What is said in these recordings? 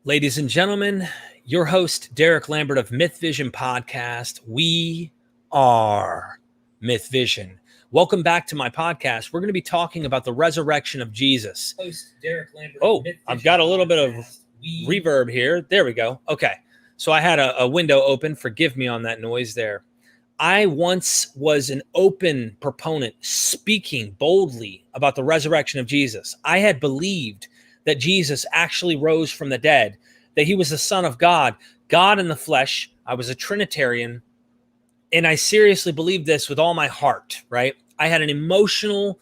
Ladies and gentlemen, your host, Derek Lambert of MythVision Podcast. We are MythVision. Welcome back to my podcast. We're going to be talking about the resurrection of Jesus. Host Derek Lambert. Oh, I've got a little bit of reverb here. There we go. Okay. So I had a window open. Forgive me on that noise there. I once was an open proponent speaking boldly about the resurrection of Jesus. I had believed that Jesus actually rose from the dead, that he was the Son of God, God in the flesh. I was a Trinitarian, and I seriously believed this with all my heart, right? I had an emotional,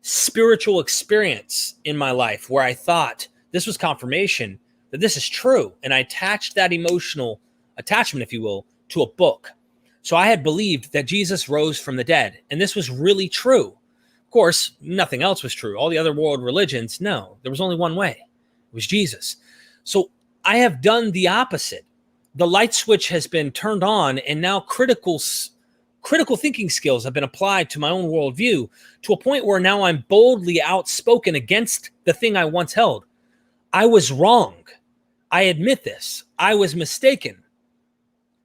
spiritual experience in my life where I thought this was confirmation that this is true, and I attached that emotional attachment, if you will, to a book. So I had believed that Jesus rose from the dead, and this was really true. Of course, nothing else was true. All the other world religions, no, there was only one way. It was Jesus. So I have done the opposite. The light switch has been turned on, and now critical thinking skills have been applied to my own worldview to a point where now I'm boldly outspoken against the thing I once held. I was wrong. I admit this. I was mistaken.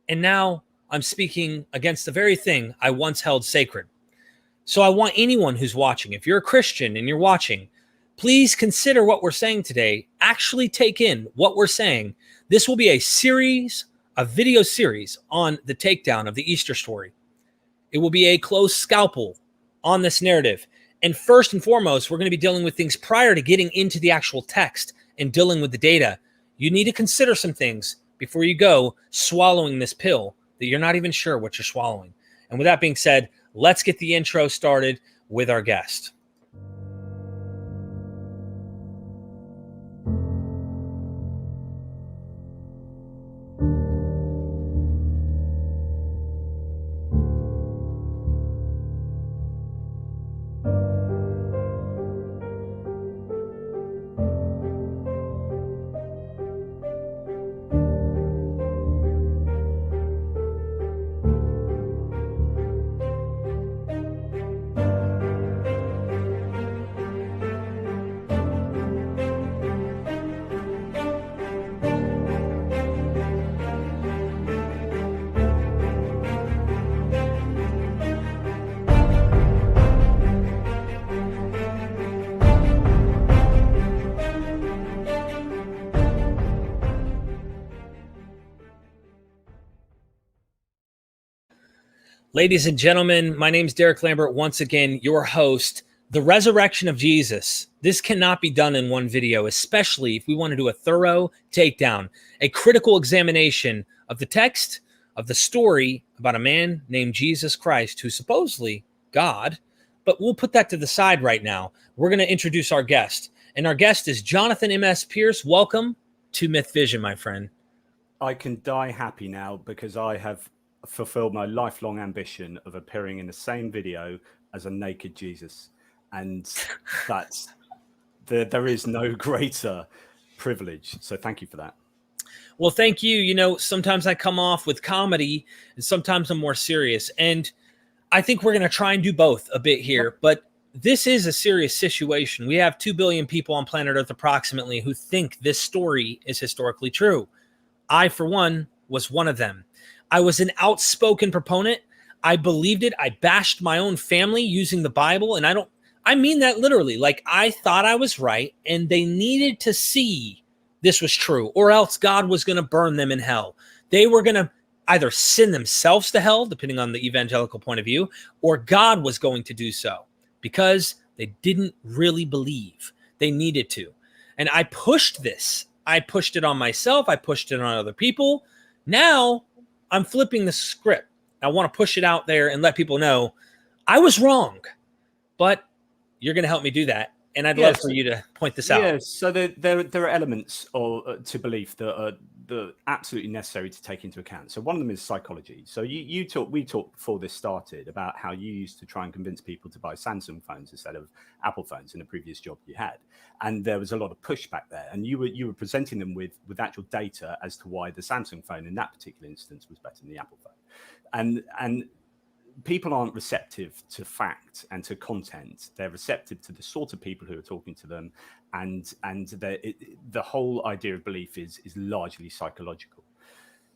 And now I'm speaking against the very thing I once held sacred. So I want anyone who's watching, if you're a Christian and you're watching, please consider what we're saying today. Actually take in what we're saying. This will be a video series on the takedown of the Easter story. It will be a close scalpel on this narrative. And first and foremost, we're going to be dealing with things prior to getting into the actual text and dealing with the data. You need to consider some things before you go swallowing this pill that you're not even sure what you're swallowing. And with that being said, let's get the intro started with our guest. Ladies and gentlemen, my name is Derek Lambert, once again, your host. The resurrection of Jesus. This cannot be done in one video, especially if we want to do a thorough takedown, a critical examination of the text, of the story about a man named Jesus Christ, who's supposedly God, but we'll put that to the side right now. We're going to introduce our guest, and our guest is Jonathan MS Pearce. Welcome to MythVision, my friend. I can die happy now because I have fulfilled my lifelong ambition of appearing in the same video as a naked Jesus, and that's there is no greater privilege. So thank you for that. Well, thank you. You know, sometimes I come off with comedy and sometimes I'm more serious, and I think we're going to try and do both a bit here, but this is a serious situation. We have 2 billion people on planet Earth approximately who think this story is historically true. I, for one, was one of them. I was an outspoken proponent. I believed it. I bashed my own family using the Bible. And I mean that literally. Like, I thought I was right, and they needed to see this was true, or else God was going to burn them in hell. They were going to either send themselves to hell, depending on the evangelical point of view, or God was going to do so because they didn't really believe. They needed to. And I pushed this. I pushed it on myself. I pushed it on other people. Now I'm flipping the script. I want to push it out there and let people know I was wrong, but you're going to help me do that. And I'd love for you to point this out. Yeah, so there are elements to belief that are absolutely necessary to take into account. So one of them is psychology. So we talked before this started about how you used to try and convince people to buy Samsung phones instead of Apple phones in a previous job you had, and there was a lot of pushback there. And you were presenting them with actual data as to why the Samsung phone in that particular instance was better than the Apple phone, and people aren't receptive to fact and to content. They're receptive to the sort of people who are talking to them, and the whole idea of belief is largely psychological.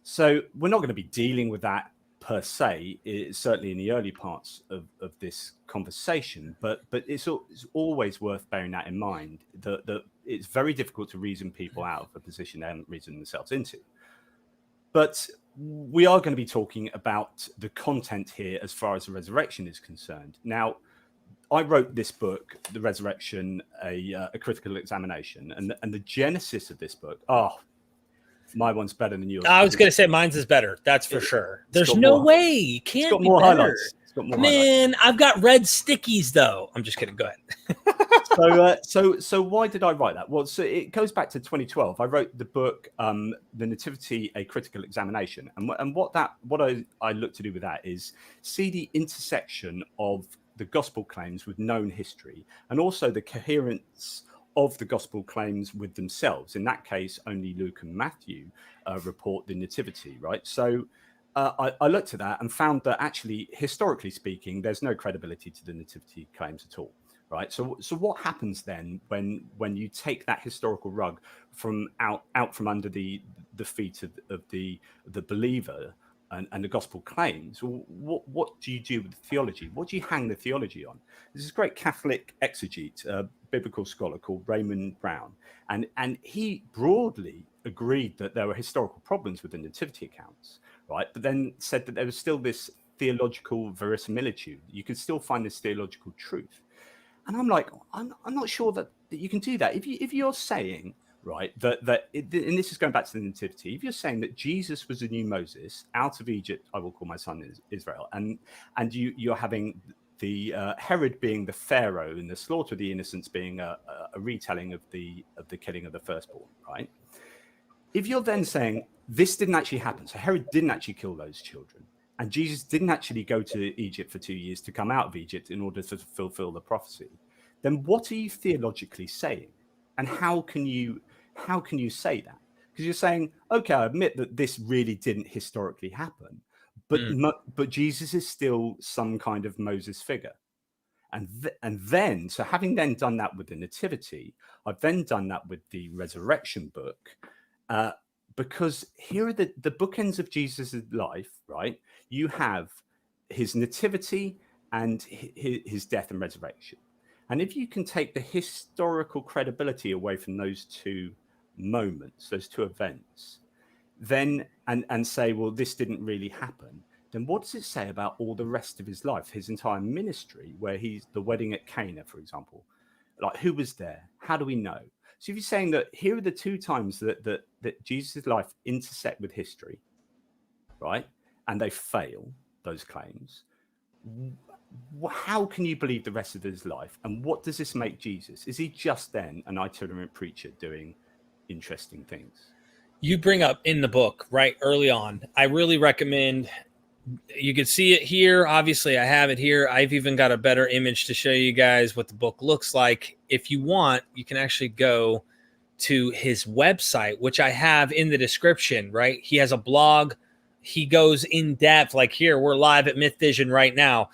So we're not going to be dealing with that per se, certainly in the early parts of this conversation, but it's always worth bearing that in mind, that it's very difficult to reason people out of a position they haven't reasoned themselves into. But we are going to be talking about the content here as far as the resurrection is concerned. Now, I wrote this book, The Resurrection, a critical examination, and the genesis of this book, my one's better than yours. I was going to say mine's is better. That's for sure. There's no way. You can't. It's got be more better. highlights. It's got more Man, I've got red stickies though. I'm just kidding. Go ahead. So why did I write that? Well, so it goes back to 2012. I wrote the book, The Nativity, a Critical Examination, and what I look to do with that is see the intersection of the gospel claims with known history, and also the coherence of the gospel claims with themselves. In that case, only Luke and Matthew report the nativity, right? So I looked at that and found that actually, historically speaking, there's no credibility to the nativity claims at all, right? So what happens then when you take that historical rug from out from under the feet of the believer and the gospel claims? Well, what do you do with the theology? What do you hang the theology on? There's this great Catholic exegete, a biblical scholar called Raymond Brown, and he broadly agreed that there were historical problems with the nativity accounts, right? But then said that there was still this theological verisimilitude. You can still find this theological truth. And I'm like, I'm not sure that you can do that. If you're saying, right, and this is going back to the nativity, if you're saying that Jesus was the new Moses, out of Egypt I will call my son Israel, and you're having the Herod being the Pharaoh and the slaughter of the innocents being a retelling of the killing of the firstborn, right? If you're then saying this didn't actually happen, so Herod didn't actually kill those children, and Jesus didn't actually go to Egypt for 2 years to come out of Egypt in order to fulfill the prophecy, then what are you theologically saying? And how can you say that? Because you're saying, okay, I admit that this really didn't historically happen, but Jesus is still some kind of Moses figure. And then, so having then done that with the nativity, I've then done that with the resurrection book, because here are the bookends of Jesus' life, right? You have his nativity and his death and resurrection. And if you can take the historical credibility away from those two moments, those two events, then and say, well, this didn't really happen, then what does it say about all the rest of his life, his entire ministry, where he's the wedding at Cana, for example? Like, who was there? How do we know? So if you're saying that here are the two times that Jesus' life intersect with history, right, and they fail, those claims, how can you believe the rest of his life? And what does this make Jesus? Is he just then an itinerant preacher doing interesting things? You bring up in the book right early on, I really recommend, you can see it here. Obviously, I have it here. I've even got a better image to show you guys what the book looks like. If you want, you can actually go to his website, which I have in the description, right? He has a blog. He goes in depth, like here, we're live at MythVision right now.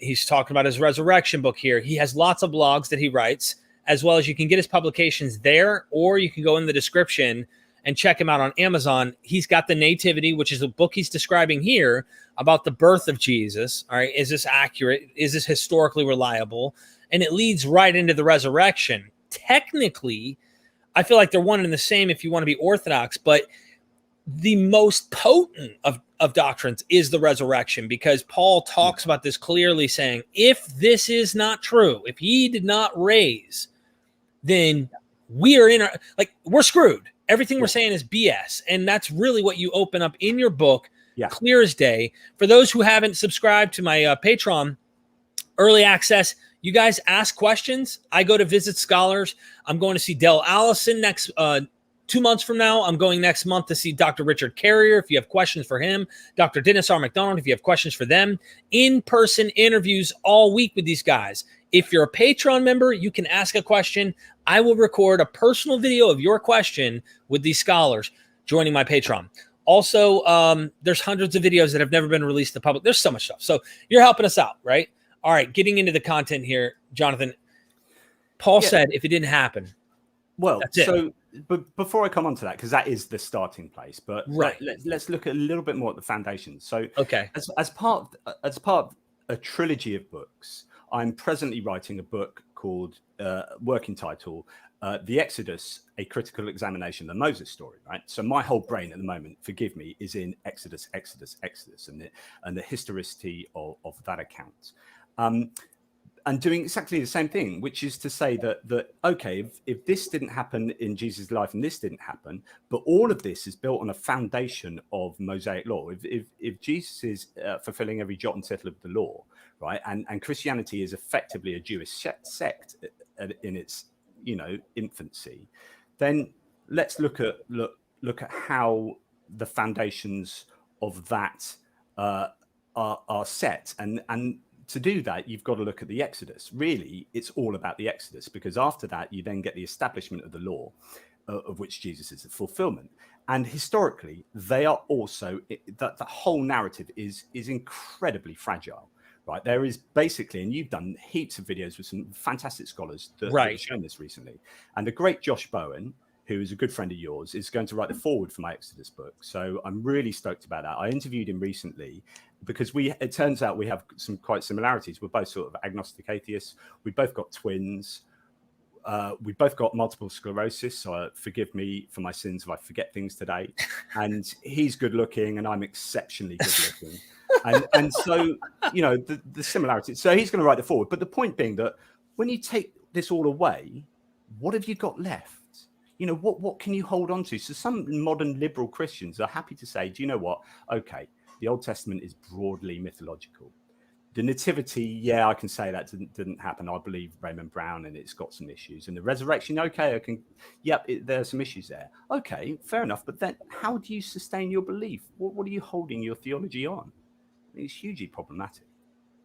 He's talking about his resurrection book here. He has lots of blogs that he writes, as well as you can get his publications there, or you can go in the description and check him out on Amazon. He's got the Nativity, which is a book he's describing here about the birth of Jesus. All right. Is this accurate? Is this historically reliable? And it leads right into the resurrection. Technically, I feel like they're one and the same if you want to be orthodox, but the most potent of doctrines is the resurrection, because Paul talks about this clearly, saying, if this is not true, if he did not raise, then we are we're screwed. Everything we're saying is BS. And that's really what you open up in your book, clear as day. For those who haven't subscribed to my Patreon early access, you guys ask questions. I go to visit scholars. I'm going to see Del Allison next 2 months from now. I'm going next month to see Dr. Richard Carrier if you have questions for him. Dr. Dennis R. McDonald if you have questions for them. In-person interviews all week with these guys. If you're a Patreon member, you can ask a question. I will record a personal video of your question with these scholars joining my Patreon. Also, there's hundreds of videos that have never been released to the public. There's so much stuff. So you're helping us out, right? All right, getting into the content here, Jonathan. Paul said if it didn't happen, well, that's it. So but before I come on to that, because that is the starting place, but right, let's look a little bit more at the foundations. So okay, as part of a trilogy of books, I'm presently writing a book called working title, The Exodus, a critical examination of the Moses story, right? So my whole brain at the moment, forgive me, is in Exodus, and the historicity of that account. And doing exactly the same thing, which is to say that okay, if this didn't happen in Jesus' life and this didn't happen, but all of this is built on a foundation of Mosaic law. If Jesus is fulfilling every jot and tittle of the law, right, and Christianity is effectively a Jewish sect in its infancy, then let's look at how the foundations of that are set, and to do that, you've got to look at the Exodus. Really, it's all about the Exodus, because after that, you then get the establishment of the law, of which Jesus is the fulfillment. And historically, they are also, that the whole narrative is incredibly fragile, right? There is basically, and you've done heaps of videos with some fantastic scholars that have shown this recently. And the great Josh Bowen, who is a good friend of yours, is going to write the foreword for my Exodus book. So I'm really stoked about that. I interviewed him recently because it turns out we have some quite similarities. We're both sort of agnostic atheists. We both got twins. We both got multiple sclerosis. So forgive me for my sins if I forget things today. And he's good looking and I'm exceptionally good looking. and so, the similarities. So he's going to write the foreword. But the point being that when you take this all away, what have you got left? What can you hold on to? So some modern liberal Christians are happy to say, do you know what? Okay, the Old Testament is broadly mythological. The nativity, I can say that didn't happen. I believe Raymond Brown, and it's got some issues. And the resurrection, okay, there are some issues there. Okay, fair enough. But then how do you sustain your belief? What are you holding your theology on? It's hugely problematic.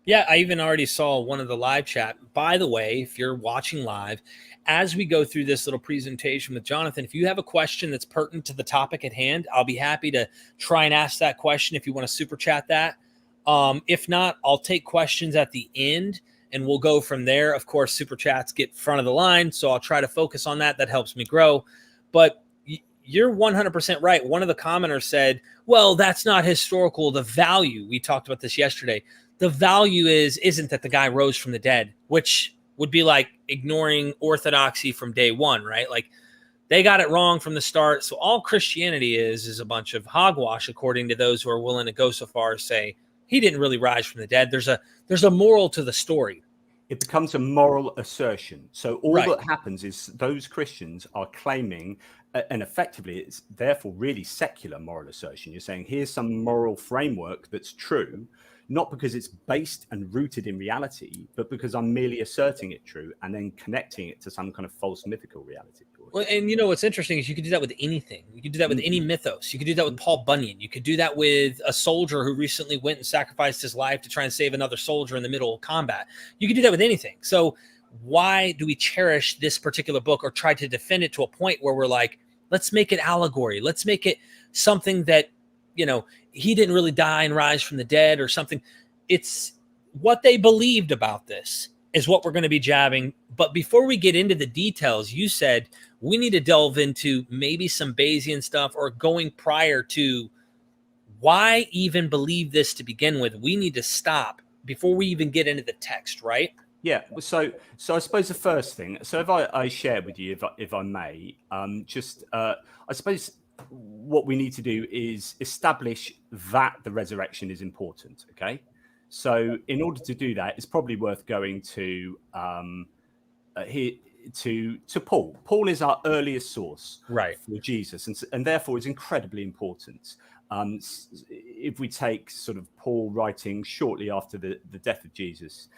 Yeah, I even already saw one of the live chat. By the way, if you're watching live, as we go through this little presentation with Jonathan, if you have a question that's pertinent to the topic at hand, I'll be happy to try and ask that question if you want to super chat that. If not, I'll take questions at the end and we'll go from there. Of course, super chats get front of the line, so I'll try to focus on that. That helps me grow. But you're 100% right. One of the commenters said, well, that's not historical. The value, we talked about this yesterday, the value isn't that the guy rose from the dead, which would be like ignoring orthodoxy from day one, right? Like they got it wrong from the start. So all Christianity is a bunch of hogwash, according to those who are willing to go so far as say he didn't really rise from the dead. There's a moral to the story. It becomes a moral assertion. So all that happens is those Christians are claiming, and effectively it's therefore really secular moral assertion. You're saying here's some moral framework that's true, not because it's based and rooted in reality, but because I'm merely asserting it true and then connecting it to some kind of false mythical reality. Well, and what's interesting is you could do that with anything. You could do that with any mythos. You could do that with Paul Bunyan. You could do that with a soldier who recently went and sacrificed his life to try and save another soldier in the middle of combat. You could do that with anything. So why do we cherish this particular book or try to defend it to a point where we're like, let's make it allegory. Let's make it something that, he didn't really die and rise from the dead or something. It's what they believed about this is what we're going to be jabbing. But before we get into the details, you said we need to delve into maybe some Bayesian stuff or going prior to why even believe this to begin with. We need to stop before we even get into the text, right? Yeah. So I suppose the first thing, so if I share with you, if I may, I suppose what we need to do is establish that the resurrection is important. Okay. So in order to do that, it's probably worth going to Paul. Paul is our earliest source for Jesus, and therefore is incredibly important. If we take sort of Paul writing shortly after the death of Jesus,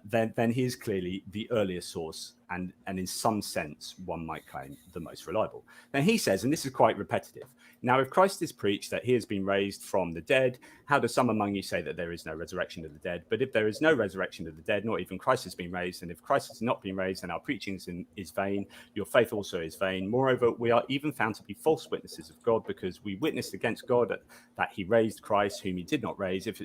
then he is clearly the earliest source, and in some sense, one might claim the most reliable. Then he says, and this is quite repetitive, now if Christ is preached that he has been raised from the dead, how do some among you say that there is no resurrection of the dead? But if there is no resurrection of the dead, not even Christ has been raised, and if Christ has not been raised, then our preaching is vain, your faith also is vain. Moreover, we are even found to be false witnesses of God, because we witnessed against God that he raised Christ, whom he did not raise, if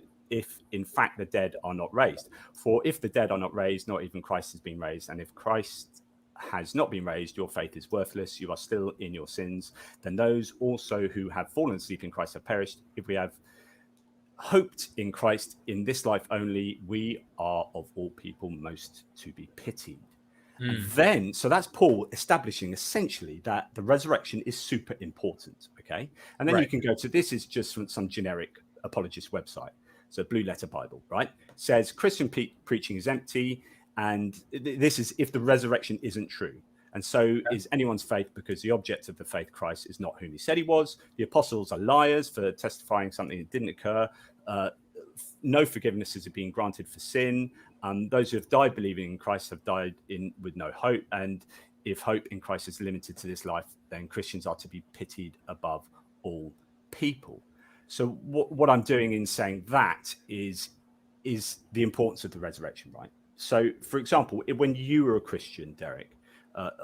in fact the dead are not raised. For if the dead are not raised, not even Christ has been raised. And if Christ has not been raised, your faith is worthless, you are still in your sins. Then those also who have fallen asleep in Christ have perished. If we have hoped in Christ in this life only, we are of all people most to be pitied. And then, so that's Paul establishing essentially that the resurrection is super important, okay? And then you can go to, this is just from some generic apologist website. So Blue Letter Bible, right? Says Christian preaching is empty, and this is if the resurrection isn't true. And so is anyone's faith, because the object of the faith Christ is not whom he said he was. The apostles are liars for testifying something that didn't occur. No forgiveness is being granted for sin. Those who have died believing in Christ have died with no hope. And if hope in Christ is limited to this life, then Christians are to be pitied above all people. So what I'm doing in saying that is the importance of the resurrection, right? So, for example, when you were a Christian, Derek,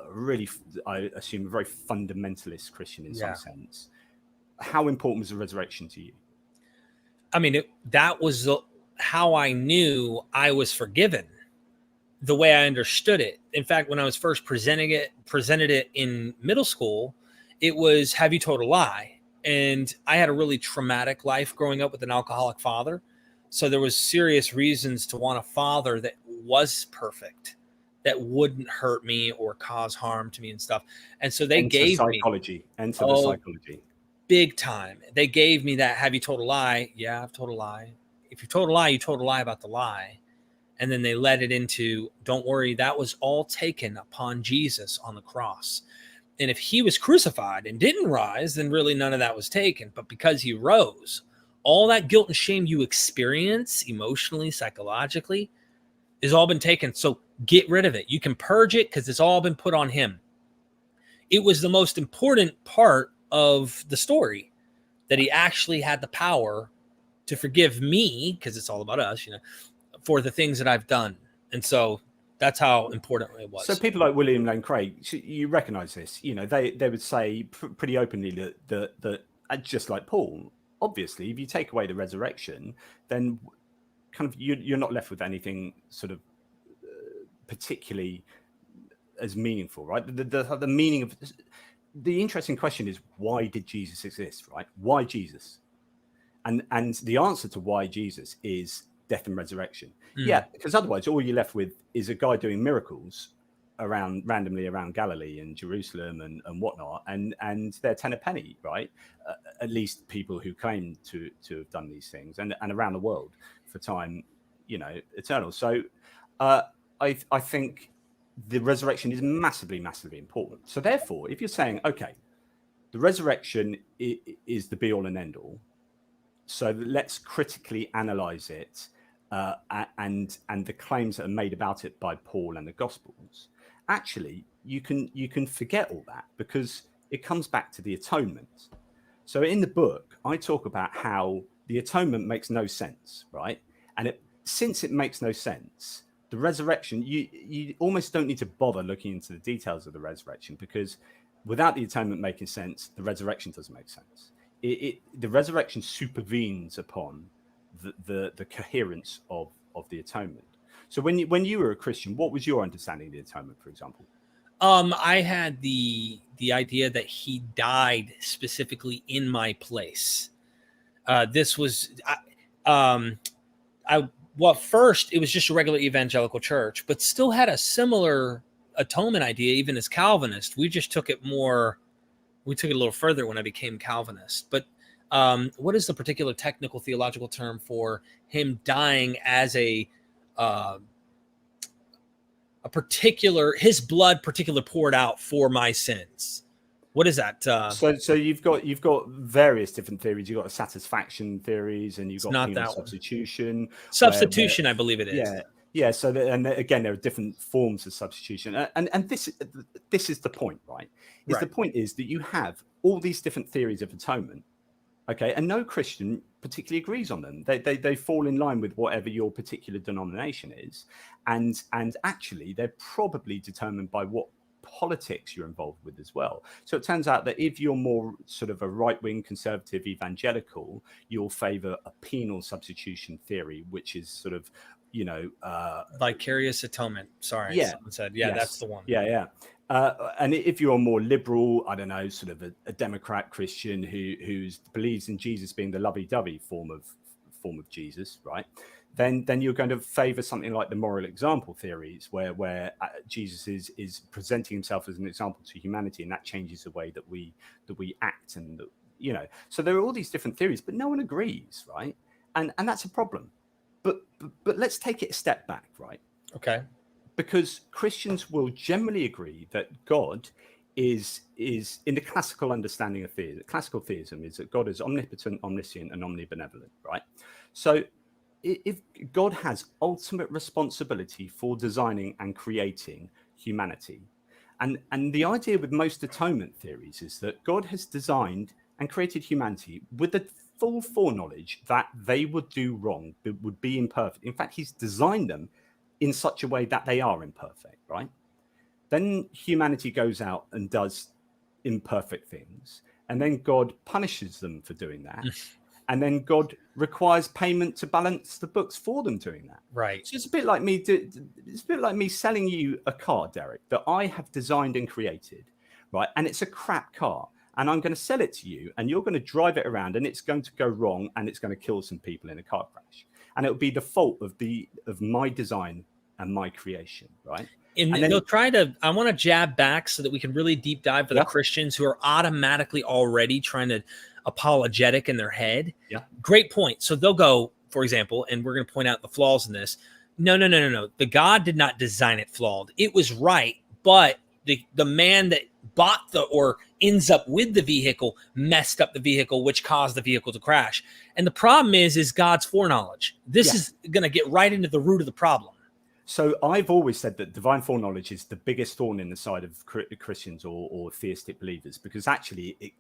really, I assume a very fundamentalist Christian in some sense, how important was the resurrection to you? I mean, that was how I knew I was forgiven, the way I understood it. In fact, when I was first presented it in middle school, it was, have you told a lie? And I had a really traumatic life growing up with an alcoholic father. So there was serious reasons to want a father that was perfect, that wouldn't hurt me or cause harm to me and stuff. And so they gave me the psychology. Big time. They gave me that, have you told a lie? Yeah, I've told a lie. If you told a lie, you told a lie about the lie. And then they led it into, don't worry, that was all taken upon Jesus on the cross. And if he was crucified and didn't rise, then really none of that was taken. But because he rose, all that guilt and shame you experience emotionally, psychologically, has all been taken. So get rid of it. You can purge it because it's all been put on him. It was the most important part of the story, that he actually had the power to forgive me, because it's all about us, for the things that I've done. And so that's how important it was. So people like William Lane Craig, you recognize this, they would say pretty openly that just like Paul, obviously, if you take away the resurrection, then kind of you're not left with anything sort of particularly as meaningful, right? The meaning of the interesting question is, why did Jesus exist, right? Why Jesus? And the answer to why Jesus is death and resurrection. Yeah, because otherwise all you're left with is a guy doing miracles randomly around Galilee and Jerusalem and whatnot, and they're 10 a penny, right? At least people who claim to have done these things, and around the world for time, eternal. So I think the resurrection is massively, massively important. So therefore, if you're saying, okay, the resurrection is the be all and end all, so let's critically analyze it, and the claims that are made about it by Paul and the Gospels, actually you can forget all that, because it comes back to the atonement. So in the book, I talk about how the atonement makes no sense, right? And since it makes no sense, the resurrection, you almost don't need to bother looking into the details of the resurrection, because without the atonement making sense, the resurrection doesn't make sense. The resurrection supervenes upon the coherence of the atonement. So when you were a Christian, what was your understanding of the atonement, for example? I had the idea that he died specifically in my place. This was, first it was just a regular evangelical church, but still had a similar atonement idea, even as Calvinist. We just took it a little further when I became Calvinist. But what is the particular technical theological term for him dying as his blood poured out for my sins? What is that? So you've got various different theories. You've got satisfaction theories, and you've got penal substitution. Substitution, I believe it is. Yeah, Yeah, so again, there are different forms of substitution, and this is the point, right? Right. The point is that you have all these different theories of atonement, okay, and no Christian particularly agrees on them. They fall in line with whatever your particular denomination is, and actually they're probably determined by what politics you're involved with as well. So it turns out that if you're more sort of a right-wing conservative evangelical, you'll favor a penal substitution theory, which is sort of, you know, vicarious atonement. Sorry, someone said, yes, that's the one. Yeah. And if you're a more liberal, I don't know, sort of a Democrat Christian who believes in Jesus being the lovey-dovey form of Jesus, right? Then you're going to favor something like the moral example theories, where Jesus is presenting himself as an example to humanity, and that changes the way that we act, and you know. So there are all these different theories, but no one agrees, right? And that's a problem. But let's take it a step back, right? Okay. Because Christians will generally agree that God is in the classical understanding of theism. Classical theism is that God is omnipotent, omniscient, and omnibenevolent, right? So if God has ultimate responsibility for designing and creating humanity, and the idea with most atonement theories is that God has designed and created humanity with the full foreknowledge that they would do wrong, would be imperfect. In fact, he's designed them in such a way that they are imperfect, right? Then humanity goes out and does imperfect things, and then God punishes them for doing that. And then God requires payment to balance the books for them doing that. Right. So it's a bit like me selling you a car, Derek, that I have designed and created, right? And it's a crap car. And I'm going to sell it to you, and you're going to drive it around, and it's going to go wrong, and it's going to kill some people in a car crash. And it'll be the fault of my design and my creation, right? And then they'll try to, I want to jab back so that we can really deep dive for the Christians who are automatically already trying to apologetic in their head. Yeah. Great point. So they'll go, for example, and we're going to point out the flaws in this. No. The God did not design it flawed. It was right, but the man that bought or ends up with the vehicle messed up the vehicle, which caused the vehicle to crash. And the problem is God's foreknowledge. This is going to get right into the root of the problem. So I've always said that divine foreknowledge is the biggest thorn in the side of Christians or theistic believers, because actually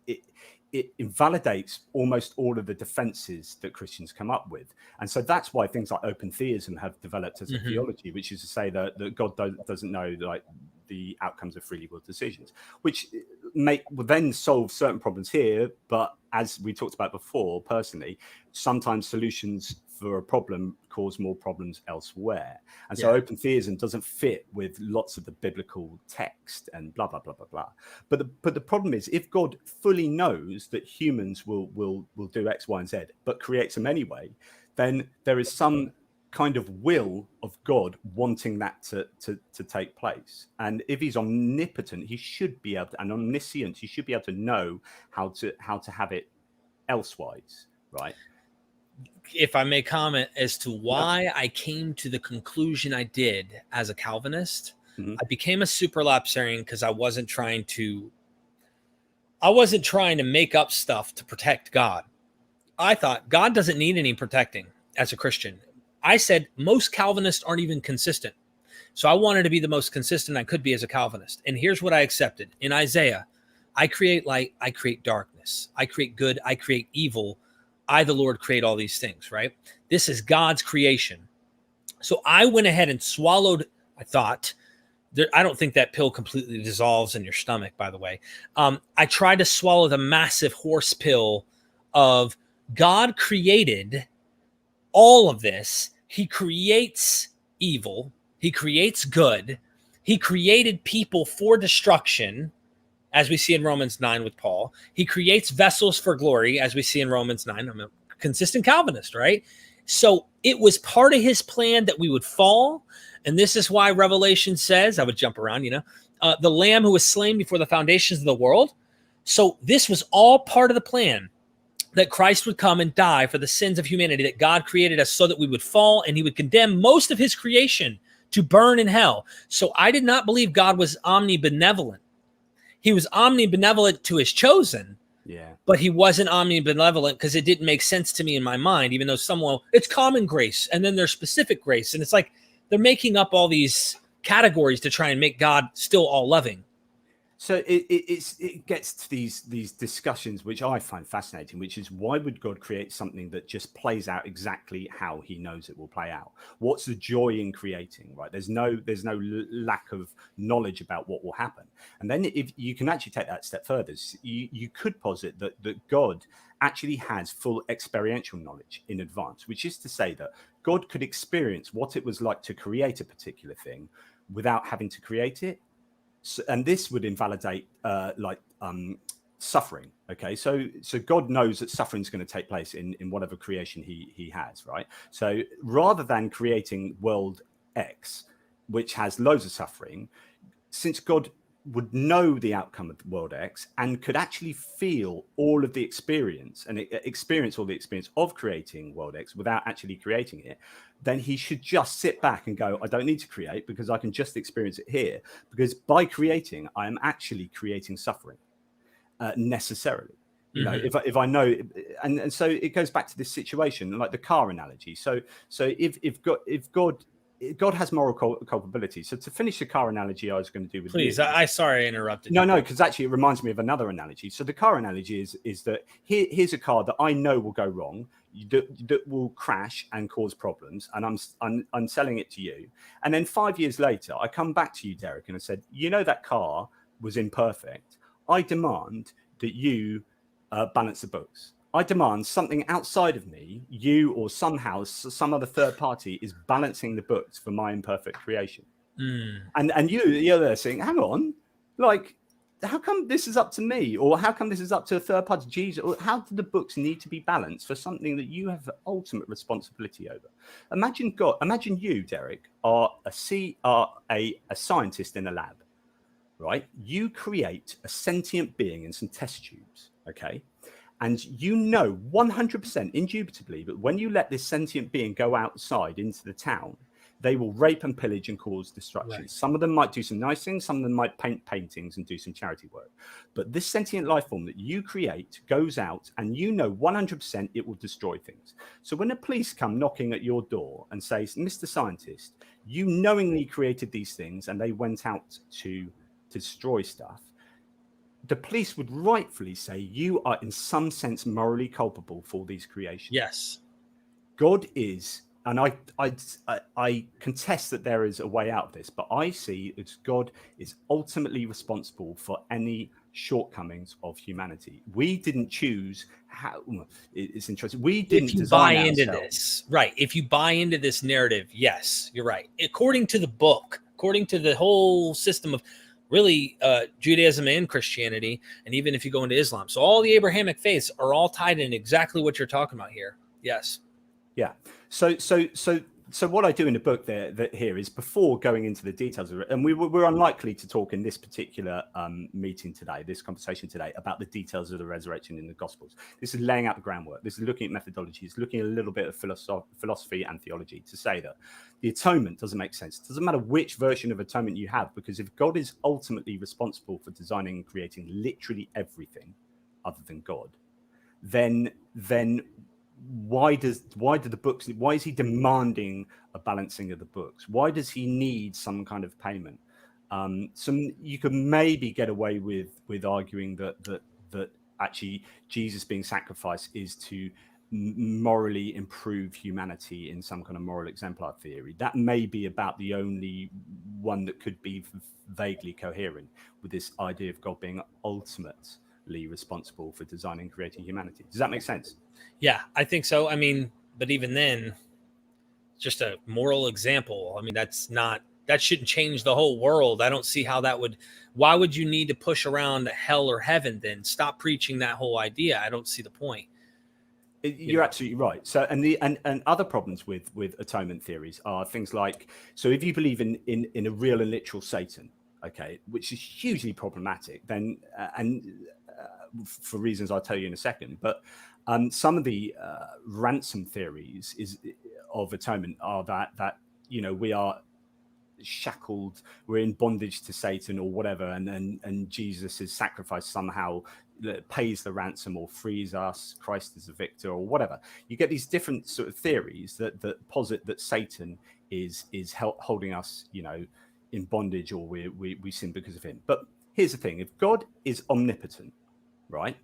it invalidates almost all of the defenses that Christians come up with. And so that's why things like open theism have developed as a theology, which is to say that God doesn't know like the outcomes of freely willed decisions, which will then solve certain problems here. But as we talked about before, personally, sometimes solutions for a problem cause more problems elsewhere. And so open theism doesn't fit with lots of the biblical text and blah, blah, blah, blah, blah. But the problem is, if God fully knows that humans will do X, Y, and Z, but creates them anyway, then there is some kind of will of God wanting that to take place. And if he's omnipotent, he should be able to, and omniscient, he should be able to know how to have it elsewise, right? If I may comment as to why I came to the conclusion I did as a Calvinist, I became a superlapsarian because I wasn't trying to make up stuff to protect God. I thought God doesn't need any protecting as a Christian. I said most Calvinists aren't even consistent. So I wanted to be the most consistent I could be as a Calvinist. And here's what I accepted. In Isaiah, I create light, I create darkness. I create good, I create evil. I, the Lord, create all these things, right? This is God's creation. So I went ahead and swallowed, I thought, I don't think that pill completely dissolves in your stomach, by the way. I tried to swallow the massive horse pill of God created all of this. He creates evil. He creates good. He created people for destruction, as we see in Romans 9 with Paul. He creates vessels for glory, as we see in Romans 9. I'm a consistent Calvinist, right? So it was part of his plan that we would fall. And this is why Revelation says, I would jump around, the Lamb who was slain before the foundations of the world. So this was all part of the plan, that Christ would come and die for the sins of humanity, that God created us so that we would fall, and he would condemn most of his creation to burn in hell. So I did not believe God was omnibenevolent. He was omnibenevolent to his chosen, but he wasn't omnibenevolent because it didn't make sense to me in my mind, even though it's common grace, and then there's specific grace. And it's like, they're making up all these categories to try and make God still all loving. So it gets to these discussions which I find fascinating, which is, why would God create something that just plays out exactly how he knows it will play out? What's the joy in creating, right? There's no lack of knowledge about what will happen. And then if you can actually take that a step further, you could posit that God actually has full experiential knowledge in advance, which is to say that God could experience what it was like to create a particular thing without having to create it. So, and this would invalidate suffering. Okay, so God knows that suffering is going to take place in whatever creation he has, right? So rather than creating world X, which has loads of suffering, since God would know the outcome of world X and could actually feel all of the experience and experience all the experience of creating world X without actually creating it, then he should just sit back and go, I don't need to create, because I can just experience it here, because by creating, I am actually creating suffering necessarily. You know, if I know, and so it goes back to this situation, like the car analogy. So if God has moral culpability. So to finish the car analogy I was going to do with Please, you, I sorry I interrupted. No, because actually it reminds me of another analogy. So the car analogy is that here's a car that I know will go wrong, that will crash and cause problems, and I'm selling it to you. And then 5 years later, I come back to you, Derek, and I said, you know, that car was imperfect. I demand that you balance the books. I demand something outside of me, you or somehow some other third party is balancing the books for my imperfect creation. And you're there saying, hang on, like, how come this is up to me? Or how come this is up to a third party? Jesus, or how do the books need to be balanced for something that you have ultimate responsibility over? Imagine you, Derek, are a scientist in a lab, right? You create a sentient being in some test tubes, okay? And you know 100% indubitably that when you let this sentient being go outside into the town, they will rape and pillage and cause destruction. Right. Some of them might do some nice things. Some of them might paint paintings and do some charity work. But this sentient life form that you create goes out, and you know 100% it will destroy things. So when the police come knocking at your door and say, Mr. Scientist, you knowingly created these things and they went out to destroy stuff, the police would rightfully say you are in some sense morally culpable for these creations. Yes. God is, and I contest that there is a way out of this, but I see that God is ultimately responsible for any shortcomings of humanity. We didn't choose how. It's interesting. We didn't if you design buy into ourselves. this, right? If you buy into this narrative, yes, you're right. According to the book, according to the whole system of really Judaism and Christianity, and even if you go into Islam, so all the Abrahamic faiths are all tied in exactly what you're talking about here. Yes. Yeah. So what I do in the book here is, before going into the details of it, and we're unlikely to talk in this particular meeting today, this conversation today, about the details of the resurrection in the Gospels. This is laying out the groundwork. This is looking at methodologies, looking at a little bit of philosophy and theology to say that the atonement doesn't make sense. It doesn't matter which version of atonement you have, because if God is ultimately responsible for designing and creating literally everything other than God, then why is he demanding a balancing of the books? Why does he need some kind of payment? You could maybe get away with arguing that actually Jesus being sacrificed is to morally improve humanity in some kind of moral exemplar theory. That may be about the only one that could be vaguely coherent with this idea of God being ultimately responsible for designing and creating humanity. Does that make sense? Yeah, I think so. I mean, but even then, just a moral example. I mean, that shouldn't change the whole world. I don't see how that would. Why would you need to push around hell or heaven then? Stop preaching that whole idea. I don't see the point. You're absolutely right. So, and other problems with atonement theories are things like, so if you believe in a real and literal Satan, okay, which is hugely problematic, then for reasons I'll tell you in a second, but some of the ransom theories of atonement are that we are shackled, we're in bondage to Satan or whatever, and Jesus' sacrifice somehow pays the ransom or frees us, Christ is the victor or whatever. You get these different sort of theories that posit that Satan is holding us, in bondage, or we sin because of him. But here's the thing: if God is omnipotent, right,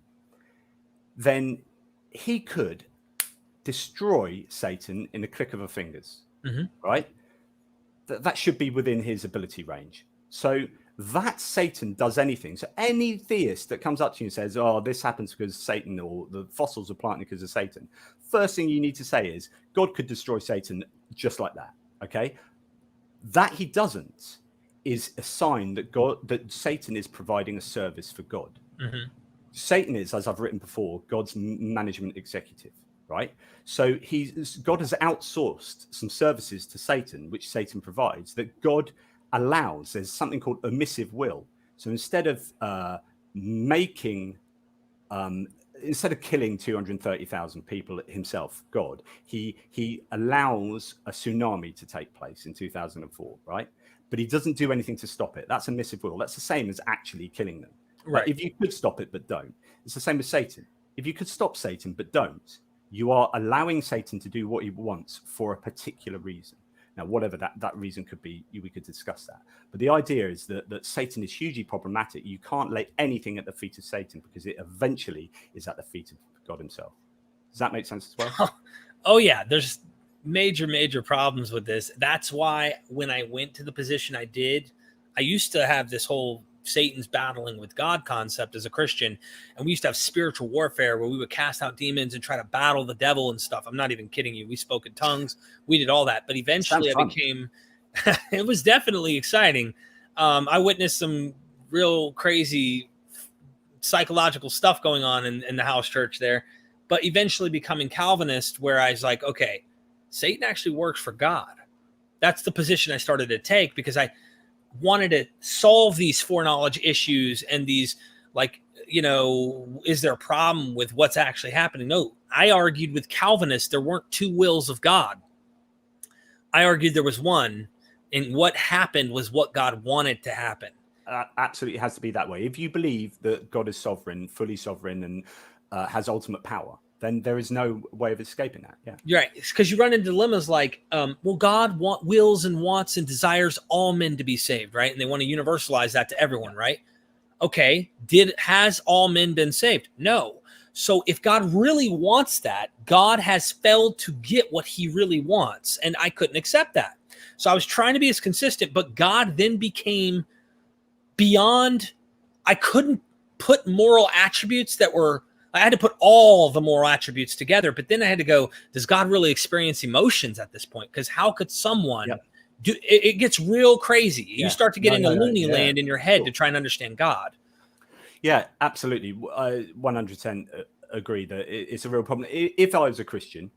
then he could destroy Satan in the click of a fingers, right? That should be within his ability range. So that Satan does anything. So any theist that comes up to you and says, oh, this happens because Satan, or the fossils are planted because of Satan, first thing you need to say is God could destroy Satan just like that. Okay. That he doesn't is a sign that Satan is providing a service for God. Satan is, as I've written before, God's management executive, right? So God has outsourced some services to Satan, which Satan provides, that God allows. There's something called omissive will. So instead of killing 230,000 people himself, God, he allows a tsunami to take place in 2004, right? But he doesn't do anything to stop it. That's omissive will. That's the same as actually killing them. Right. Like if you could stop it but don't, it's the same as Satan. If you could stop Satan but don't, you are allowing Satan to do what he wants for a particular reason. Now, whatever that reason could be, we could discuss that. But the idea is that Satan is hugely problematic. You can't lay anything at the feet of Satan, because it eventually is at the feet of God himself. Does that make sense as well? Oh yeah, there's major problems with this. That's why when I went to the position I did, I used to have this whole Satan's battling with God concept as a Christian, and we used to have spiritual warfare where we would cast out demons and try to battle the devil and stuff. I'm not even kidding you. We spoke in tongues, we did all that, but eventually I became it was definitely exciting. I witnessed some real crazy psychological stuff going on in the house church there, but eventually becoming Calvinist, where I was like, okay, Satan actually works for God. That's the position I started to take, because I wanted to solve these foreknowledge issues and these, is there a problem with what's actually happening? No, I argued with Calvinists there weren't two wills of God. I argued there was one, and what happened was what God wanted to happen. Absolutely has to be that way. If you believe that God is sovereign, fully sovereign, and has ultimate power, then there is no way of escaping that. Yeah, you're right. It's because you run into dilemmas like, God wills and wants and desires all men to be saved, right? And they want to universalize that to everyone, right? Okay, has all men been saved? No. So if God really wants that, God has failed to get what he really wants, and I couldn't accept that. So I was trying to be as consistent, but God then became beyond. I couldn't put moral attributes that were. I had to put all the moral attributes together, but then I had to go, does God really experience emotions at this point? Because how could someone do it? It gets real crazy. You start to get into loony land in your head to try and understand God. Yeah, absolutely. I 100% agree that it's a real problem. If I was a Christian,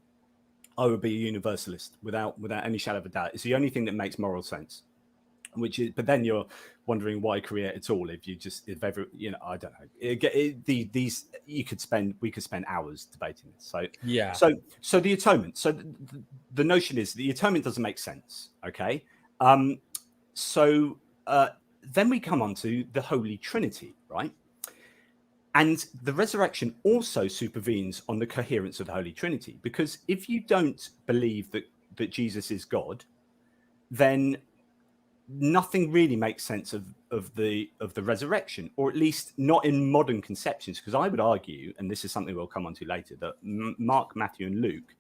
I would be a universalist without any shadow of a doubt. It's the only thing that makes moral sense. But then you're wondering why create at all if I don't know. We could spend hours debating this. So yeah. So the atonement. So the notion is the atonement doesn't make sense. Okay. So then we come on to the Holy Trinity, right? And the resurrection also supervenes on the coherence of the Holy Trinity, because if you don't believe that Jesus is God, then nothing really makes sense of the resurrection, or at least not in modern conceptions. Because I would argue, and this is something we'll come on to later, that Mark, Matthew, and Luke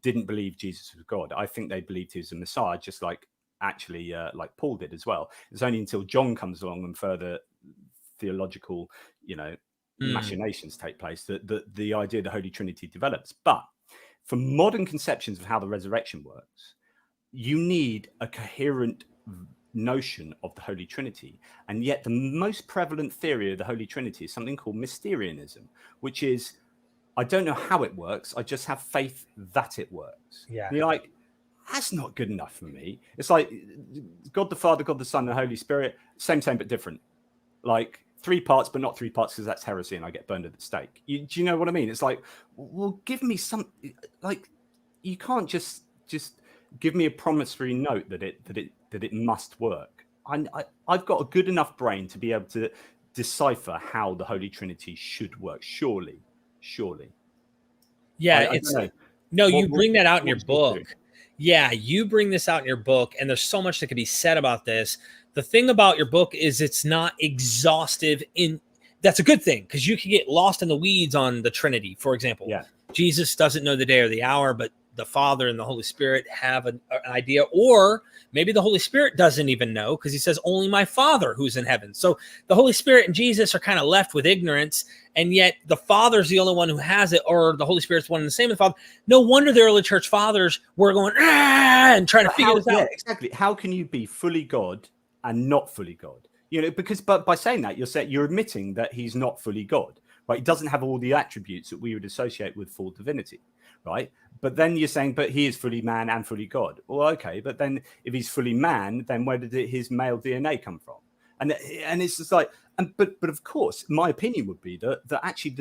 didn't believe Jesus was God. I think they believed he was the Messiah, just like Paul did as well. It's only until John comes along and further theological, machinations take place that the idea of the Holy Trinity develops. But for modern conceptions of how the resurrection works, you need a coherent notion of the Holy Trinity. And yet the most prevalent theory of the Holy Trinity is something called Mysterianism, which is, I don't know how it works, I just have faith that it works. Yeah. And you're like, that's not good enough for me. It's like God the Father, God the Son, and the Holy Spirit, same but different. Like 3 parts, but not 3 parts, because that's heresy and I get burned at the stake. Do you know what I mean? It's like, well, give me some, like, you can't just give me a promissory note that it must work. I've got a good enough brain to be able to decipher how the Holy Trinity should work. Surely. Yeah, you bring that out in your book. Yeah, you bring this out in your book, and there's so much that could be said about this. The thing about your book is it's not exhaustive that's a good thing, because you can get lost in the weeds on the Trinity, for example. Yeah. Jesus doesn't know the day or the hour, but the Father and the Holy Spirit have an idea, or maybe the Holy Spirit doesn't even know, because he says only my Father who's in heaven. So the Holy Spirit and Jesus are kind of left with ignorance, and yet the Father's the only one who has it, or the Holy Spirit's one and the same as the Father. No wonder the early church fathers were going and trying to figure this out. Yeah, exactly. How can you be fully God and not fully God? You know, because but by saying that, you're admitting that he's not fully God, right? He doesn't have all the attributes that we would associate with full divinity, right? But then you're saying, but he is fully man and fully God. Well, okay, but then if he's fully man, then where did his male DNA come from? And it's just like, but of course, my opinion would be that actually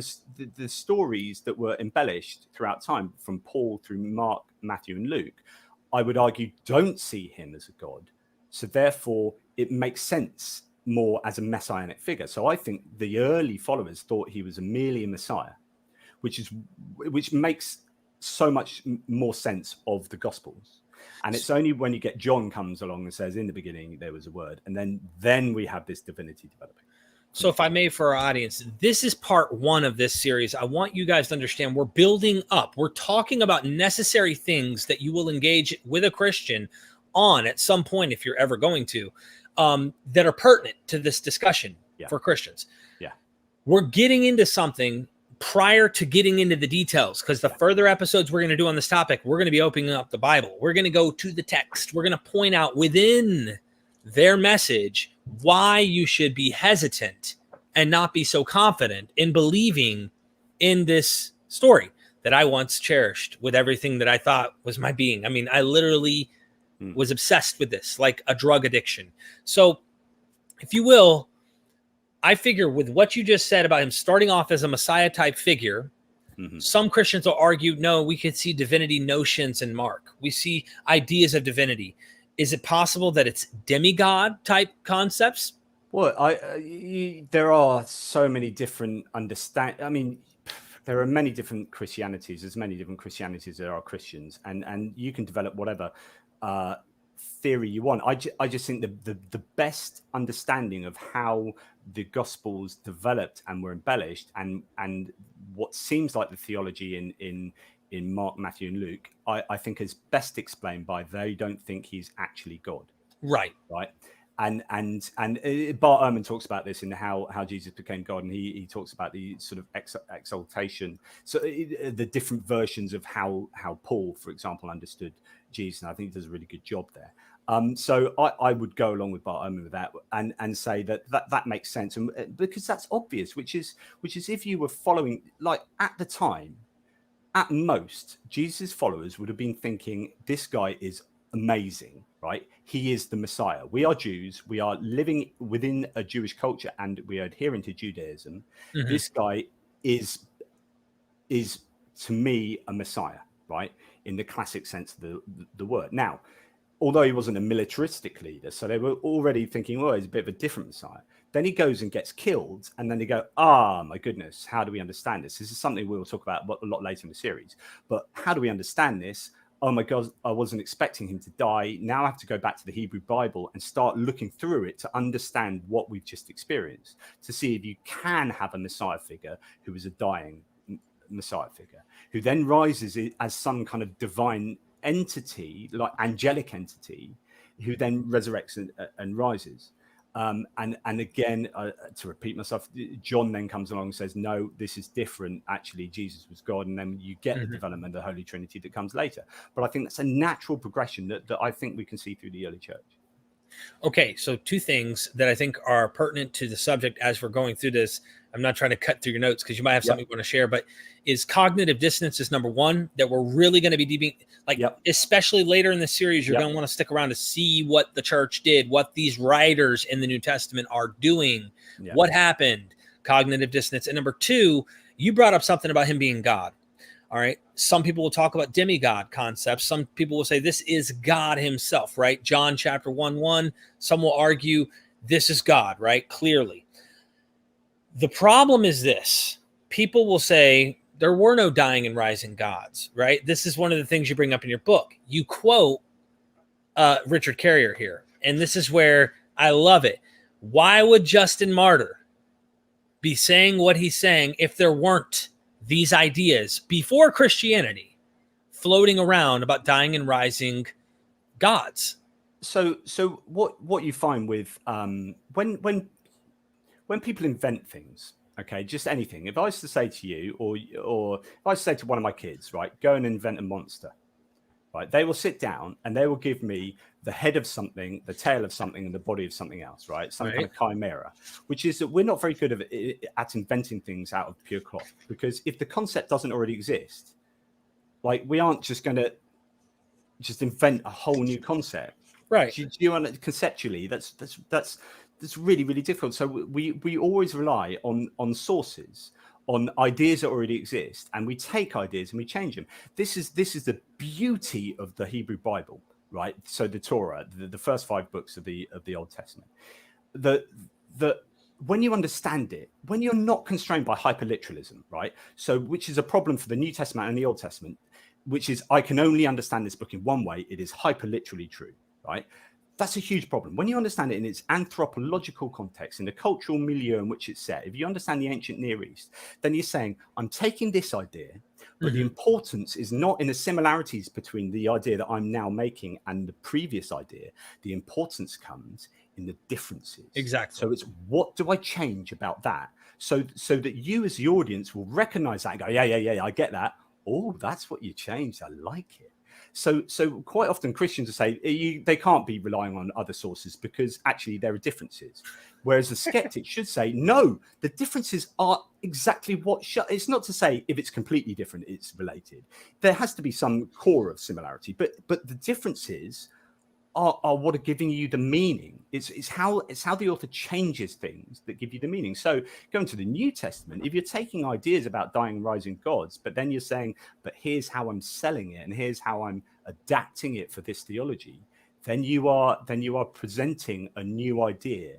the stories that were embellished throughout time, from Paul through Mark, Matthew, and Luke, I would argue don't see him as a God. So therefore, it makes sense more as a messianic figure. So I think the early followers thought he was merely a Messiah, which makes so much more sense of the Gospels. And it's only when you get John comes along and says, in the beginning there was a word, and then we have this divinity developing. So if I may, for our audience, this is part 1 of this series. I want you guys to understand we're building up. We're talking about necessary things that you will engage with a Christian on at some point, if you're ever going to, that are pertinent to this discussion for Christians. Yeah. We're getting into something prior to getting into the details, because the further episodes we're going to do on this topic, we're going to be opening up the Bible. We're going to go to the text. We're going to point out within their message why you should be hesitant and not be so confident in believing in this story that I once cherished with everything that I thought was my being. I mean, I literally was obsessed with this, like a drug addiction. So, if you will, I figure with what you just said about him starting off as a Messiah type figure, some Christians will argue, no, we could see divinity notions in Mark. We see ideas of divinity. Is it possible that it's demigod type concepts? Well, there are so many different there are many different Christianities, as many different Christianities there are Christians, and you can develop whatever theory you want. I just think the best understanding of how the Gospels developed and were embellished, and what seems like the theology in Mark, Matthew, and Luke, I think is best explained by they don't think he's actually God. Right. And Bart Ehrman talks about this in how Jesus became God, and he talks about the sort of exaltation. So the different versions of how Paul, for example, understood Jesus, and I think he does a really good job there. So I would go along with Bart Ehrman with that and say that makes sense, and because that's obvious, which is if you were following, like at the time, at most, Jesus' followers would have been thinking, this guy is amazing, right? He is the Messiah. We are Jews. We are living within a Jewish culture, and we are adhering to Judaism. This guy is to me a Messiah, right? In the classic sense of the word. Now, although he wasn't a militaristic leader, so they were already thinking, well, he's a bit of a different Messiah. Then he goes and gets killed, and then they go, my goodness, how do we understand this? This is something we'll talk about a lot later in the series. But how do we understand this? Oh my God, I wasn't expecting him to die. Now I have to go back to the Hebrew Bible and start looking through it to understand what we've just experienced, to see if you can have a Messiah figure who is a dying Messiah figure, who then rises as some kind of divine entity, like angelic entity, who then resurrects and rises. And again, to repeat myself, John then comes along and says, no, this is different. Actually, Jesus was God. And then you get the development of the Holy Trinity that comes later. But I think that's a natural progression that I think we can see through the early church. Okay, so 2 things that I think are pertinent to the subject as we're going through this. I'm not trying to cut through your notes because you might have something you want to share, but is cognitive dissonance is number 1 that we're really going to be deep, like especially later in the series, you're going to want to stick around to see what the church did, what these writers in the New Testament are doing, what happened, cognitive dissonance. And number 2, you brought up something about him being God. All right. Some people will talk about demigod concepts. Some people will say this is God himself, right? John chapter 1:1. Some will argue this is God, right? Clearly. The problem is this. People will say there were no dying and rising gods, right? This is one of the things you bring up in your book. You quote Richard Carrier here, and this is where I love it. Why would Justin Martyr be saying what he's saying if there weren't these ideas before Christianity floating around about dying and rising gods? So what you find with when people invent things, okay, just anything. If I was to say to you, or if I was to say to one of my kids, right, go and invent a monster, right, they will sit down and they will give me the head of something, the tail of something, and the body of something else, right? Some kind of chimera, which is that we're not very good at inventing things out of pure cloth, because if the concept doesn't already exist, like, we aren't just going to just invent a whole new concept, right? Do you want conceptually? That's really, really difficult. So we always rely on sources, on ideas that already exist, and we take ideas and we change them. This is the beauty of the Hebrew Bible, right? So the Torah, the first 5 books of the Old Testament, the when you understand it, when you're not constrained by hyperliteralism, right? So, which is a problem for the New Testament and the Old Testament, which is, I can only understand this book in one way. It is hyperliterally true, right? That's a huge problem. When you understand it in its anthropological context, in the cultural milieu in which it's set, if you understand the ancient Near East, then you're saying, I'm taking this idea, but the importance is not in the similarities between the idea that I'm now making and the previous idea. The importance comes in the differences. Exactly. So it's, what do I change about that? So that you as the audience will recognize that and go, yeah, I get that. Oh, that's what you changed. I like it. So quite often Christians will say they can't be relying on other sources because actually there are differences. Whereas the skeptic should say, no, the differences are exactly what it's not to say if it's completely different, it's related. There has to be some core of similarity, but the differences are what are giving you the meaning. It's how the author changes things that give you the meaning. So going to the New Testament, if you're taking ideas about dying and rising gods, but then you're saying, but here's how I'm selling it and here's how I'm adapting it for this theology, then you are presenting a new idea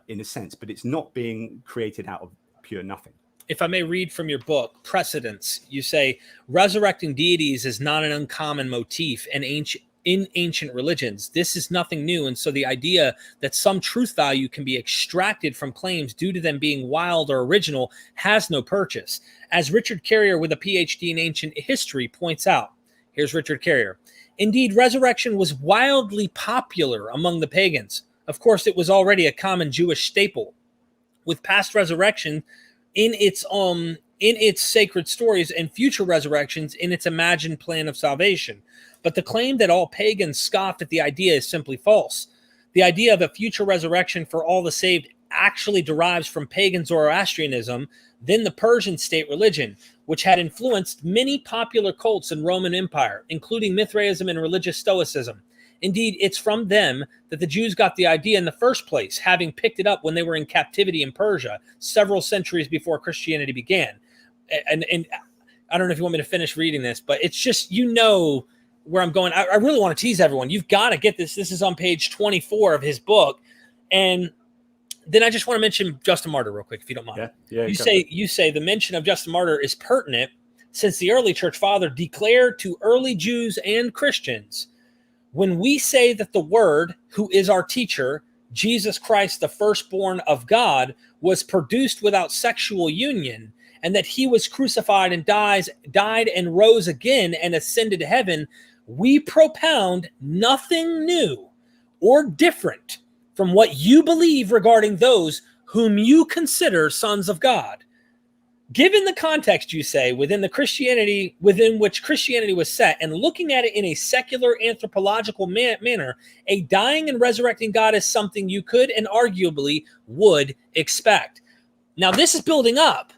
in a sense, but it's not being created out of pure nothing. If I may read from your book, Precedents, you say, resurrecting deities is not an uncommon motif in ancient religions. This is nothing new, and so the idea that some truth value can be extracted from claims due to them being wild or original has no purchase. As Richard Carrier, with a PhD in ancient history, points out, here's Richard Carrier, indeed, resurrection was wildly popular among the pagans. Of course, it was already a common Jewish staple, with past resurrection in its sacred stories and future resurrections in its imagined plan of salvation. But the claim that all pagans scoffed at the idea is simply false. The idea of a future resurrection for all the saved actually derives from pagan Zoroastrianism, then the Persian state religion, which had influenced many popular cults in Roman Empire, including Mithraism and religious Stoicism. Indeed, it's from them that the Jews got the idea in the first place, having picked it up when they were in captivity in Persia several centuries before Christianity began. And I don't know if you want me to finish reading this, but it's just, where I'm going. I really want to tease everyone. You've got to get this. This is on page 24 of his book. And then I just want to mention Justin Martyr real quick, if you don't mind. Yeah. You say the mention of Justin Martyr is pertinent since the early church father declared to early Jews and Christians, when we say that the Word, who is our teacher, Jesus Christ, the firstborn of God, was produced without sexual union, and that he was crucified and died and rose again and ascended to heaven, we propound nothing new or different from what you believe regarding those whom you consider sons of God. Given the context, you say, within which Christianity was set, and looking at it in a secular anthropological manner, a dying and resurrecting God is something you could and arguably would expect. Now, this is building up.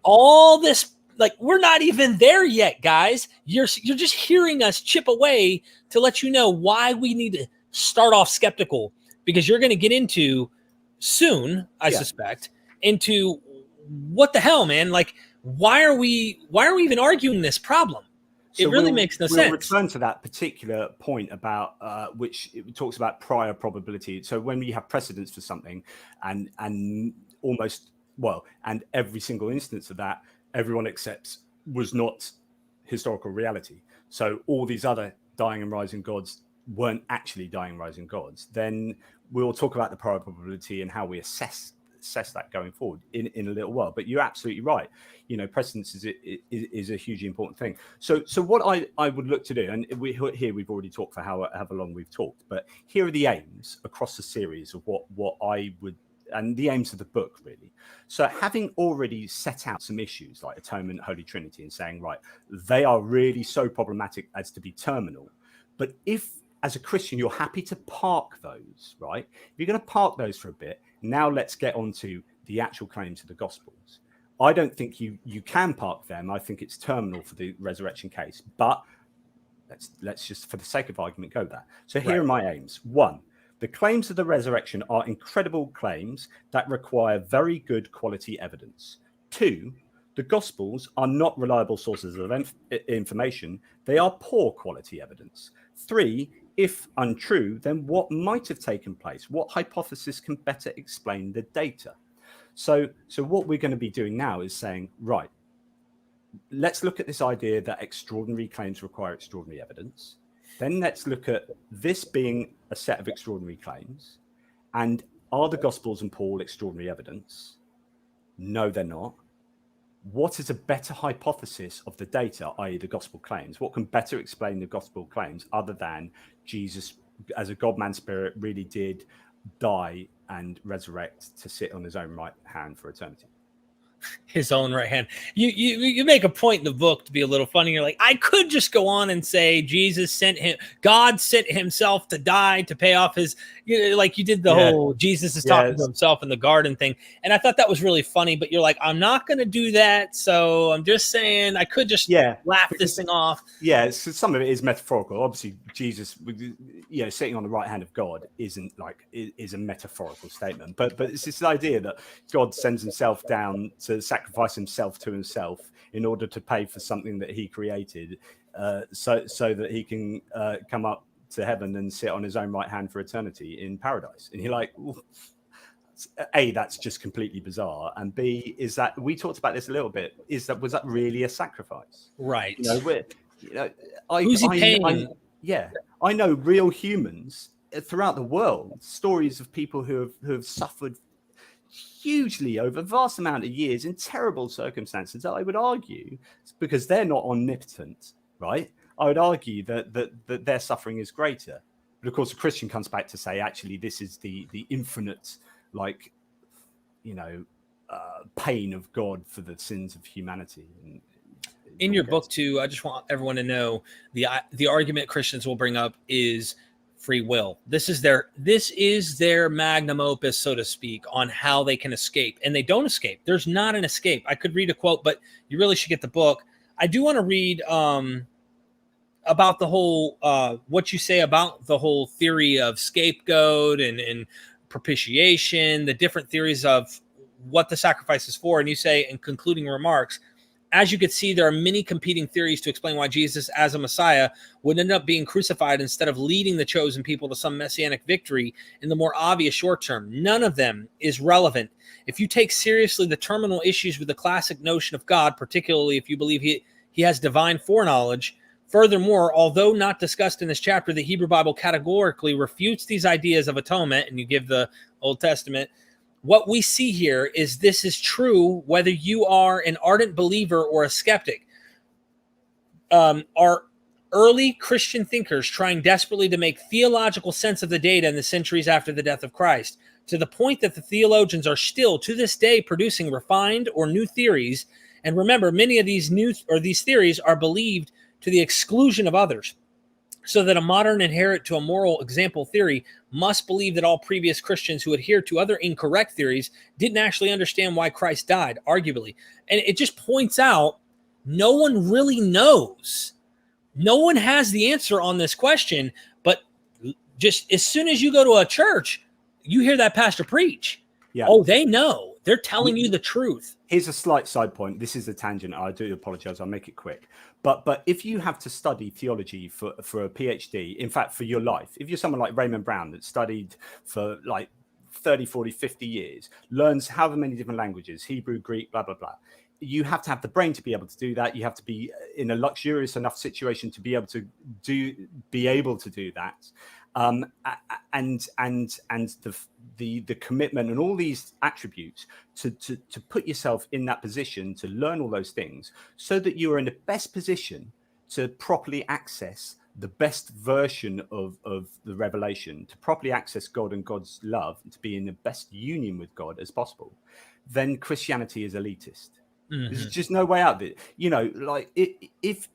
All this, like, we're not even there yet, guys. You're just hearing us chip away to let you know why we need to start off skeptical, because you're going to get into soon, I suspect, into what the hell, man? Like, why are we even arguing this problem? So it really makes no sense. We'll return to that particular point about which it talks about prior probability. So when we have precedence for something and almost and every single instance of that, everyone accepts was not historical reality. So all these other dying and rising gods weren't actually dying and rising gods. Then we'll talk about the probability and how we assess that going forward in a little while. But you're absolutely right. Precedence is a hugely important thing. So what I would look to do, and we've already talked for however long we've talked, but here are the aims across the series of what I would, and the aims of the book, really. So having already set out some issues like atonement, Holy Trinity, and saying, right, they are really so problematic as to be terminal. But if, as a Christian, you're happy to park those, right? If you're going to park those for a bit, now let's get on to the actual claims of the Gospels. I don't think you can park them. I think it's terminal for the resurrection case. But let's just, for the sake of argument, go there. So here are my aims. 1, the claims of the resurrection are incredible claims that require very good quality evidence. 2, the Gospels are not reliable sources of information. They are poor quality evidence. 3, if untrue, then what might have taken place? What hypothesis can better explain the data? So what we're going to be doing now is saying, right, let's look at this idea that extraordinary claims require extraordinary evidence. Then let's look at this being a set of extraordinary claims. And are the Gospels and Paul extraordinary evidence? No, they're not. What is a better hypothesis of the data, i.e. the gospel claims? What can better explain the gospel claims other than Jesus, as a God-man spirit, really did die and resurrect to sit on his own right hand for eternity? His own right hand. You make a point in the book to be a little funny. You're like, I could just go on and say God sent himself to die to pay off his, like you did the whole Jesus is talking to himself in the garden thing. And I thought that was really funny, but you're like, I'm not going to do that. So I'm just saying I could just laugh this thing off. Yeah, so some of it is metaphorical. Obviously, Jesus, sitting on the right hand of God is a metaphorical statement. But it's this idea that God sends himself down to sacrifice himself to himself in order to pay for something that he created, so that he can come up to heaven and sit on his own right hand for eternity in paradise. And you're like, A, that's just completely bizarre, and B, is that, we talked about this a little bit, was that really a sacrifice? Right. Who's he paying? I know real humans throughout the world, stories of people who have suffered hugely over a vast amount of years in terrible circumstances that I would argue, because they're not omnipotent, right? I would argue that their suffering is greater. But of course, a Christian comes back to say, actually, this is the infinite, pain of God for the sins of humanity. And in your book too, I just want everyone to know the argument Christians will bring up is free will. This is their magnum opus, so to speak, on how they can escape. And they don't escape. There's not an escape. I could read a quote, but you really should get the book. I do want to read about the whole, what you say about the whole theory of scapegoat and propitiation, the different theories of what the sacrifice is for. And you say in concluding remarks, as you could see, there are many competing theories to explain why Jesus, as a Messiah, would end up being crucified instead of leading the chosen people to some messianic victory in the more obvious short term. None of them is relevant. If you take seriously the terminal issues with the classic notion of God, particularly if you believe he has divine foreknowledge. Furthermore, although not discussed in this chapter, the Hebrew Bible categorically refutes these ideas of atonement, and you give the Old Testament. What we see here is this is true whether you are an ardent believer or a skeptic. Are early Christian thinkers trying desperately to make theological sense of the data in the centuries after the death of Christ, to the point that the theologians are still, to this day, producing refined or new theories. And remember, many of these theories are believed to the exclusion of others, so that a modern adherent to a moral example theory must believe that all previous Christians who adhere to other incorrect theories didn't actually understand why Christ died, arguably. And it just points out no one really knows. No one has the answer on this question, but just as soon as you go to a church, you hear that pastor preach. Yeah. Oh, they know. They're telling you the truth. Here's a slight side point. This is a tangent. I do apologize. I'll make it quick. But if you have to study theology for a PhD, in fact, for your life, if you're someone like Raymond Brown that studied for 30, 40, 50 years, learns however many different languages, Hebrew, Greek, blah, blah, blah. You have to have the brain to be able to do that. You have to be in a luxurious enough situation to be able to do that. And the commitment and all these attributes to put yourself in that position to learn all those things so that you are in the best position to properly access the best version of the revelation, to properly access God and God's love, and to be in the best union with God as possible, then Christianity is elitist. There's just no way out of it. You know, like if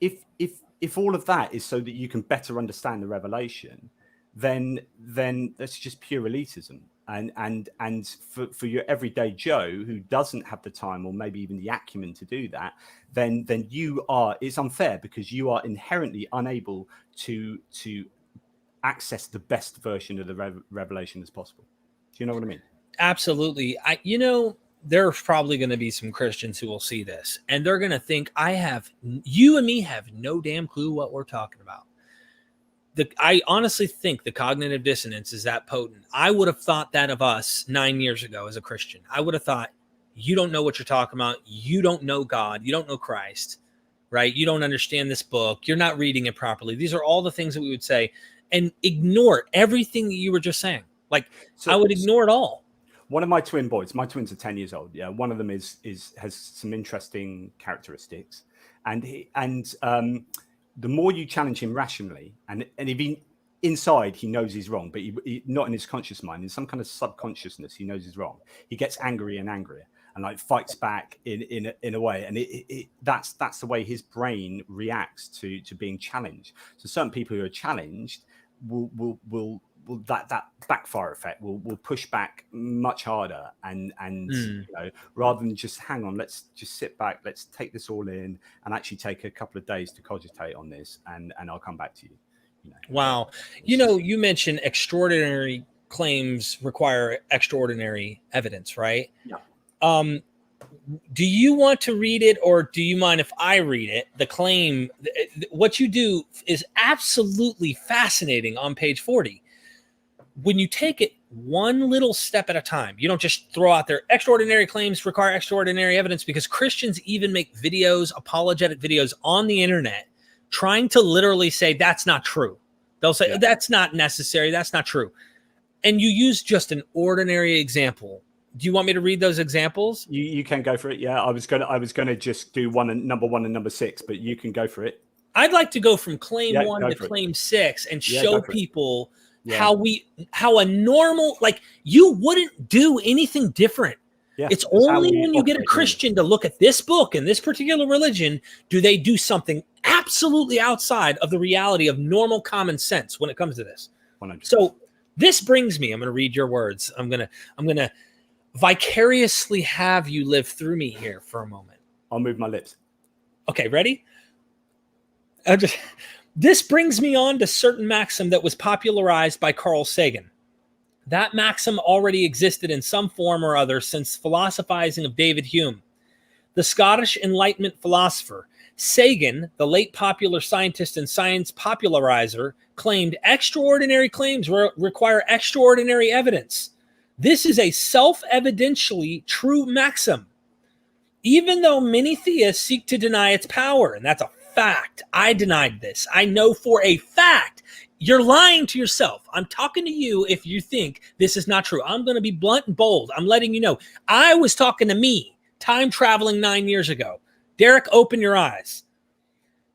all of that is so that you can better understand the revelation, then that's just pure elitism. And for your everyday Joe who doesn't have the time or maybe even the acumen to do that, then it's unfair because you are inherently unable to access the best version of the revelation as possible. Do you know what I mean? Absolutely. There's probably going to be some Christians who will see this and they're going to think you and me have no damn clue what we're talking about. I honestly think the cognitive dissonance is that potent. I would have thought that of us 9 years ago as a Christian. I would have thought, you don't know what you're talking about. You don't know God. You don't know Christ, right? You don't understand this book. You're not reading it properly. These are all the things that we would say and ignore everything that you were just saying. Like, I would ignore it all. One of my twin boys, my twins are 10 years old. Yeah, one of them has some interesting characteristics, and the more you challenge him rationally, and if he inside he knows he's wrong, but he not in his conscious mind, in some kind of subconsciousness he knows he's wrong. He gets angrier and angrier, and like fights back in a way, and that's the way his brain reacts to being challenged. So certain people who are challenged will that backfire effect will push back much harder and you know, rather than just hang on, let's just sit back, let's take this all in and actually take a couple of days to cogitate on this and I'll come back to you. Wow. You mentioned extraordinary claims require extraordinary evidence, right? Yeah. Do you want to read it or do you mind if I read it? The claim, what you do is absolutely fascinating on page 40. When you take it one little step at a time, you don't just throw out there extraordinary claims require extraordinary evidence, because Christians even make videos, apologetic videos on the internet, trying to literally say that's not true. They'll say that's not necessary. That's not true. And you use just an ordinary example. Do you want me to read those examples? You can go for it. Yeah, I was gonna just do number 1 and number 6, but you can go for it. I'd like to go from claim 1 to claim 6 and show people how a normal, like, you wouldn't do anything different. Yeah, it's only when you get a Christian to look at this book and this particular religion do they do something absolutely outside of the reality of normal common sense when it comes to this. 100%. So this brings me, I'm going to read your words. I'm going to vicariously have you live through me here for a moment. I'll move my lips. Okay, ready? This brings me on to certain maxim that was popularized by Carl Sagan. That maxim already existed in some form or other since philosophizing of David Hume. The Scottish Enlightenment philosopher Sagan, the late popular scientist and science popularizer, claimed extraordinary claims require extraordinary evidence. This is a self-evidentially true maxim, even though many theists seek to deny its power, and that's a fact. I denied this. I know for a fact you're lying to yourself. I'm talking to you if you think this is not true. I'm going to be blunt and bold. I'm letting you know. I was talking to me, time traveling 9 years ago. Derek, open your eyes.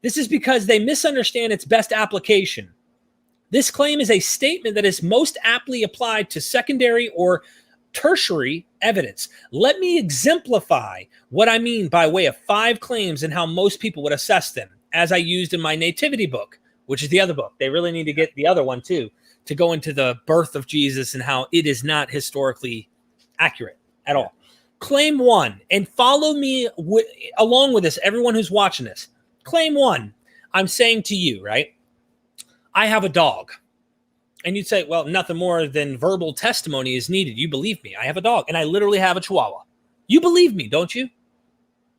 This is because they misunderstand its best application. This claim is a statement that is most aptly applied to secondary or tertiary evidence. Let me exemplify what I mean by way of 5 claims and how most people would assess them, as I used in my nativity book, which is the other book. They really need to get the other one too, to go into the birth of Jesus and how it is not historically accurate at all. Claim 1, and follow me along with this, everyone who's watching this. Claim 1, I'm saying to you, right? I have a dog. And you'd say, well, nothing more than verbal testimony is needed. You believe me. I have a dog, and I literally have a Chihuahua. You believe me, don't you?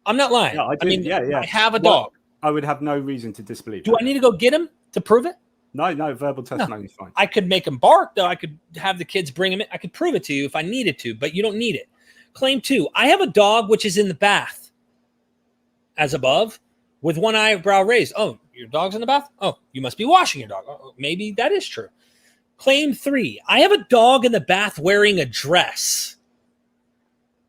I'm not lying. Yeah, I do. I I would have no reason to disbelieve. Do I need to go get him to prove it? No, verbal testimony is fine. I could make them bark, though. I could have the kids bring them in. I could prove it to you if I needed to, but you don't need it. Claim 2, I have a dog which is in the bath, as above, with one eyebrow raised. Oh, your dog's in the bath? Oh, you must be washing your dog. Oh, maybe that is true. Claim 3, I have a dog in the bath wearing a dress.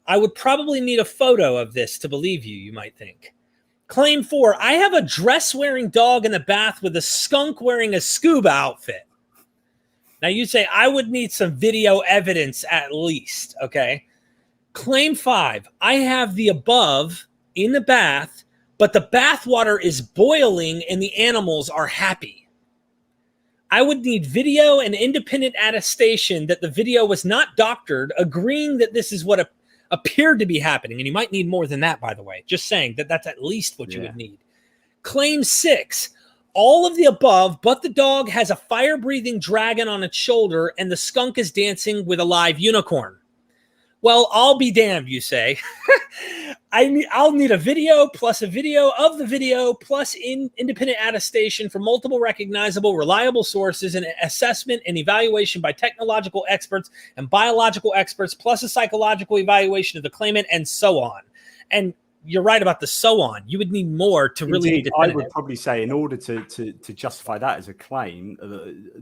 I would probably need a photo of this to believe you, you might think. Claim 4, I have a dress-wearing dog in the bath with a skunk wearing a scuba outfit. Now, you say, I would need some video evidence at least, okay? Claim 5, I have the above in the bath, but the bath water is boiling and the animals are happy. I would need video and independent attestation that the video was not doctored, agreeing that this is what appeared to be happening. And you might need more than that, by the way. Just saying that that's at least what you would need. Claim 6, all of the above, but the dog has a fire-breathing dragon on its shoulder and the skunk is dancing with a live unicorn. Well, I'll be damned, you say. I'll need a video plus a video of the video plus independent attestation from multiple recognizable, reliable sources and assessment and evaluation by technological experts and biological experts plus a psychological evaluation of the claimant and so on. And you're right about the so on. You would need more to really be definitive. I would probably say in order to justify that as a claim,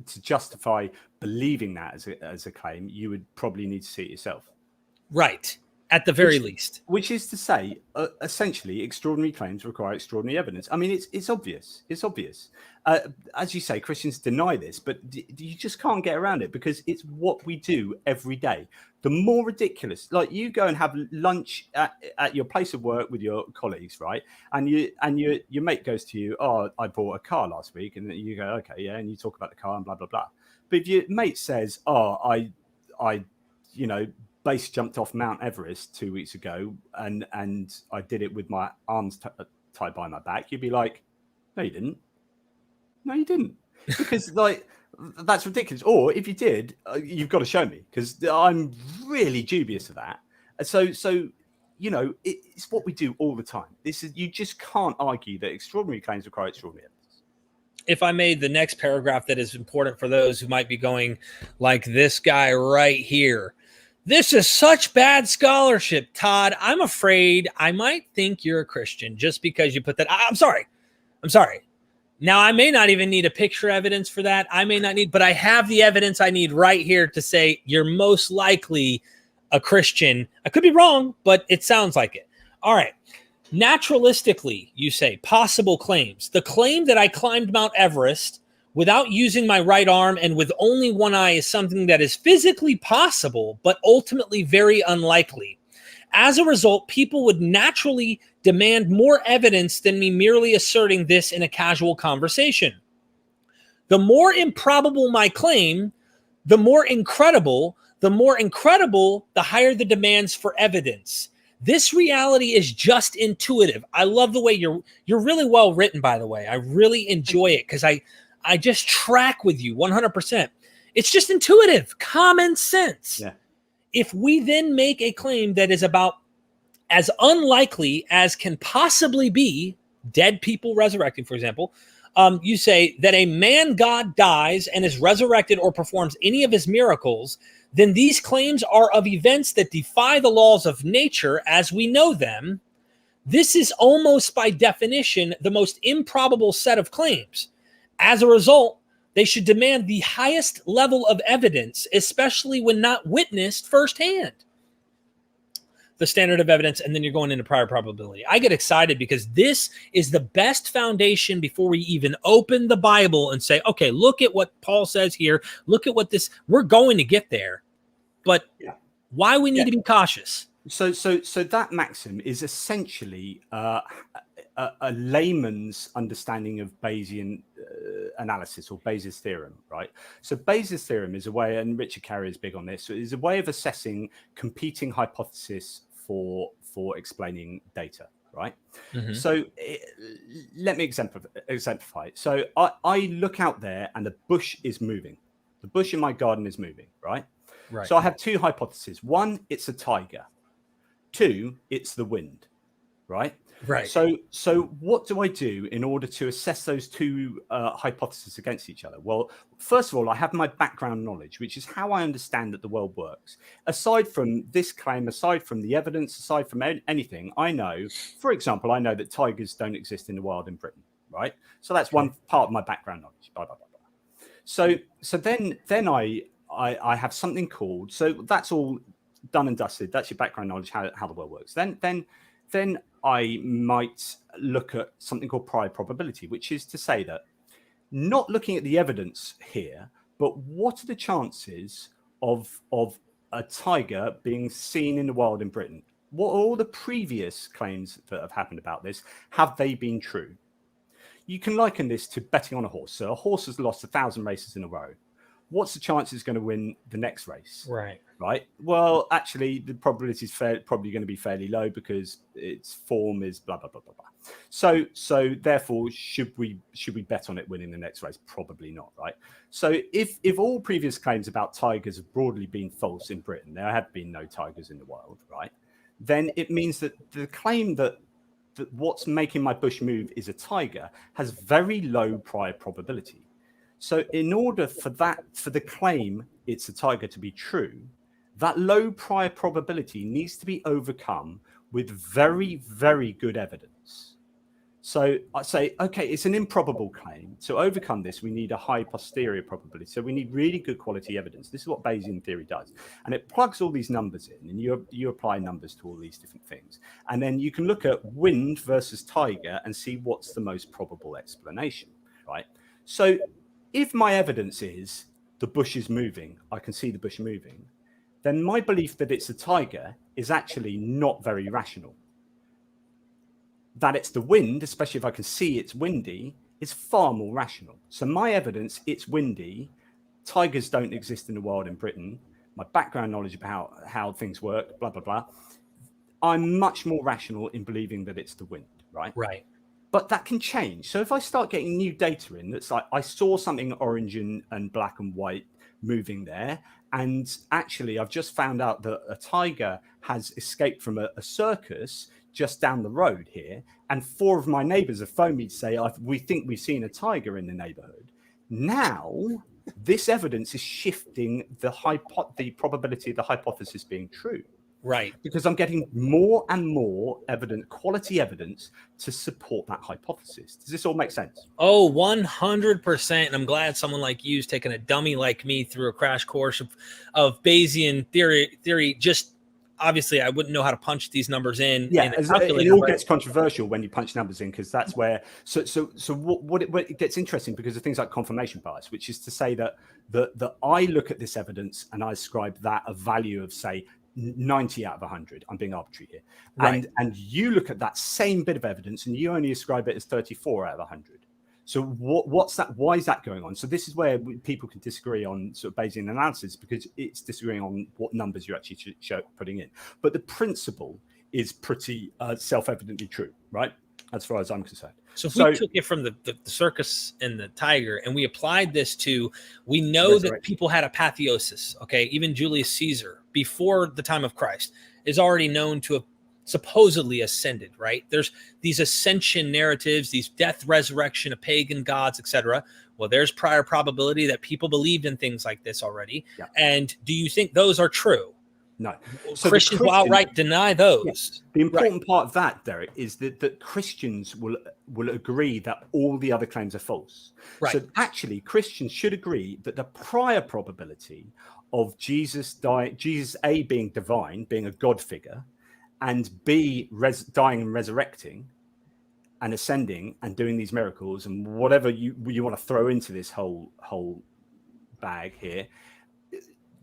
to justify believing that as a claim, you would probably need to see it yourself. Right. At the very least. Which is to say, essentially, extraordinary claims require extraordinary evidence. I mean, it's obvious. It's obvious. As you say, Christians deny this, but you just can't get around it because it's what we do every day. The more ridiculous, like you go and have lunch at your place of work with your colleagues, right? And your mate goes to you, oh, I bought a car last week. And you go, okay, yeah. And you talk about the car and blah, blah, blah. But if your mate says, oh, I base jumped off Mount Everest 2 weeks ago and I did it with my arms tied by my back, you'd be like, no, you didn't. No, you didn't. Because like, that's ridiculous. Or if you did, you've got to show me because I'm really dubious of that. So, it's what we do all the time. You just can't argue that extraordinary claims require extraordinary evidence. If I made the next paragraph that is important for those who might be going like this guy right here, this is such bad scholarship, Todd. I'm afraid I might think you're a Christian just because you put that. I'm sorry. Now, I may not even need a picture evidence for that. I may not need, but I have the evidence I need right here to say you're most likely a Christian. I could be wrong, but it sounds like it. All right. Naturalistically, you say, possible claims. The claim that I climbed Mount Everest without using my right arm and with only one eye is something that is physically possible, but ultimately very unlikely. As a result, people would naturally demand more evidence than me merely asserting this in a casual conversation. The more improbable my claim, the more incredible, the higher the demands for evidence. This reality is just intuitive. I love the way you're really well written, by the way. I really enjoy it because I just track with you 100%. It's just intuitive, common sense. Yeah. If we then make a claim that is about as unlikely as can possibly be, dead people resurrecting, for example, you say that a man God dies and is resurrected or performs any of his miracles, then these claims are of events that defy the laws of nature as we know them. This is almost by definition the most improbable set of claims. As a result, they should demand the highest level of evidence, especially when not witnessed firsthand. The standard of evidence, and then you're going into prior probability. I get excited because this is the best foundation before we even open the Bible and say, okay, look at what Paul says here. Look at what this, we're going to get there. But why we need to be cautious. So that maxim is essentially a layman's understanding of Bayesian analysis or Bayes' theorem, right? So Bayes' theorem is a way, and Richard Carrier is big on this, so it is a way of assessing competing hypotheses for explaining data, right? Mm-hmm. So let me exemplify. So I look out there and the bush is moving. The bush in my garden is moving, right? Right. So I have two hypotheses. One, it's a tiger. Two, it's the wind, right? Right. So what do I do in order to assess those two hypotheses against each other? Well, first of all, I have my background knowledge, which is how I understand that the world works. Aside from this claim, aside from the evidence, aside from anything, I know, for example, I know that tigers don't exist in the wild in Britain, right? So that's one part of my background knowledge. Blah, blah, blah, blah. So then I have something called, so that's all done and dusted. That's your background knowledge, how the world works. Then I might look at something called prior probability, which is to say that not looking at the evidence here, but what are the chances of a tiger being seen in the wild in Britain? What are all the previous claims that have happened about this? Have they been true? You can liken this to betting on a horse. So a horse has lost 1,000 races in a row. What's the chance it's going to win the next race? Right. Well, actually, the probability is probably going to be fairly low because its form is blah, blah, blah, blah, blah. So therefore, should we bet on it winning the next race? Probably not, right? So if all previous claims about tigers have broadly been false in Britain, there have been no tigers in the wild, right? Then it means that the claim that what's making my bush move is a tiger has very low prior probability. So in order for the claim it's a tiger to be true, that low prior probability needs to be overcome with very, very good evidence. So I say, okay, it's an improbable claim. To overcome this, we need a high posterior probability. So we need really good quality evidence. This is what Bayesian theory does. And it plugs all these numbers in, and you apply numbers to all these different things. And then you can look at wind versus tiger and see what's the most probable explanation, right? So if my evidence is the bush is moving, I can see the bush moving, then my belief that it's a tiger is actually not very rational. That it's the wind, especially if I can see it's windy, is far more rational. So my evidence, it's windy, tigers don't exist in the wild in Britain, my background knowledge about how things work, blah, blah, blah, I'm much more rational in believing that it's the wind, right? Right. But that can change. So if I start getting new data in, that's like, I saw something orange and black and white moving there, and actually I've just found out that a tiger has escaped from a circus just down the road here, and 4 of my neighbors have phoned me to say, we think we've seen a tiger in the neighborhood. Now, this evidence is shifting the probability of the hypothesis being true. Right. Because I'm getting more and more quality evidence to support that hypothesis. Does this all make sense? Oh, 100%. And I'm glad someone like you's taken a dummy like me through a crash course of Bayesian theory. Just obviously, I wouldn't know how to punch these numbers in. Yeah, it all gets controversial when you punch numbers in, because that's where. So what it gets interesting because of things like confirmation bias, which is to say that I look at this evidence and I ascribe that a value of, say, 90 out of 100. I'm being arbitrary here. Right. And you look at that same bit of evidence and you only ascribe it as 34 out of 100. So what's that? Why is that going on? So this is where people can disagree on sort of Bayesian analysis, because it's disagreeing on what numbers you're actually putting in. But the principle is pretty self-evidently true, right? As far as I'm concerned. So if we took it from the circus and the tiger and we applied this to, we know that people had apotheosis, okay? Even Julius Caesar, before the time of Christ, is already known to have supposedly ascended, right? There's these ascension narratives, these death, resurrection of pagan gods, etc. Well, there's prior probability that people believed in things like this already. Yeah. And do you think those are true? No. So Christians will outright deny those. Yes. The important part of that, Derek, is that Christians will agree that all the other claims are false. Right. So actually, Christians should agree that the prior probability of Jesus A, being divine, being a God figure, and B, dying and resurrecting and ascending and doing these miracles and whatever you want to throw into this whole bag here,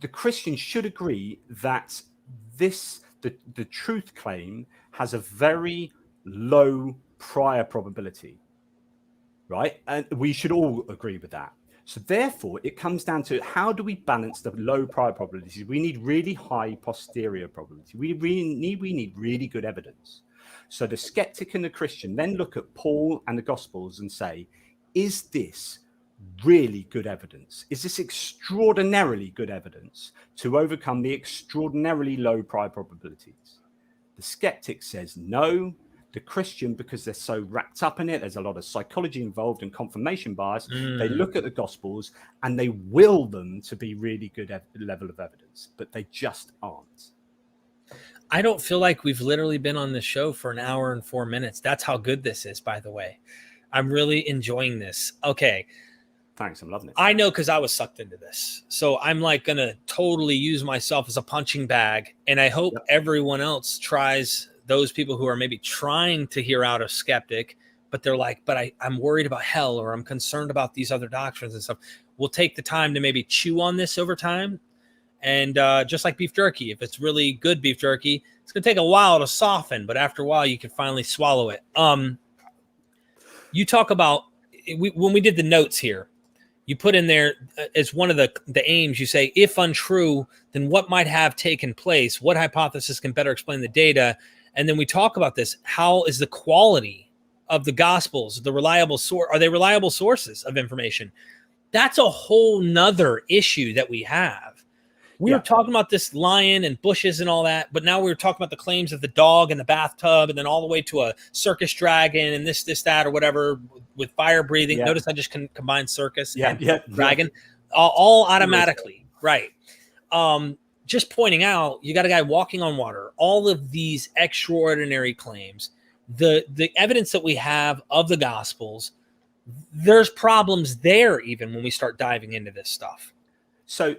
the Christians should agree that the truth claim has a very low prior probability, right? And we should all agree with that. So therefore, it comes down to, how do we balance the low prior probabilities? We need really high posterior probability. We need really good evidence. So the skeptic and the Christian then look at Paul and the Gospels and say, is this really good evidence? Is this extraordinarily good evidence to overcome the extraordinarily low prior probabilities? The skeptic says no. The Christian, because they're so wrapped up in it, there's a lot of psychology involved and confirmation bias. They look at the Gospels and they will them to be really good level of evidence, but they just aren't. I don't feel like we've literally been on this show for an hour and 4 minutes. That's how good this is, by the way. I'm really enjoying this. Okay. Thanks. I'm loving it. I know, because I was sucked into this. So I'm like going to totally use myself as a punching bag. And I hope everyone else tries, those people who are maybe trying to hear out a skeptic, but they're like, but I'm worried about hell, or I'm concerned about these other doctrines and stuff. We'll take the time to maybe chew on this over time. And just like beef jerky, if it's really good beef jerky, it's going to take a while to soften, but after a while you can finally swallow it. You talk about, when we did the notes here, you put in there as one of the aims, you say, if untrue, then what might have taken place? What hypothesis can better explain the data? And then we talk about this. How is the quality of the Gospels, the reliable source? Are they reliable sources of information? That's a whole nother issue that we have. We were talking about this lion and bushes and all that, but now we were talking about the claims of the dog in the bathtub, and then all the way to a circus dragon and this, that, or whatever with fire breathing. Notice I just combined circus and dragon all automatically. Right. Just pointing out, you got a guy walking on water, all of these extraordinary claims, the evidence that we have of the Gospels, there's problems there even when we start diving into this stuff. So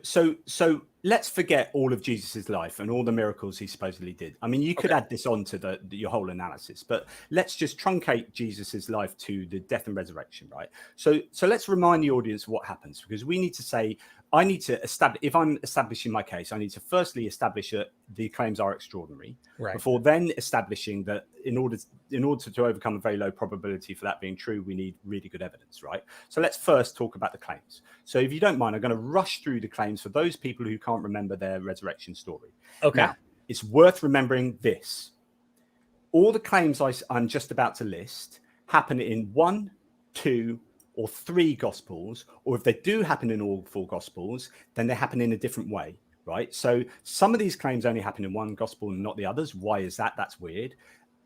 let's forget all of Jesus's life and all the miracles he supposedly did. I mean, you could add this on to your whole analysis, but let's just truncate Jesus's life to the death and resurrection, right? So let's remind the audience what happens, because we need to say, I need to establish, if I'm establishing my case, I need to firstly establish that the claims are extraordinary, before then establishing that in order to overcome a very low probability for that being true, we need really good evidence, right? So let's first talk about the claims. So if you don't mind, I'm going to rush through the claims for those people who can't remember their resurrection story. Okay. Now, it's worth remembering this. All the claims I'm just about to list happen in 1, 2, or 3 Gospels, or if they do happen in all 4 Gospels, then they happen in a different way, right? So some of these claims only happen in one Gospel and not the others. Why is that? That's weird.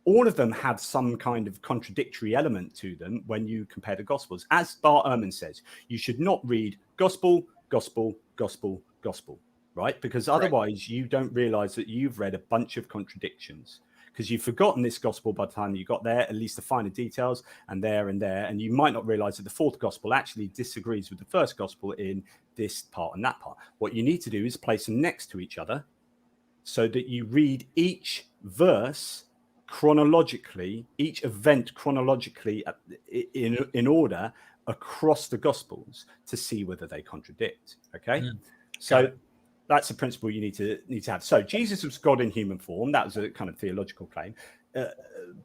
All of them have some kind of contradictory element to them when you compare the Gospels. As Bart Ehrman says, you should not read Gospel, Gospel, Gospel, Gospel, right? Because otherwise you don't realize that you've read a bunch of contradictions, because you've forgotten this Gospel by the time you got there, at least the finer details, and there, and you might not realize that the 4th Gospel actually disagrees with the 1st Gospel in this part and that part. What you need to do is place them next to each other so that you read each verse chronologically, each event chronologically in order across the Gospels to see whether they contradict. Okay, so that's a principle you need to have. So Jesus was God in human form. That was a kind of theological claim,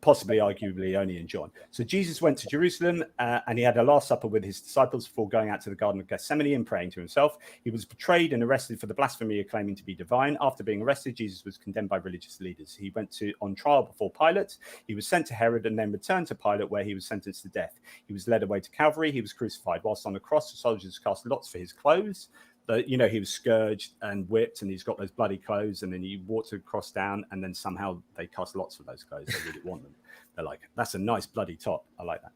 possibly, arguably, only in John. So Jesus went to Jerusalem and he had a Last Supper with his disciples before going out to the Garden of Gethsemane and praying to himself. He was betrayed and arrested for the blasphemy of claiming to be divine. After being arrested, Jesus was condemned by religious leaders. He went on trial before Pilate. He was sent to Herod and then returned to Pilate, where he was sentenced to death. He was led away to Calvary. He was crucified. Whilst on the cross, the soldiers cast lots for his clothes. He was scourged and whipped, and he's got those bloody clothes, and then he walks across down, and then somehow they cast lots for those clothes. They really want them. They're like, that's a nice bloody top. I like that.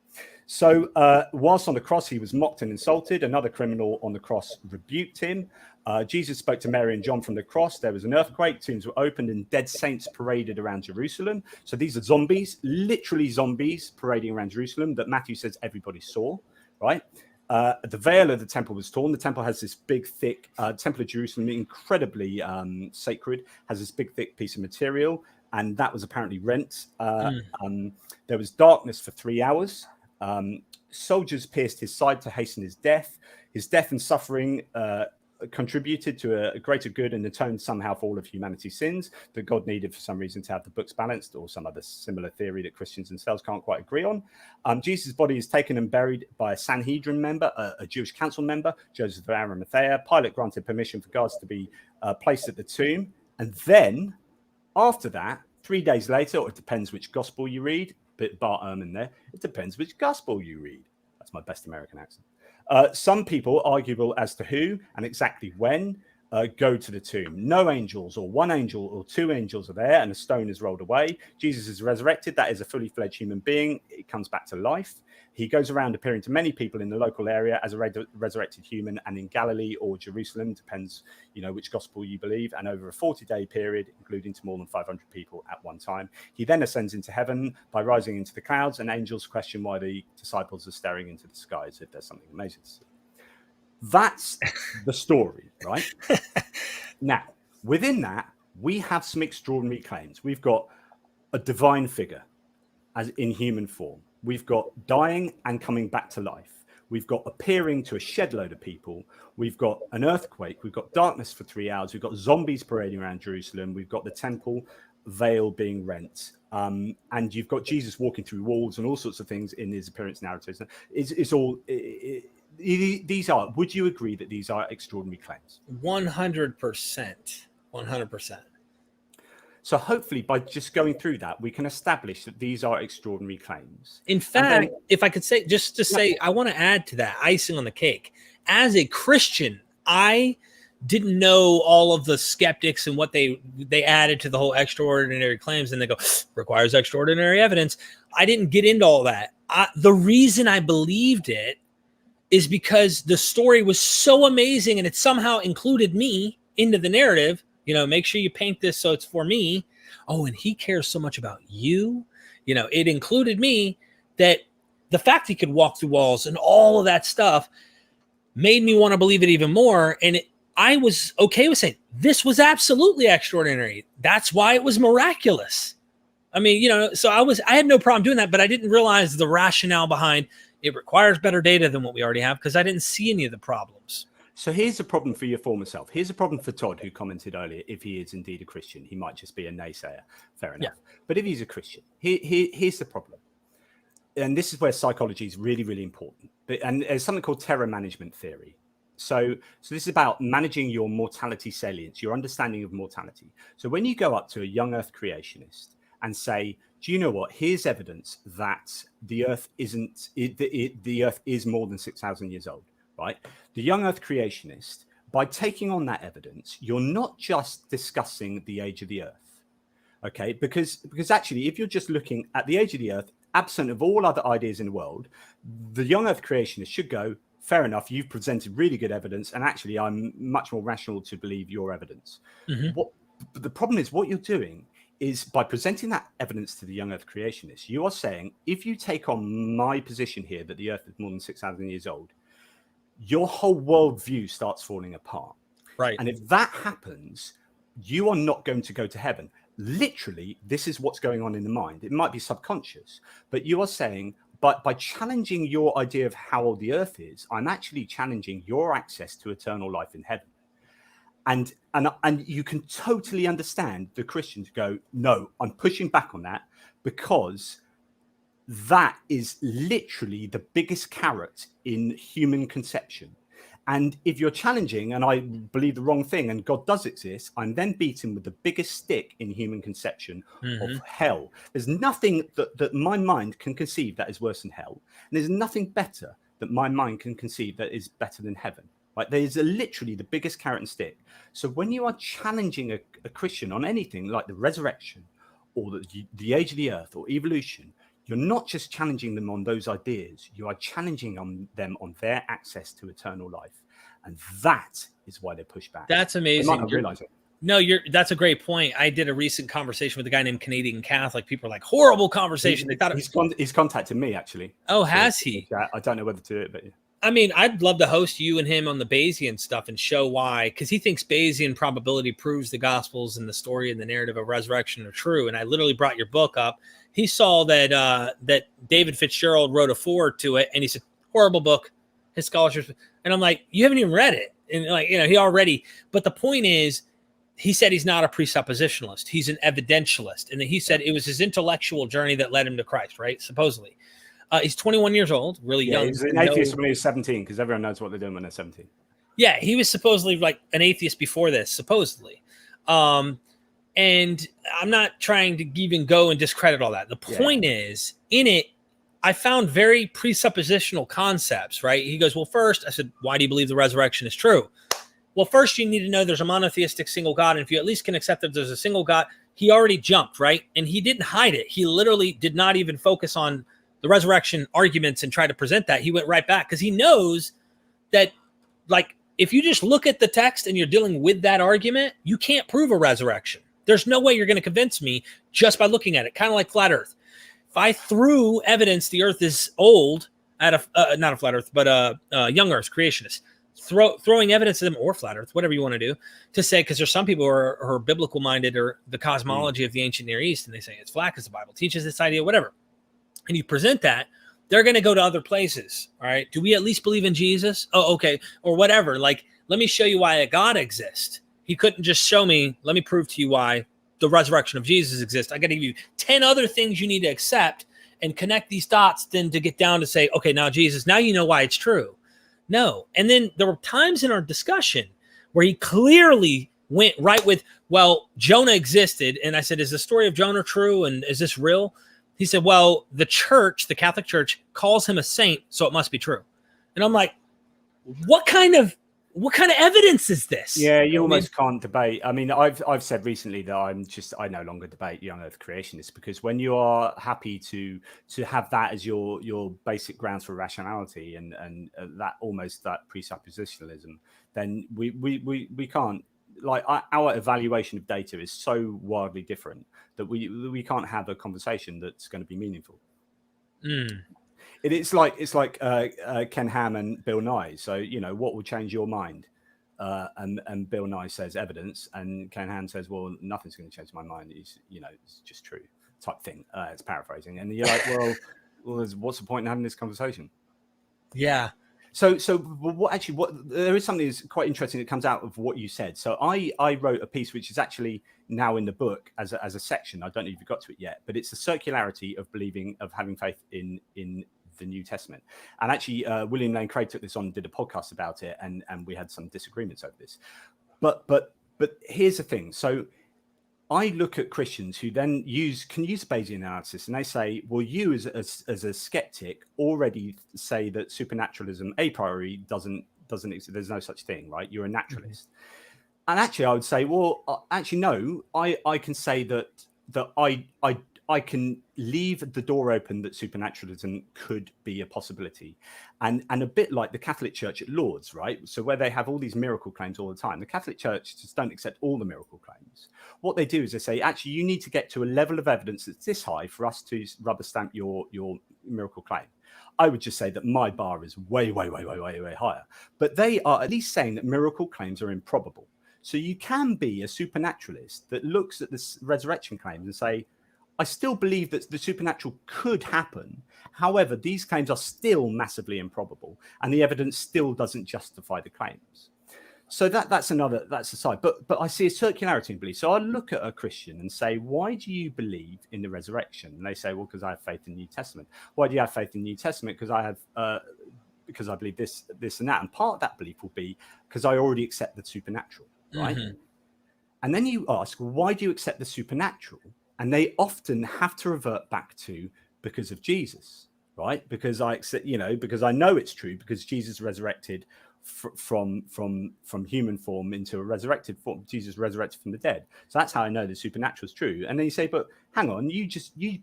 So whilst on the cross, he was mocked and insulted. Another criminal on the cross rebuked him. Jesus spoke to Mary and John from the cross. There was an earthquake. Tombs were opened and dead saints paraded around Jerusalem. So these are zombies, literally zombies parading around Jerusalem that Matthew says everybody saw, right? The veil of the temple was torn. The temple has this big, thick, Temple of Jerusalem, incredibly sacred, has this big, thick piece of material, and that was apparently rent. There was darkness for 3 hours. Soldiers pierced his side to hasten his death. His death and suffering contributed to a greater good and atoned somehow for all of humanity's sins that God needed for some reason to have the books balanced, or some other similar theory that Christians themselves can't quite agree on. Jesus' body is taken and buried by a Sanhedrin member, a Jewish council member, Joseph of Arimathea. Pilate granted permission for guards to be placed at the tomb. And then after that, 3 days later, or it depends which gospel you read, bit Bart Ehrman there, it depends which gospel you read. That's my best American accent. Some people arguable as to who and exactly when go to the tomb. No angels, or one angel or two angels are there, and a stone is rolled away. Jesus is resurrected. That is a fully fledged human being. It comes back to life. He goes around appearing to many people in the local area as a resurrected human, and in Galilee or Jerusalem, depends, which gospel you believe, and over a 40-day period, including to more than 500 people at one time. He then ascends into heaven by rising into the clouds, and angels question why the disciples are staring into the skies if there's something amazing to see. That's the story, right? Now, within that, we have some extraordinary claims. We've got a divine figure as in human form. We've got dying and coming back to life. We've got appearing to a shed load of people. We've got an earthquake. We've got darkness for 3 hours. We've got zombies parading around Jerusalem. We've got the temple veil being rent. And you've got Jesus walking through walls and all sorts of things in his appearance narratives. These are, would you agree that these are extraordinary claims? 100%. 100%. So hopefully by just going through that, we can establish that these are extraordinary claims. In fact, if I could say, just to say, I want to add to that icing on the cake. As a Christian, I didn't know all of the skeptics and what they added to the whole extraordinary claims. And they go, requires extraordinary evidence. I didn't get into all that. The reason I believed it is because the story was so amazing and it somehow included me into the narrative. Make sure you paint this so it's for me. Oh, and he cares so much about you. It included me, that the fact he could walk through walls and all of that stuff made me want to believe it even more. And I was okay with saying this was absolutely extraordinary. That's why it was miraculous. I mean, so I had no problem doing that, but I didn't realize the rationale behind it requires better data than what we already have, because I didn't see any of the problems. So here's a problem for your former self. Here's a problem for Todd, who commented earlier. If he is indeed a Christian, he might just be a naysayer. Fair enough. Yeah. But if he's a Christian, here's the problem. And this is where psychology is really, really important. And there's something called terror management theory. So this is about managing your mortality salience, your understanding of mortality. So when you go up to a young earth creationist and say, do you know what? Here's evidence that the earth the earth is more than 6,000 years old. Right? The young earth creationist, by taking on that evidence, you're not just discussing the age of the earth. Okay, because actually, if you're just looking at the age of the earth, absent of all other ideas in the world, the young earth creationist should go, fair enough, you've presented really good evidence, and actually I'm much more rational to believe your evidence. Mm-hmm. The problem is, what you're doing is, by presenting that evidence to the young earth creationist, you are saying, if you take on my position here that the earth is more than 6,000 years old, your whole worldview starts falling apart. Right. And if that happens, you are not going to go to heaven. Literally, this is what's going on in the mind. It might be subconscious, but you are saying, but by challenging your idea of how old the earth is, I'm actually challenging your access to eternal life in heaven. And you can totally understand the Christians go, no, I'm pushing back on that, because that is literally the biggest carrot in human conception. And if you're challenging, and I believe the wrong thing, and God does exist, I'm then beaten with the biggest stick in human conception of hell. There's nothing that my mind can conceive that is worse than hell. And there's nothing better that my mind can conceive that is better than heaven. Right? There's literally the biggest carrot and stick. So when you are challenging a Christian on anything like the resurrection or the age of the earth or evolution, you're not just challenging them on those ideas, you are challenging them on their access to eternal life. And that is why they push back. That's amazing. They might not realize it. No, that's a great point. I did a recent conversation with a guy named Canadian Catholic. People are like, horrible conversation. They thought he's contacted me, actually. Oh, has he? I don't know whether to do it, but yeah. I mean, I'd love to host you and him on the Bayesian stuff and show why, because he thinks Bayesian probability proves the Gospels and the story and the narrative of resurrection are true. And I literally brought your book up. He saw that David Fitzgerald wrote a foreword to it, and he said, horrible book, his scholarship. And I'm like, you haven't even read it. And he already. But the point is, he said he's not a presuppositionalist. He's an evidentialist. And then he said it was his intellectual journey that led him to Christ, right? Supposedly. He's 21 years old, really young. He's an atheist when he was 17, because everyone knows what they're doing when they're 17. Yeah, he was supposedly like an atheist before this, supposedly. And I'm not trying to even go and discredit all that. The point is, in it, I found very presuppositional concepts, right? He goes, well, first, I said, why do you believe the resurrection is true? well, first you need to know there's a monotheistic single God. And if you at least can accept that there's a single God, he already jumped, right? And he didn't hide it. He literally did not even focus on the resurrection arguments and try to present that. He went right back because he knows that, like, if you just look at the text and you're dealing with that argument, you can't prove a resurrection. There's no way you're going to convince me just by looking at it. Kind of like flat earth. If I threw evidence the earth is old at not a flat earth, but a young earth creationist, throwing evidence to them, or flat earth, whatever you want to do, to say, because there's some people who are biblical minded, or the cosmology of the ancient Near East, and they say it's flat because the Bible teaches this idea, whatever. And you present that, they're going to go to other places. All right. Do we at least believe in Jesus? Oh, okay. Or whatever. Like, let me show you why a God exists. He couldn't just show me, let me prove to you why the resurrection of Jesus exists. I got to give you 10 other things you need to accept and connect these dots then to get down to say, okay, now Jesus, now you know why it's true. No. And then there were times in our discussion where he clearly went right with, well, Jonah existed. And I said, is the story of Jonah true? And is this real? He said, well, the church, the Catholic Church, calls him a saint, so it must be true. And I'm like, what kind of evidence is this? Yeah, you almost can't debate. I mean, I've said recently that I no longer debate young earth creationists, because when you are happy to have that as your basic grounds for rationality and that almost that presuppositionalism, then we can't, like, our evaluation of data is so wildly different that we can't have a conversation that's going to be meaningful. It's like Ken Ham and Bill Nye. So, you know, what will change your mind? And Bill Nye says evidence, and Ken Ham says, well, nothing's going to change my mind. It's just true type thing. It's paraphrasing. And you're like, well, what's the point in having this conversation? Yeah. So what there is something that's quite interesting that comes out of what you said. So I wrote a piece which is actually now in the book as a section. I don't know if you got to it yet, but it's the circularity of having faith in the New Testament. And actually, William Lane Craig took this on and did a podcast about it, and we had some disagreements over this. But here's the thing. So I look at Christians who then can use Bayesian analysis, and they say, well, you as a skeptic already say that supernaturalism a priori doesn't exist. There's no such thing, right? You're a naturalist. Mm-hmm. And actually, I would say, well, actually, no. I can say that I can leave the door open that supernaturalism could be a possibility. And a bit like the Catholic Church at Lourdes, right? So where they have all these miracle claims all the time, the Catholic Church just don't accept all the miracle claims. What they do is they say, actually, you need to get to a level of evidence that's this high for us to rubber stamp your miracle claim. I would just say that my bar is way, way, way, way, way, way higher. But they are at least saying that miracle claims are improbable. So you can be a supernaturalist that looks at this resurrection claims and say, I still believe that the supernatural could happen. However, these claims are still massively improbable, and the evidence still doesn't justify the claims. So that's a side. But I see a circularity in belief. So I look at a Christian and say, why do you believe in the resurrection? And they say, well, because I have faith in the New Testament. Why do you have faith in the New Testament? Because I believe this and that. And part of that belief will be because I already accept the supernatural, right? Mm-hmm. And then you ask, why do you accept the supernatural? And they often have to revert back to because of Jesus, right? Because because I know it's true, because Jesus resurrected from human form into a resurrected form. Jesus resurrected from the dead. So that's how I know the supernatural is true. And then you say, but hang on, you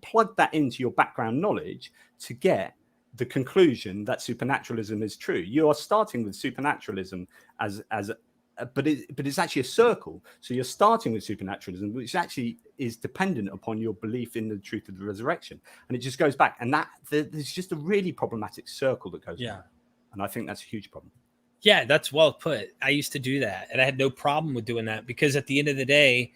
plug that into your background knowledge to get the conclusion that supernaturalism is true. You are starting with supernaturalism but it's actually a circle. So you're starting with supernaturalism, which actually is dependent upon your belief in the truth of the resurrection. And it just goes back. And there's just a really problematic circle that goes on. And I think that's a huge problem. Yeah, that's well put. I used to do that, and I had no problem with doing that, because at the end of the day,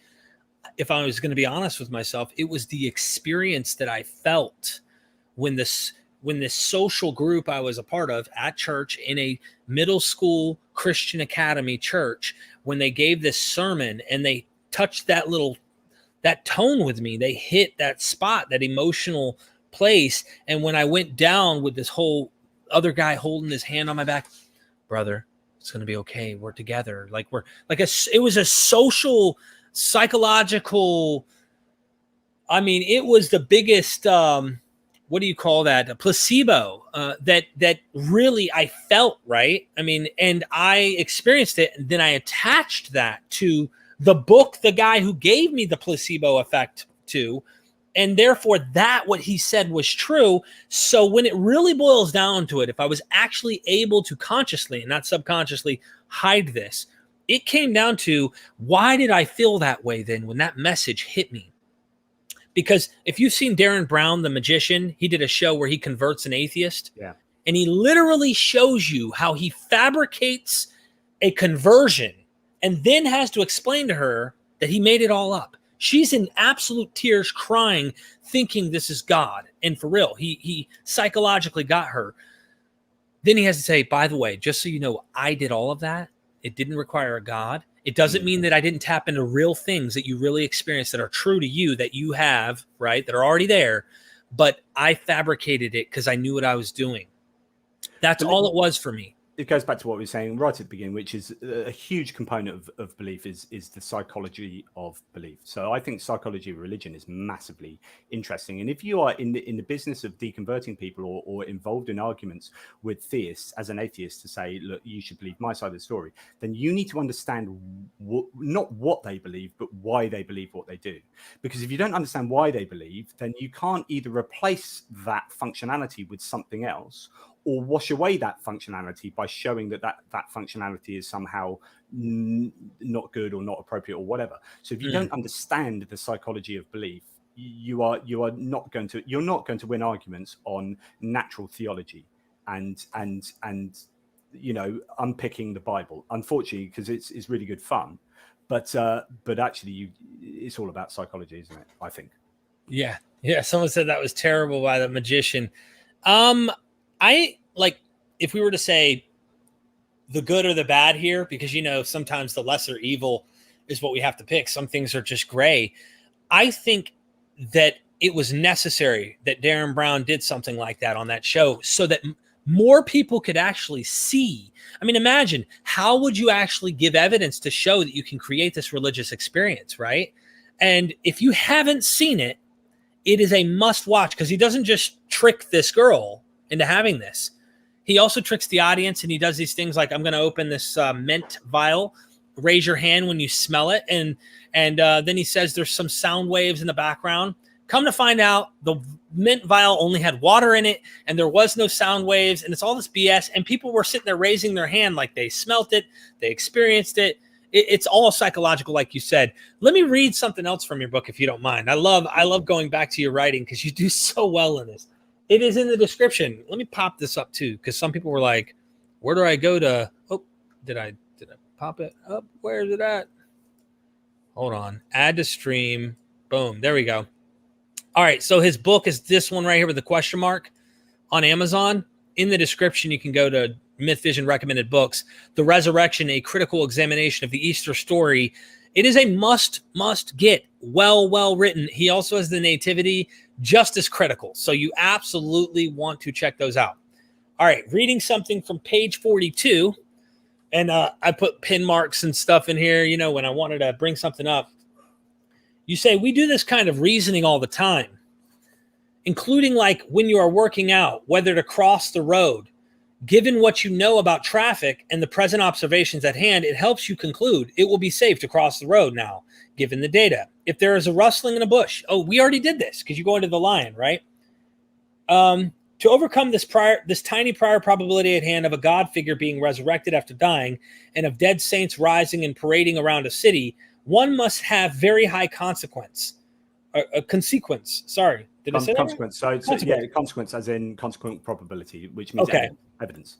if I was going to be honest with myself, it was the experience that I felt when this social group I was a part of at church, in a middle school Christian academy church, when they gave this sermon and they touched that tone with me, they hit that spot, that emotional place. And when I went down with this whole other guy holding his hand on my back, brother, it's going to be okay. We're together. It was a social, psychological. I mean, it was the biggest, what do you call that? A placebo that really I felt, right? I mean, and I experienced it, and then I attached that to the book, the guy who gave me the placebo effect to, and therefore that what he said was true. So when it really boils down to it, if I was actually able to consciously and not subconsciously hide this, it came down to, why did I feel that way then when that message hit me? Because if you've seen Darren Brown, the magician, he did a show where he converts an atheist. Yeah. And he literally shows you how he fabricates a conversion and then has to explain to her that he made it all up. She's in absolute tears, crying, thinking this is God. And for real, he psychologically got her. Then he has to say, by the way, just so you know, I did all of that. It didn't require a God. It doesn't mean that I didn't tap into real things that you really experience that are true to you, that you have, right, that are already there. But I fabricated it because I knew what I was doing. That's all it was for me. It goes back to what we were saying right at the beginning, which is a huge component of belief is the psychology of belief. So I think psychology of religion is massively interesting. And if you are in the business of deconverting people or involved in arguments with theists as an atheist to say, look, you should believe my side of the story, then you need to understand not what they believe, but why they believe what they do. Because if you don't understand why they believe, then you can't either replace that functionality with something else, or wash away that functionality by showing that functionality is somehow not good or not appropriate or whatever. So if you don't understand the psychology of belief, you're not going to win arguments on natural theology and unpicking the Bible. Unfortunately, because it's really good fun, but actually it's all about psychology, isn't it? I think. Yeah. Someone said that was terrible by the magician. I like, if we were to say the good or the bad here, because, sometimes the lesser evil is what we have to pick. Some things are just gray. I think that it was necessary that Darren Brown did something like that on that show so that more people could actually see. I mean, imagine, how would you actually give evidence to show that you can create this religious experience, right? And if you haven't seen it, it is a must watch, because he doesn't just trick this girl into having this. He also tricks the audience, and he does these things like, I'm going to open this mint vial, raise your hand when you smell it. And then he says there's some sound waves in the background. Come to find out, the mint vial only had water in it, and there was no sound waves, and it's all this BS. And people were sitting there raising their hand like they smelt it, they experienced it. It's all psychological, like you said. Let me read something else from your book, if you don't mind. I love going back to your writing, because you do so well in this. It is in the description. Let me pop this up too, because some people were like, where do I go to? Oh, did I pop it up? Where is it at? Hold on. Add to stream. Boom. There we go. All right. So his book is this one right here with the question mark on Amazon. In the description, you can go to MythVision recommended books. The Resurrection, a critical examination of the Easter story. It is a must get. Well written. He also has the nativity, just as critical. So you absolutely want to check those out. All right, reading something from page 42. And I put pin marks and stuff in here, when I wanted to bring something up. You say, we do this kind of reasoning all the time, including like when you are working out, whether to cross the road. Given what you know about traffic and the present observations at hand, it helps you conclude it will be safe to cross the road now, given the data. If there is a rustling in a bush, we already did this because you go into the lion, right? To overcome this tiny prior probability at hand of a God figure being resurrected after dying and of dead saints rising and parading around a city, one must have very high consequence. Consequence. Sorry. Did I say that right? Consequence. So consequence as in consequent probability, which means evidence.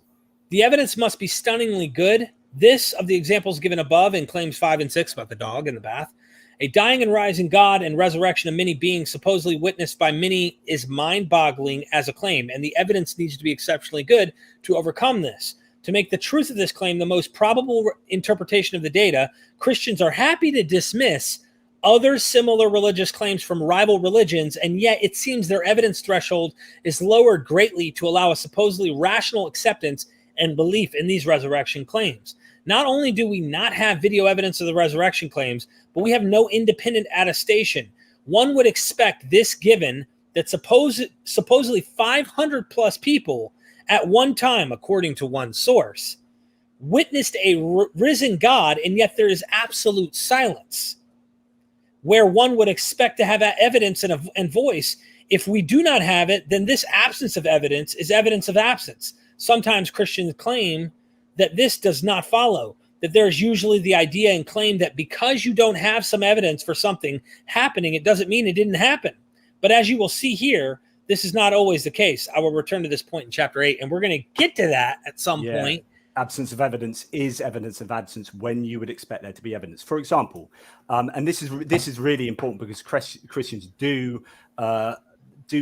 The evidence must be stunningly good. This of the examples given above in claims 5 and 6 about the dog in the bath. A dying and rising God and resurrection of many beings supposedly witnessed by many is mind-boggling as a claim, and the evidence needs to be exceptionally good to overcome this. To make the truth of this claim the most probable interpretation of the data, Christians are happy to dismiss other similar religious claims from rival religions, and yet it seems their evidence threshold is lowered greatly to allow a supposedly rational acceptance and belief in these resurrection claims. Not only do we not have video evidence of the resurrection claims, but we have no independent attestation. One would expect this given that supposedly 500 plus people at one time, according to one source, witnessed a risen God, and yet there is absolute silence, where one would expect to have evidence and voice. If we do not have it, then this absence of evidence is evidence of absence. Sometimes Christians claim that this does not follow, that there's usually the idea and claim that because you don't have some evidence for something happening, it doesn't mean it didn't happen. But as you will see here, this is not always the case. I will return to this point in chapter 8, and we're going to get to that at some point. Absence of evidence is evidence of absence when you would expect there to be evidence. For example, and this is really important because Christians do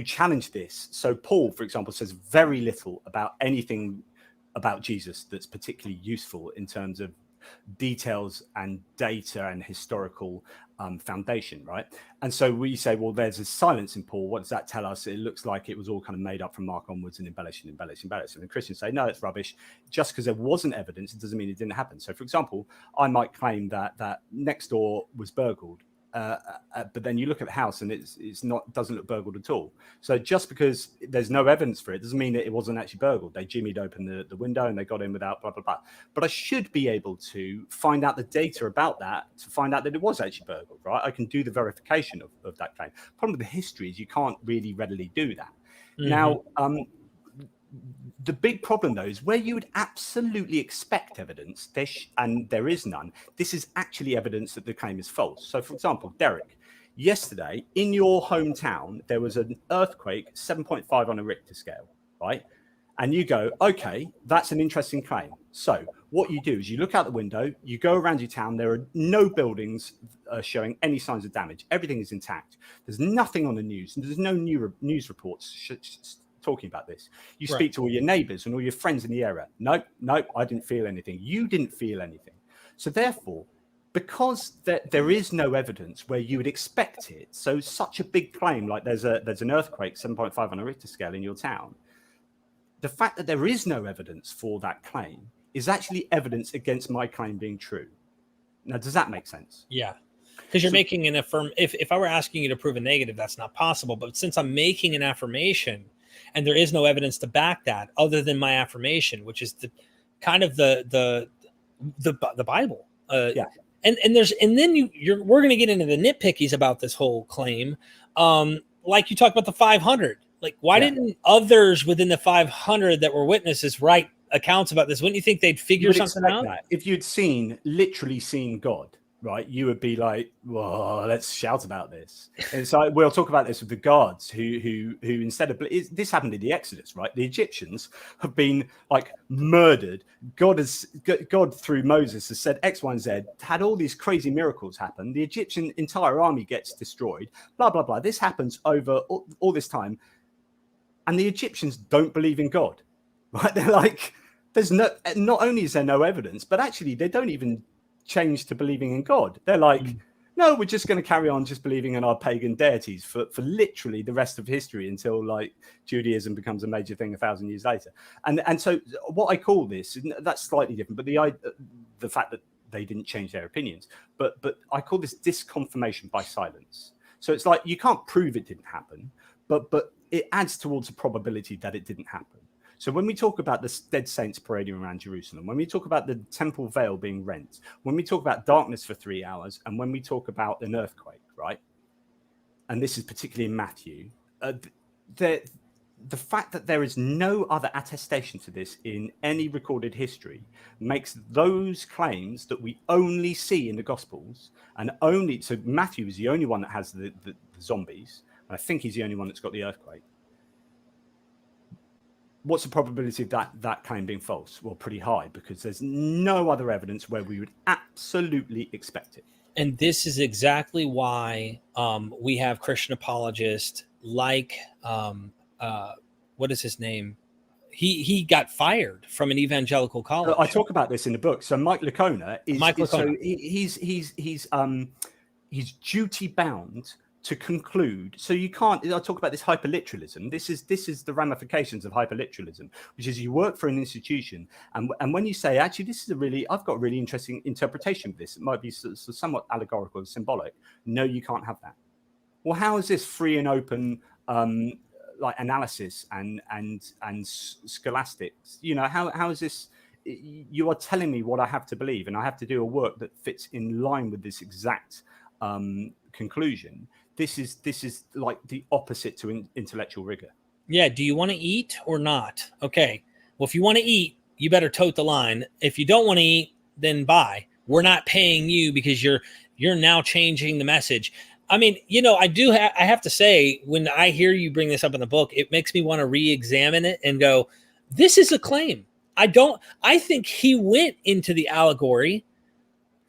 challenge this. So Paul, for example, says very little about anything about Jesus that's particularly useful in terms of details and data and historical foundation, right? And so we say, well, there's a silence in Paul. What does that tell us? It looks like it was all kind of made up from Mark onwards and embellishing. And Christians say, no, it's rubbish. Just because there wasn't evidence, it doesn't mean it didn't happen. So, for example, I might claim that next door was burgled. But then you look at the house and doesn't look burgled at all. So just because there's no evidence for it doesn't mean that it wasn't actually burgled. They jimmied open the window and they got in without blah, blah, blah. But I should be able to find out the data about that to find out that it was actually burgled, right? I can do the verification of that claim. Problem with the history is you can't really readily do that. Mm-hmm. Now, the big problem, though, is where you would absolutely expect evidence, and there is none. This is actually evidence that the claim is false. So, for example, Derek, yesterday in your hometown, there was an earthquake 7.5 on a Richter scale, right? And you go, okay, that's an interesting claim. So what you do is you look out the window, you go around your town. There are no buildings showing any signs of damage. Everything is intact. There's nothing on the news. And there's no news reports talking about this. You speak to all your neighbors and all your friends in the area. Nope, I didn't feel anything. You didn't feel anything. So therefore, because there is no evidence where you would expect it, so such a big claim like there's an earthquake 7.5 on a Richter scale in your town, the fact that there is no evidence for that claim is actually evidence against my claim being true. Now, does that make sense? Yeah. Because you're making an if I were asking you to prove a negative, that's not possible. But since I'm making an affirmation and there is no evidence to back that other than my affirmation, which is the Bible. And then we're going to get into the nitpickies about this whole claim. Like you talked about the 500. Like, why didn't others within the 500 that were witnesses write accounts about this? Wouldn't you think they'd figure something out? That. If you'd literally seen God, right, you would be like, "Whoa, let's shout about this." And so we'll talk about this with the guards who instead of this happened in the Exodus, right? The Egyptians have been like murdered. God through Moses has said X, Y, and Z, had all these crazy miracles happen. The Egyptian entire army gets destroyed. Blah blah blah. This happens over all this time, and the Egyptians don't believe in God, right? They're like, not only is there no evidence, but actually they don't even change to believing in God. They're like, no, we're just going to carry on just believing in our pagan deities for literally the rest of history until like Judaism becomes a major thing 1,000 years later. And so what I call this, that's slightly different, but the fact that they didn't change their opinions, but I call this disconfirmation by silence. So it's like you can't prove it didn't happen, but it adds towards a probability that it didn't happen. So when we talk about the dead saints parading around Jerusalem, when we talk about the temple veil being rent, when we talk about darkness for 3 hours, and when we talk about an earthquake, right? And this is particularly in Matthew, the fact that there is no other attestation to this in any recorded history makes those claims that we only see in the Gospels, so Matthew is the only one that has the zombies, and I think he's the only one that's got the earthquake. What's the probability of that claim being false? Well, pretty high, because there's no other evidence where we would absolutely expect it. And this is exactly why we have Christian apologists like, what is his name? He got fired from an evangelical college. I talk about this in the book. So Mike Licona he's duty bound to conclude. So you can't. I talk about this hyperliteralism. This is the ramifications of hyperliteralism, which is you work for an institution, and when you say, actually, I've got a really interesting interpretation of this. It might be somewhat allegorical and symbolic. No, you can't have that. Well, how is this free and open like analysis and scholastics. You know, how is this? You are telling me what I have to believe, and I have to do a work that fits in line with this exact conclusion. This is like the opposite to intellectual rigor. Yeah. Do you want to eat or not? Okay. Well, if you want to eat, you better tote the line. If you don't want to eat, then bye. We're not paying you because you're now changing the message. I mean, you know, I have to say, when I hear you bring this up in the book, it makes me want to re-examine it and go, this is a claim. I think he went into the allegory.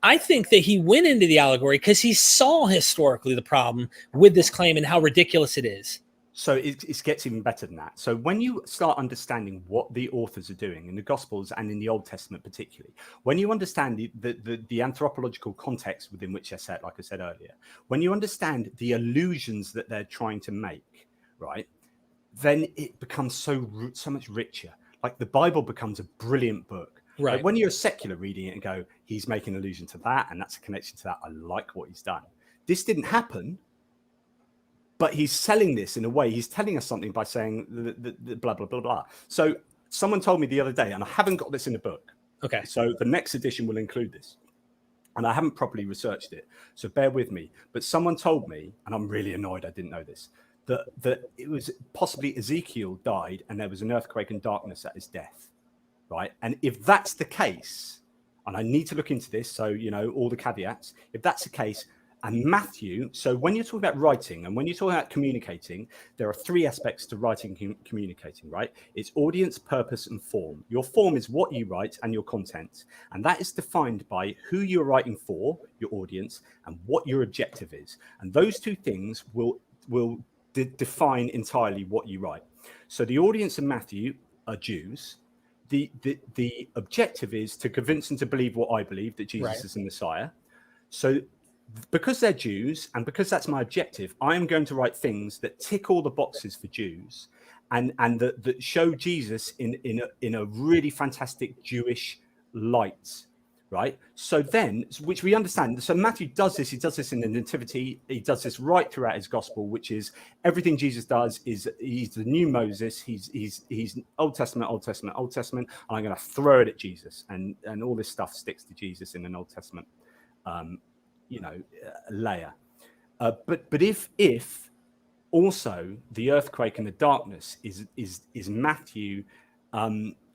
I think that he went into the allegory because he saw historically the problem with this claim and how ridiculous it is. So it gets even better than that. So when you start understanding what the authors are doing in the Gospels and in the Old Testament particularly, when you understand the anthropological context within which they're set, like I said earlier, when you understand the allusions that they're trying to make, right, then it becomes so much richer. Like the Bible becomes a brilliant book. Right. Like when you're a secular reading it and go, he's making allusion to that, and that's a connection to that. I like what he's done. This didn't happen. But he's selling this in a way. He's telling us something by saying the blah, blah, blah, blah. So someone told me the other day, and I haven't got this in the book. Okay. So the next edition will include this. And I haven't properly researched it. So bear with me. But someone told me, and I'm really annoyed I didn't know this, that it was possibly Ezekiel died and there was an earthquake and darkness at his death. Right. And if that's the case, and I need to look into this, so, you know, all the caveats, if that's the case, and Matthew, so when you're talking about writing and when you're talking about communicating, there are three aspects to writing and communicating, right? It's audience, purpose, and form. Your form is what you write and your content. And that is defined by who you're writing for, your audience, and what your objective is. And those two things will define entirely what you write. So the audience in Matthew are Jews. The objective is to convince them to believe what I believe, that Jesus is the Messiah. So because they're Jews and because that's my objective, I am going to write things that tick all the boxes for Jews and that show Jesus in a really fantastic Jewish light, right? So then, which we understand. So Matthew does this. He does this in the Nativity. He does this right throughout his gospel, which is everything Jesus does is he's the new Moses. He's Old Testament, and I'm going to throw it at Jesus, and all this stuff sticks to Jesus in an Old Testament layer. But if also the earthquake and the darkness is Matthew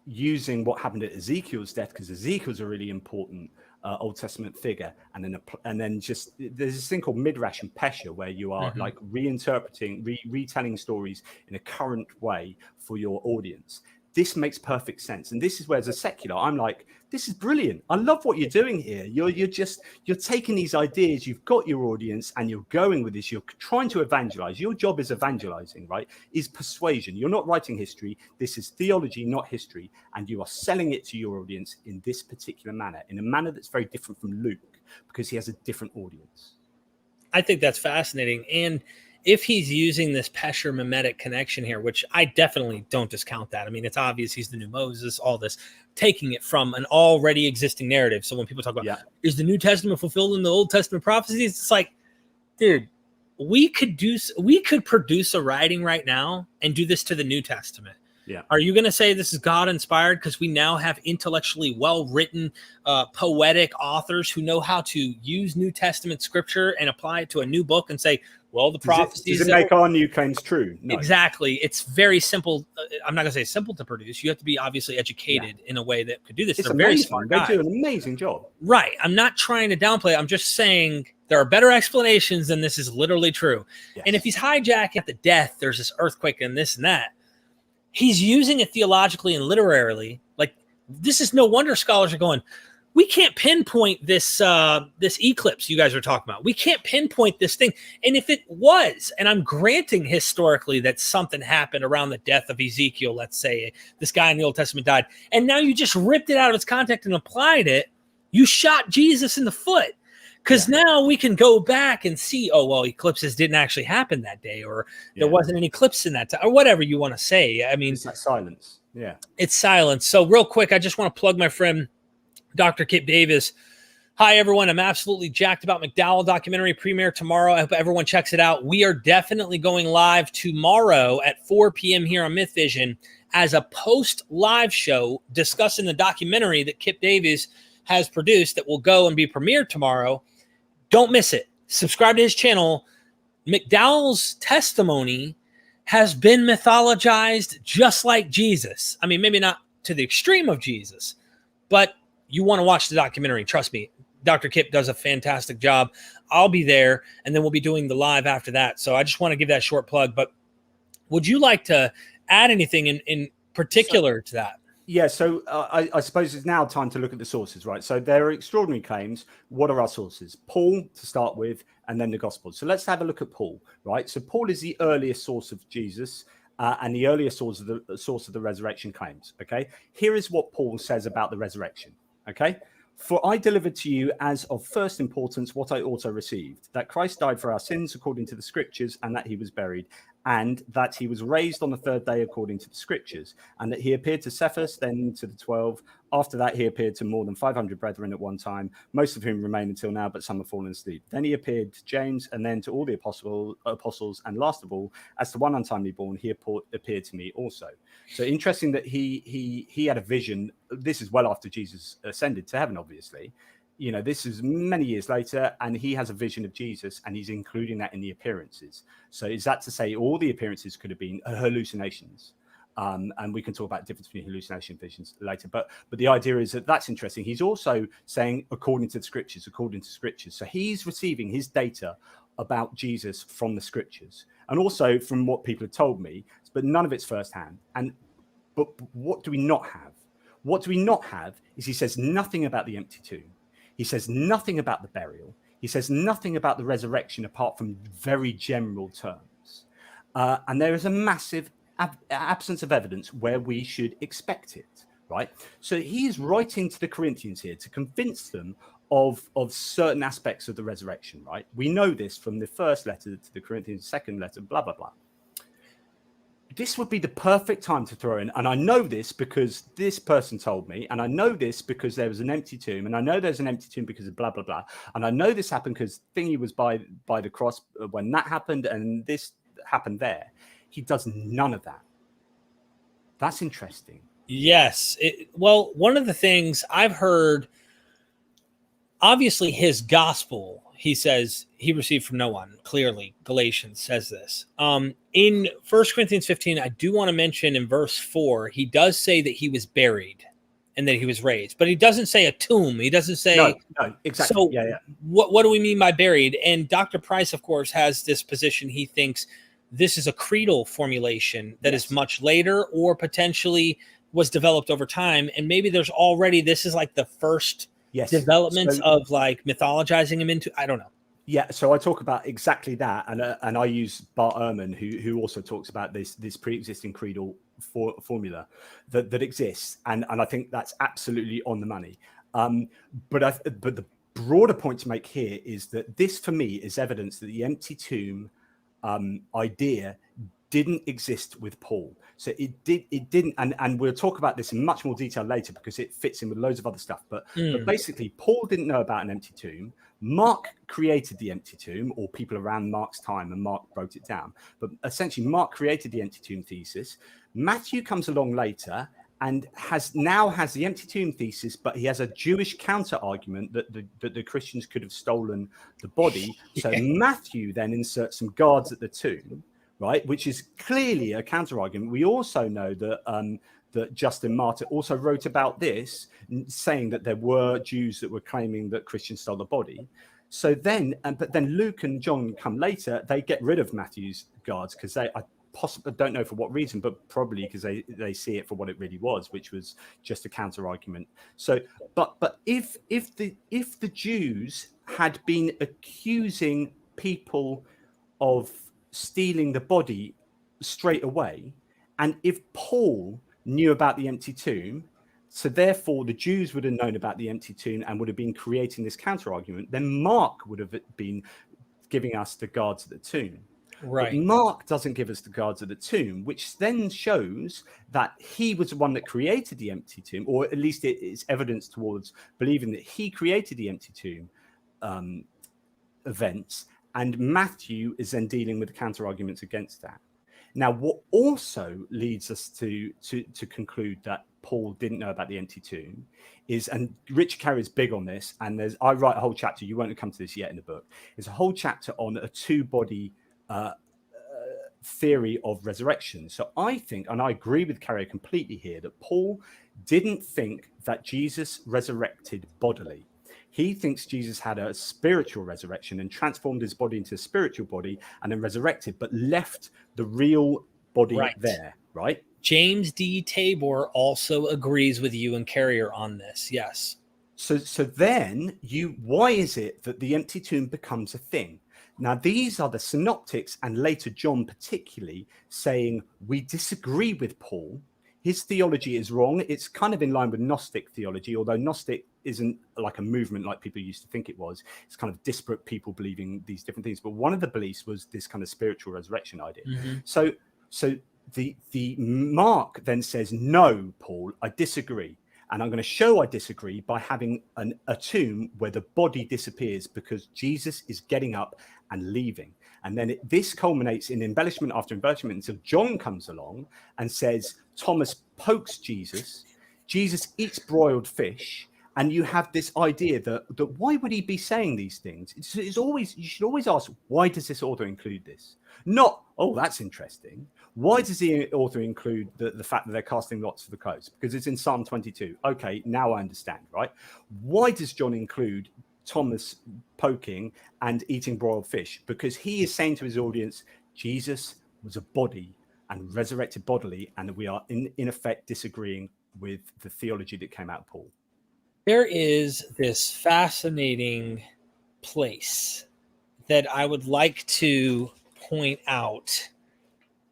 using what happened at Ezekiel's death, because Ezekiel's a really important Old Testament figure, and then just there's this thing called midrash and pesha where you are like reinterpreting, retelling stories in a current way for your audience. This makes perfect sense. And this is where, as a secular, I'm like, this is brilliant. I love what you're doing here. You're taking these ideas, you've got your audience, and you're going with this. You're trying to evangelize. Your job is evangelizing, right? Is persuasion. You're not writing history. This is theology, not history. And you are selling it to your audience in this particular manner, in a manner that's very different from Luke, because he has a different audience. I think that's fascinating. And if he's using this pesher mimetic connection here, which I definitely don't discount that. I mean, it's obvious he's the new Moses, all this, taking it from an already existing narrative. So when people talk about, is the New Testament fulfilled in the Old Testament prophecies? It's like, dude, we could produce a writing right now and do this to the New Testament. Yeah. Are you going to say this is God inspired because we now have intellectually well-written, poetic authors who know how to use New Testament scripture and apply it to a new book and say, well, the prophecies... Does it make our new claims true? No. Exactly. It's very simple. I'm not going to say simple to produce. You have to be obviously educated in a way that could do this. It's They're amazing. very smart guys. They do an amazing job. Right. I'm not trying to downplay it. I'm just saying there are better explanations than this is literally true. Yes. And if he's hijacking at the death, there's this earthquake and this and that. He's using it theologically and literarily. Like, this is no wonder scholars are going, we can't pinpoint this this eclipse you guys are talking about. We can't pinpoint this thing. And if it was, and I'm granting historically that something happened around the death of Ezekiel, let's say this guy in the Old Testament died, and now you just ripped it out of its context and applied it, you shot Jesus in the foot. Because now we can go back and see, oh, well, eclipses didn't actually happen that day, or there wasn't an eclipse in that time, or whatever you want to say. I mean, it's like silence. Yeah. It's silence. So real quick, I just want to plug my friend, Dr. Kip Davis, Hi, everyone. I'm absolutely jacked about McDowell documentary premiere tomorrow. I hope everyone checks it out. We are definitely going live tomorrow at 4 p.m. here on MythVision as a post-live show discussing the documentary that Kip Davies has produced that will go and be premiered tomorrow. Don't miss it. Subscribe to his channel. McDowell's testimony has been mythologized just like Jesus. I mean, maybe not to the extreme of Jesus, but you want to watch the documentary. Trust me. Dr. Kip does a fantastic job. I'll be there, and then we'll be doing the live after that. So I just want to give that short plug. But would you like to add anything in particular to that? Yeah, so I suppose it's now time to look at the sources, right? So there are extraordinary claims. What are our sources? Paul, to start with, and then the Gospels. So let's have a look at Paul, right? So Paul is the earliest source of Jesus and the earliest source of the resurrection claims, okay? Here is what Paul says about the resurrection, okay? For I delivered to you as of first importance what I also received, that Christ died for our sins according to the scriptures, and that he was buried, and that he was raised on the third day according to the scriptures, and that he appeared to Cephas, then to the 12. After that, he appeared to more than 500 brethren at one time, most of whom remain until now, but some have fallen asleep. Then he appeared to James, and then to all the apostles, and last of all, as to one untimely born, he appeared to me also. So interesting that he had a vision. This is well after Jesus ascended to heaven, obviously. You know, this is many years later, and he has a vision of Jesus, and he's including that in the appearances. So is that to say all the appearances could have been hallucinations? And we can talk about the difference between hallucination and visions later. But the idea is that that's interesting. He's also saying according to the scriptures, according to scriptures. So he's receiving his data about Jesus from the scriptures, and also from what people have told me, but none of it's firsthand. But what do we not have? What do we not have is he says nothing about the empty tomb. He says nothing about the burial. He says nothing about the resurrection apart from very general terms. And there is a massive absence of evidence where we should expect it, right? So he is writing to the Corinthians here to convince them of certain aspects of the resurrection, right? We know this from the first letter to the Corinthians, second letter, blah, blah, blah. This would be the perfect time to throw in, and I know this because this person told me, and I know this because there was an empty tomb, and I know there's an empty tomb because of blah, blah, blah, and I know this happened because thingy was by the cross when that happened, and this happened there. He does none of that. That's interesting. Yes. Well, one of the things I've heard, obviously his gospel, he says he received from no one. Clearly, Galatians says this. In 1 Corinthians 15, I do want to mention in verse 4, he does say that he was buried and that he was raised, but he doesn't say a tomb. He doesn't say... No, exactly. So yeah. What do we mean by buried? And Dr. Price, of course, has this position. He thinks this is a creedal formulation that is much later or potentially was developed over time. And maybe there's already, this is like the first developments of like mythologizing him into, I don't know. Yeah, so I talk about exactly that, and I use Bart Ehrman, who also talks about this pre-existing creedal formula that exists, and I think that's absolutely on the money. But the broader point to make here is that this, for me, is evidence that the empty tomb idea didn't exist with Paul. So it didn't, and we'll talk about this in much more detail later because it fits in with loads of other stuff. But basically, Paul didn't know about an empty tomb. Mark created the empty tomb, or people around Mark's time, and Mark wrote it down. But essentially, Mark created the empty tomb thesis. Matthew comes along later and has the empty tomb thesis, but he has a Jewish counter argument that the Christians could have stolen the body. So Matthew then inserts some guards at the tomb, right, which is clearly a counter argument. We also know that that Justin Martyr also wrote about this, saying that there were Jews that were claiming that Christians stole the body. So then, but then Luke and John come later. They get rid of Matthew's guards because I don't know for what reason, but probably because they see it for what it really was, which was just a counter argument. So, but if the Jews had been accusing people of stealing the body straight away, and if Paul knew about the empty tomb, so therefore the Jews would have known about the empty tomb and would have been creating this counter argument, then Mark would have been giving us the guards at the tomb. But Right. Mark doesn't give us the guards of the tomb, which then shows that he was the one that created the empty tomb, or at least it is evidence towards believing that he created the empty tomb events. And Matthew is then dealing with the counter arguments against that. Now, what also leads us to conclude that Paul didn't know about the empty tomb is, and Richard Carey's big on this, and I write a whole chapter, you won't come to this yet in the book, there's a whole chapter on a two-body theory of resurrection. So I think, and I agree with Carey completely here, that Paul didn't think that Jesus resurrected bodily. He thinks Jesus had a spiritual resurrection and transformed his body into a spiritual body and then resurrected, but left the real body there, right? James D. Tabor also agrees with you and Carrier on this. Yes. So then why is it that the empty tomb becomes a thing? Now, these are the synoptics and later John particularly saying, we disagree with Paul. His theology is wrong. It's kind of in line with Gnostic theology, although Gnostic isn't like a movement like people used to think it was. It's kind of disparate people believing these different things. But one of the beliefs was this kind of spiritual resurrection idea. Mm-hmm. So the Mark then says, no, Paul, I disagree. And I'm going to show I disagree by having a tomb where the body disappears because Jesus is getting up and leaving. And then this culminates in embellishment after embellishment until John comes along and says, Thomas pokes Jesus, Jesus eats broiled fish, and you have this idea that why would he be saying these things? It's always, you should always ask, why does this author include this? Not, oh, that's interesting. Why does the author include the fact that they're casting lots for the clothes? Because it's in Psalm 22. Okay, now I understand, right? Why does John include Thomas poking and eating broiled fish? Because he is saying to his audience, Jesus was a body and resurrected bodily, and we are in effect disagreeing with the theology that came out of Paul. There is this fascinating place that I would like to point out.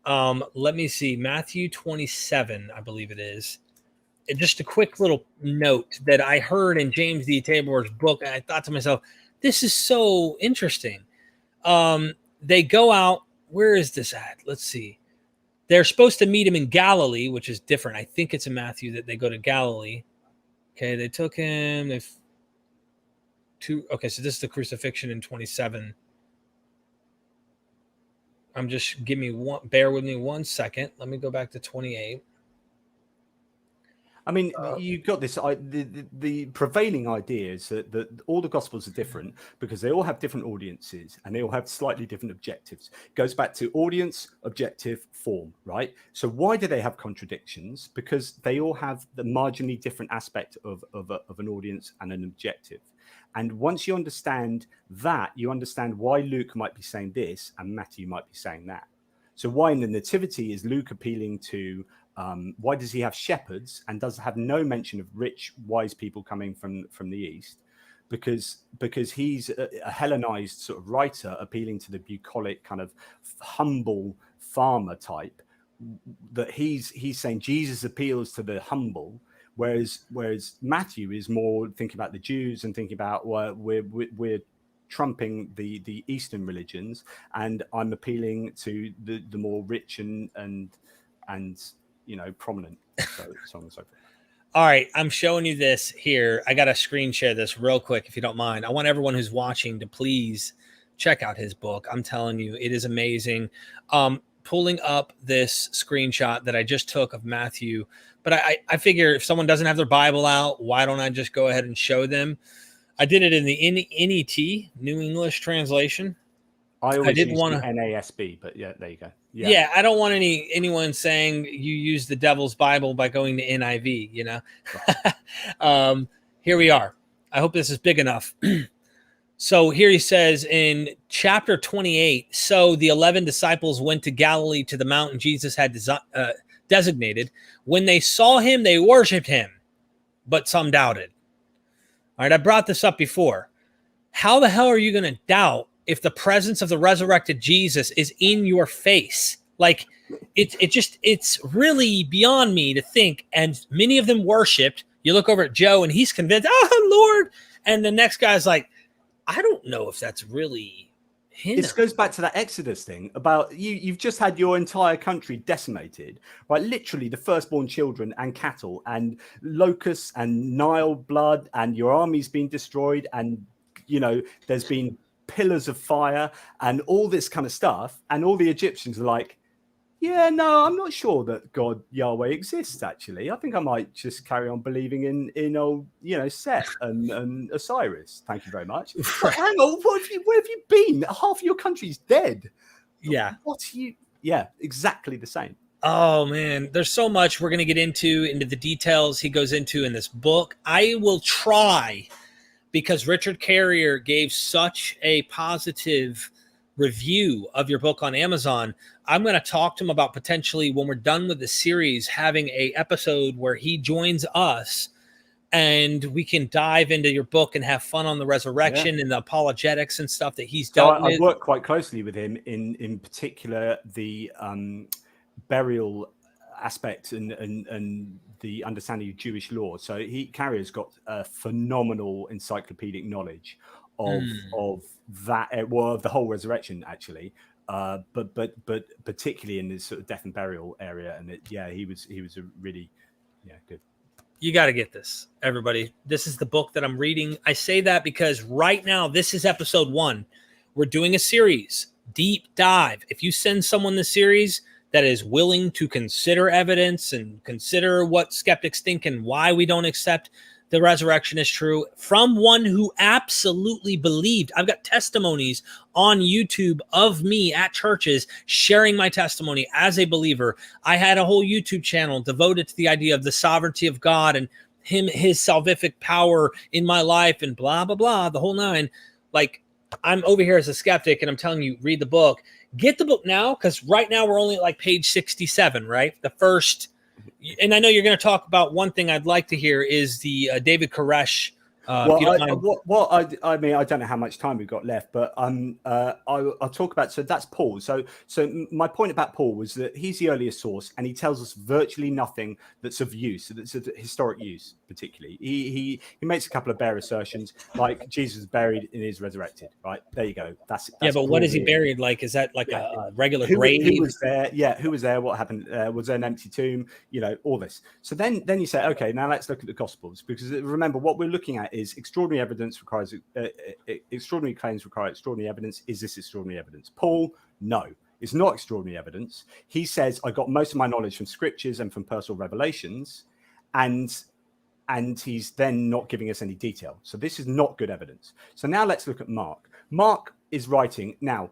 Let me see, Matthew 27, I believe it is. And just a quick little note that I heard in James D. Tabor's book, and I thought to myself, this is so interesting. They go out, where is this at? Let's see. They're supposed to meet him in Galilee, which is different. I think it's in Matthew that they go to Galilee. Okay, they took him. Okay, so this is the crucifixion in 27. Bear with me 1 second. Let me go back to 28. I mean, you've got this, the prevailing idea is that all the Gospels are different because they all have different audiences and they all have slightly different objectives. It goes back to audience, objective, form, right? So why do they have contradictions? Because they all have the marginally different aspect of an audience and an objective. And once you understand that, you understand why Luke might be saying this and Matthew might be saying that. So why in the Nativity is Luke appealing to why does he have shepherds and does have no mention of rich, wise people coming from the East? Because he's a Hellenized sort of writer appealing to the bucolic kind of humble farmer type. That he's saying Jesus appeals to the humble, whereas Matthew is more thinking about the Jews and thinking about we're trumping the Eastern religions, and I'm appealing to the more rich and prominent, so on and so forth. All right, I'm showing you this here. I got to screen share this real quick, if you don't mind. I want everyone who's watching to please check out his book. I'm telling you, it is amazing. Pulling up this screenshot that I just took of Matthew, but I figure if someone doesn't have their Bible out, why don't I just go ahead and show them? I did it in the NET, New English Translation. I didn't want to NASB, but yeah, there you go. Yeah, I don't want anyone saying you use the devil's Bible by going to NIV, Right. Here we are. I hope this is big enough. So here he says in chapter 28, so the 11 disciples went to Galilee to the mountain Jesus had designated. When they saw him, they worshiped him, but some doubted. All right, I brought this up before. How the hell are you going to doubt if the presence of the resurrected Jesus is in your face? Like, it's really beyond me to think. And many of them worshiped. You look over at Joe and he's convinced, oh, Lord. And the next guy's like, I don't know if that's really This goes back to that Exodus thing about you've just had your entire country decimated, right? Literally the firstborn children and cattle and locusts and Nile blood, and your army's been destroyed, and there's been pillars of fire and all this kind of stuff, and all the Egyptians are like, yeah, no, I'm not sure that God Yahweh exists. Actually, I think I might just carry on believing in old, Set and Osiris. Thank you very much. But hang on, where have you been? Half of your country's dead. Yeah. Yeah, exactly the same. Oh man, there's so much we're going to get into the details he goes into in this book. I will try, because Richard Carrier gave such a positive review of your book on Amazon. I'm going to talk to him about potentially, when we're done with the series, having a episode where he joins us and we can dive into your book and have fun on the resurrection and the apologetics and stuff that he's dealt with. I worked quite closely with him in particular the burial aspect and the understanding of Jewish law. So Carrier's got a phenomenal encyclopedic knowledge of that, well, of the whole resurrection actually, but particularly in this sort of death and burial area. And he was a really good. You got to get this, everybody. This is the book that I'm reading. I say that because right now, this is episode 1. We're doing a series, deep dive. If you send someone the series that is willing to consider evidence and consider what skeptics think and why we don't accept the resurrection is true, from one who absolutely believed. I've got testimonies on YouTube of me at churches sharing my testimony as a believer. I had a whole YouTube channel devoted to the idea of the sovereignty of God and his salvific power in my life and blah, blah, blah, the whole nine. Like, I'm over here as a skeptic and I'm telling you, read the book. Get the book now, because right now we're only at like page 67, right? The first. And I know you're going to talk about one thing I'd like to hear is the David Koresh. I mean, I don't know how much time we've got left, but I'll talk about. So that's Paul. So my point about Paul was that he's the earliest source, and he tells us virtually nothing that's of use, that's of historic use, particularly. He makes a couple of bare assertions, like Jesus is buried and is resurrected. Right there, you go. That's but what is he buried? Like, is that like a regular grave? Who was there? Yeah, who was there? What happened? Was there an empty tomb? All this. So then you say, okay, now let's look at the Gospels, because remember what we're looking at is extraordinary evidence requires extraordinary claims require extraordinary evidence. Is this extraordinary evidence? Paul, no, it's not extraordinary evidence. He says, I got most of my knowledge from scriptures and from personal revelations, and he's then not giving us any detail. So this is not good evidence. So now let's look at Mark. Mark is writing. Now,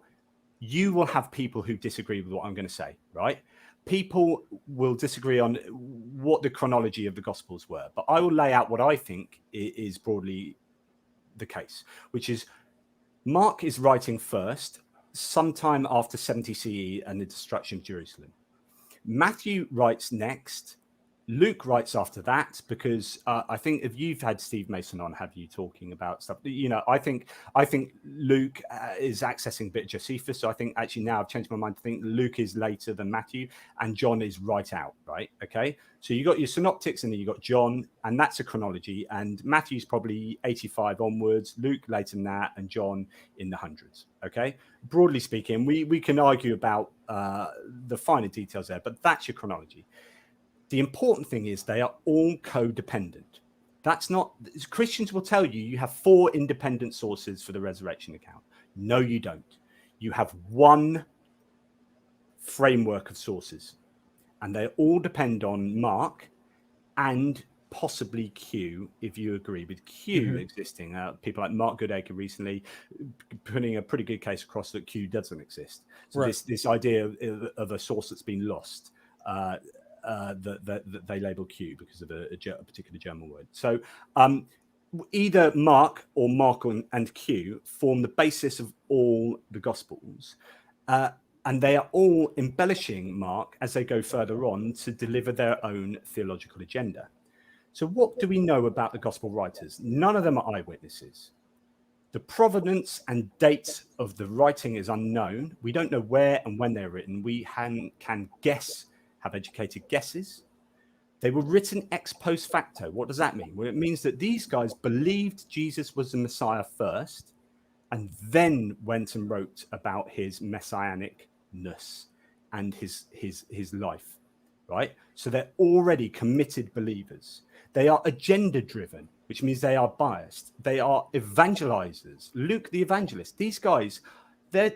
you will have people who disagree with what I'm going to say, right? People will disagree on what the chronology of the Gospels were, but I will lay out what I think is broadly the case, which is Mark is writing first, sometime after 70 CE and the destruction of Jerusalem. Matthew writes next. Luke writes after that, because I think if you've had Steve Mason on, have you, talking about stuff? I think Luke is accessing a bit of Josephus. So I think actually now I've changed my mind to think Luke is later than Matthew, and John is right out. Right? Okay. So you got your synoptics, and then you got John, and that's a chronology. And Matthew's probably 85 onwards, Luke later than that, and John in the hundreds. Okay. Broadly speaking, we can argue about the finer details there, but that's your chronology. The important thing is they are all codependent. That's not, Christians will tell you you have 4 independent sources for the resurrection account. No, you don't. You have one framework of sources, and they all depend on Mark and possibly Q, if you agree with Q existing. People like Mark Goodacre recently putting a pretty good case across that Q doesn't exist. So right. this idea of a source that's been lost, that they label Q because of a particular German word. So either Mark or Mark and Q form the basis of all the Gospels, and they are all embellishing Mark as they go further on to deliver their own theological agenda. So what do we know about the Gospel writers? None of them are eyewitnesses. The provenance and date of the writing is unknown. We don't know where and when they're written. We can guess, have educated guesses. They were written ex post facto. What does that mean? Well, it means that these guys believed Jesus was the Messiah first, and then went and wrote about his messianicness and his life, right? So they're already committed believers. They are agenda driven, which means they are biased. They are evangelizers. Luke the evangelist. These guys, their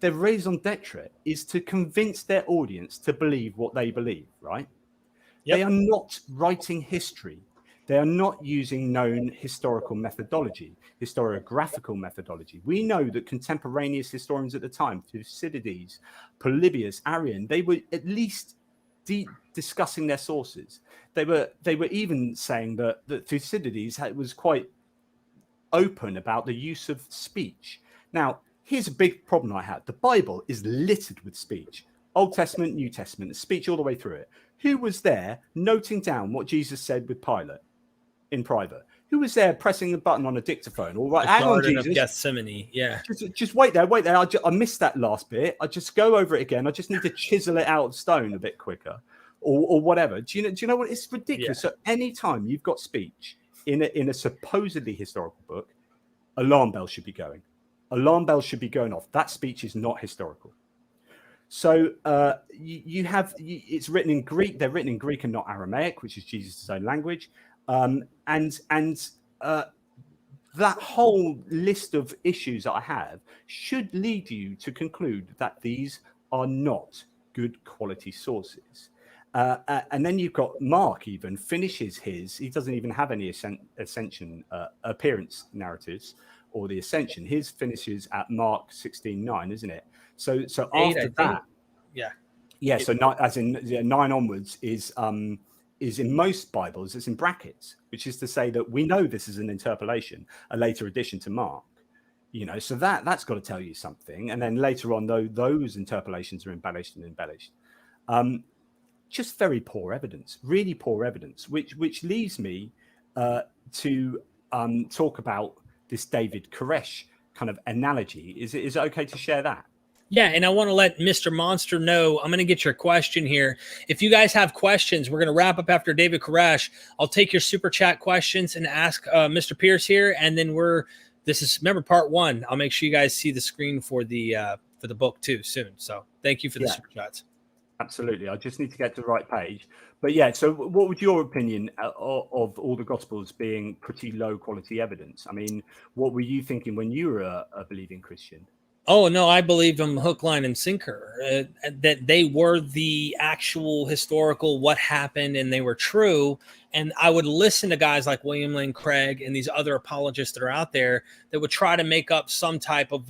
raison d'etre is to convince their audience to believe what they believe, right? Yep. They are not writing history. They are not using known historical methodology, historiographical methodology. We know that contemporaneous historians at the time, Thucydides, Polybius, Arrian, they were at least discussing their sources. They were even saying that Thucydides was quite open about the use of speech. Now, here's a big problem I have. The Bible is littered with speech. Old Testament, New Testament, speech all the way through it. Who was there noting down what Jesus said with Pilate in private? Who was there pressing the button on a dictaphone? All right, hang on, Jesus. Of Gethsemane. Yeah. Just wait there. I missed that last bit. I just go over it again. I just need to chisel it out of stone a bit quicker, or whatever. Do you know what? It's ridiculous. Yeah. So anytime you've got speech in a supposedly historical book, alarm bells should be going. Alarm bells should be going off. That speech is not historical. So you have it's written in Greek. They're written in Greek and not Aramaic, which is Jesus' own language. That whole list of issues that I have should lead you to conclude that these are not good quality sources. And then you've got Mark even finishes he doesn't even have any ascension appearance narratives or the ascension. His finishes at Mark 16:9, isn't it? So after that, yeah. So 9 onwards is in most Bibles, it's in brackets, which is to say that we know this is an interpolation, a later addition to Mark. So that's got to tell you something. And then later on, though, those interpolations are embellished. Just very poor evidence, really poor evidence, which leaves me to talk about this David Koresh kind of analogy. Is it okay to share that? Yeah, and I want to let Mr. Monster know, I'm going to get your question here. If you guys have questions, we're going to wrap up after David Koresh. I'll take your super chat questions and ask Mr. Pearce here, and then remember part 1. I'll make sure you guys see the screen for the book too soon. So thank you for the super chats. Absolutely. I just need to get to the right page. But yeah, so what would your opinion of all the Gospels being pretty low quality evidence? I mean, what were you thinking when you were a believing Christian? Oh, no, I believed them hook, line, and sinker, that they were the actual historical what happened and they were true. And I would listen to guys like William Lane Craig and these other apologists that are out there that would try to make up some type of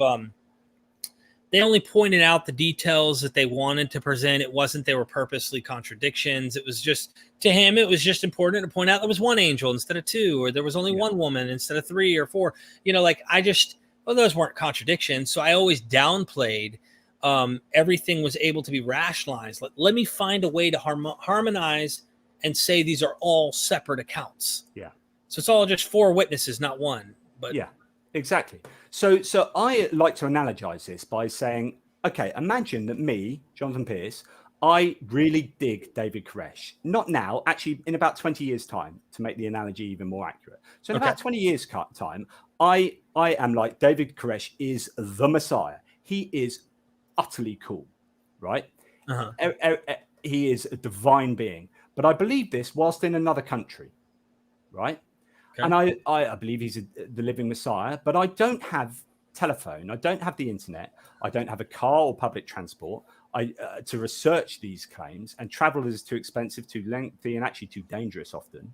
they only pointed out the details that they wanted to present. It wasn't they were purposely contradictions. It was just, to him, it was just important to point out there was one angel instead of two, or there was only one woman instead of 3 or 4. Well, those weren't contradictions. So I always downplayed everything was able to be rationalized. Let me find a way to harmonize and say these are all separate accounts. Yeah. So it's all just 4 witnesses, not one. But yeah, exactly. So I like to analogize this by saying, okay, imagine that me, Jonathan Pearce, I really dig David Koresh. Not now, actually in about 20 years' time, to make the analogy even more accurate. So in about 20 years' time, I am like, David Koresh is the Messiah. He is utterly cool, right? He is a divine being. But I believe this whilst in another country, right? Okay. And I believe he's the living Messiah, but I don't have telephone. I don't have the internet. I don't have a car or public transport to research these claims, and travel is too expensive, too lengthy, and actually too dangerous often.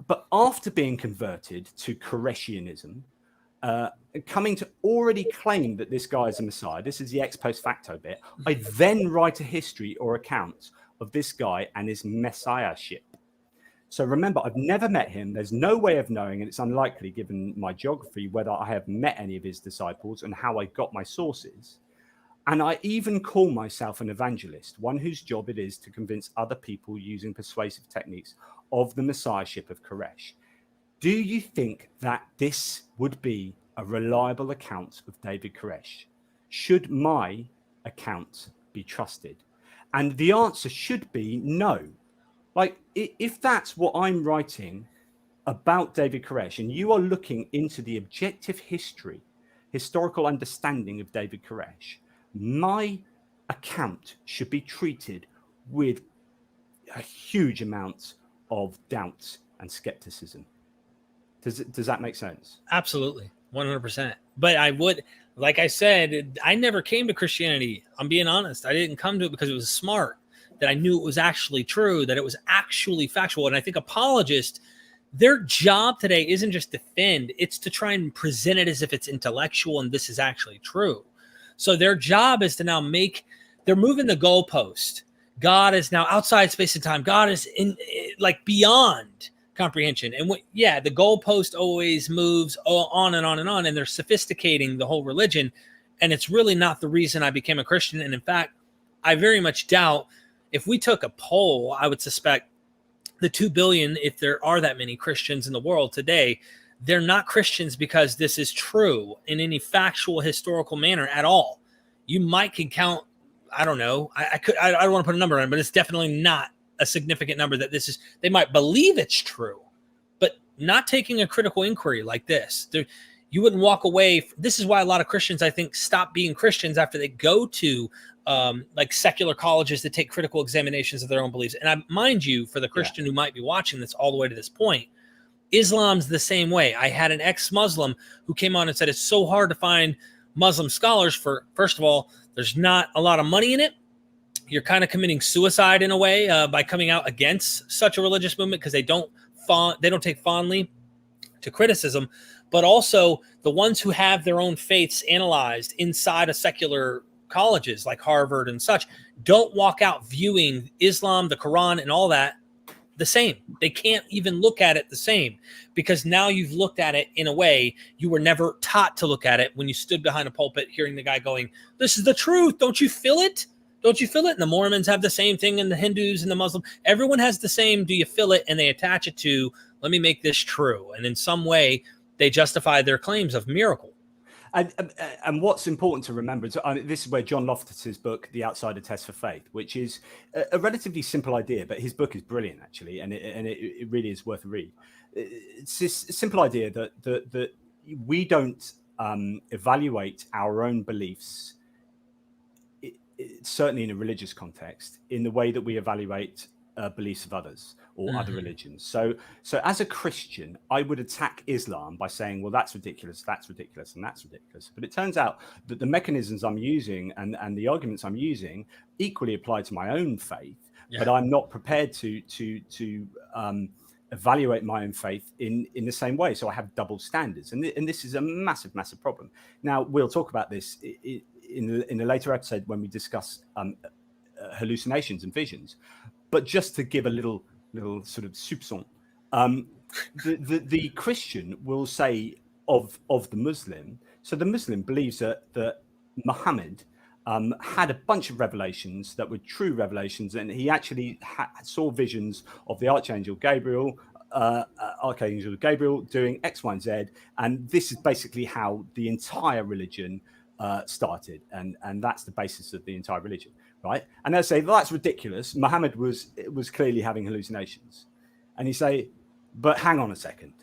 But after being converted to Koreshianism, coming to already claim that this guy is a Messiah, this is the ex post facto bit, I then write a history or account of this guy and his messiahship. So remember, I've never met him. There's no way of knowing, and it's unlikely given my geography, whether I have met any of his disciples and how I got my sources. And I even call myself an evangelist, one whose job it is to convince other people using persuasive techniques of the messiahship of Koresh. Do you think that this would be a reliable account of David Koresh? Should my account be trusted? And the answer should be no. Like, if that's what I'm writing, about David Koresh, and you are looking into the objective historical understanding of David Koresh, my account should be treated with a huge amount of doubt and skepticism. Does that make sense? Absolutely, 100%. But I would, like I said, I never came to Christianity. I'm being honest. I didn't come to it because it was smart, that I knew it was actually true, that it was actually factual. And I think apologists, their job today isn't just defend, it's to try and present it as if it's intellectual and this is actually true. So their job is to now they're moving the goalpost. God is now outside space and time. God is in, like, beyond comprehension. And the goalpost always moves on and on and on, and they're sophisticating the whole religion. And it's really not the reason I became a Christian. And in fact, I very much doubt, if we took a poll, I would suspect the 2 billion, if there are that many Christians in the world today, they're not Christians because this is true in any factual, historical manner at all. You can count, I don't know, I don't want to put a number on it, but it's definitely not a significant number that this is. They might believe it's true, but not taking a critical inquiry like this. You wouldn't walk away. This is why a lot of Christians, I think, stop being Christians after they go to like secular colleges that take critical examinations of their own beliefs. And mind you, for the Christian who might be watching this all the way to this point, Islam's the same way. I had an ex-Muslim who came on and said it's so hard to find Muslim scholars first of all, there's not a lot of money in it. You're kind of committing suicide in a way by coming out against such a religious movement, because they don't take fondly to criticism. But also the ones who have their own faiths analyzed inside of secular colleges like Harvard and such don't walk out viewing Islam, the Quran, and all that the same. They can't even look at it the same, because now you've looked at it in a way you were never taught to look at it when you stood behind a pulpit hearing the guy going, "This is the truth. Don't you feel it? Don't you feel it?" And the Mormons have the same thing, and the Hindus and the Muslim. Everyone has the same, "Do you feel it?" And they attach it to, "Let me make this true." And in some way, they justify their claims of miracle. And what's important to remember is, this is where John Loftus's book, The Outsider Test for Faith, which is a relatively simple idea, but his book is brilliant, actually, and it really is worth a read. It's this simple idea that we don't evaluate our own beliefs, certainly in a religious context, in the way that we evaluate beliefs of others or other religions. So as a Christian, I would attack Islam by saying, well, that's ridiculous, and that's ridiculous. But it turns out that the mechanisms I'm using and the arguments I'm using equally apply to my own faith, but I'm not prepared to evaluate my own faith in the same way. So I have double standards. And this is a massive, massive problem. Now, we'll talk about this in a later episode when we discuss hallucinations and visions. But just to give a little sort of soupçon, the Christian will say of the Muslim. So the Muslim believes that Muhammad had a bunch of revelations that were true revelations, and he actually saw visions of the Archangel Gabriel doing X, Y, and Z, and this is basically how the entire religion started, and that's the basis of the entire religion. Right, and they'll say, well, that's ridiculous. Muhammad was clearly having hallucinations, and you say, but hang on a second,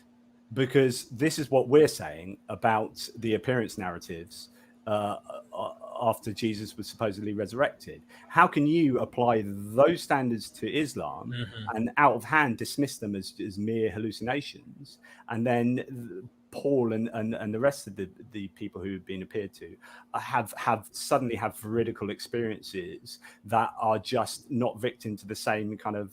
because this is what we're saying about the appearance narratives after Jesus was supposedly resurrected. How can you apply those standards to Islam and out of hand dismiss them as mere hallucinations, and then Paul and the rest of the people who have been appeared to have suddenly have veridical experiences that are just not victim to the same kind of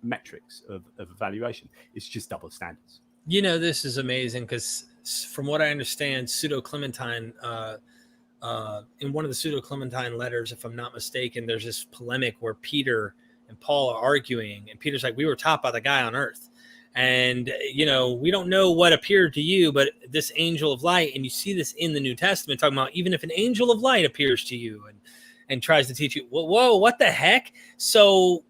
metrics of evaluation? It's just double standards. You know, this is amazing, because from what I understand, Pseudo-Clementine, in one of the Pseudo-Clementine letters, if I'm not mistaken, there's this polemic where Peter and Paul are arguing, and Peter's like, we were taught by the guy on earth. And, you know, we don't know what appeared to you, but this angel of light, and you see this in the New Testament, talking about even if an angel of light appears to you and tries to teach you, whoa, what the heck? So,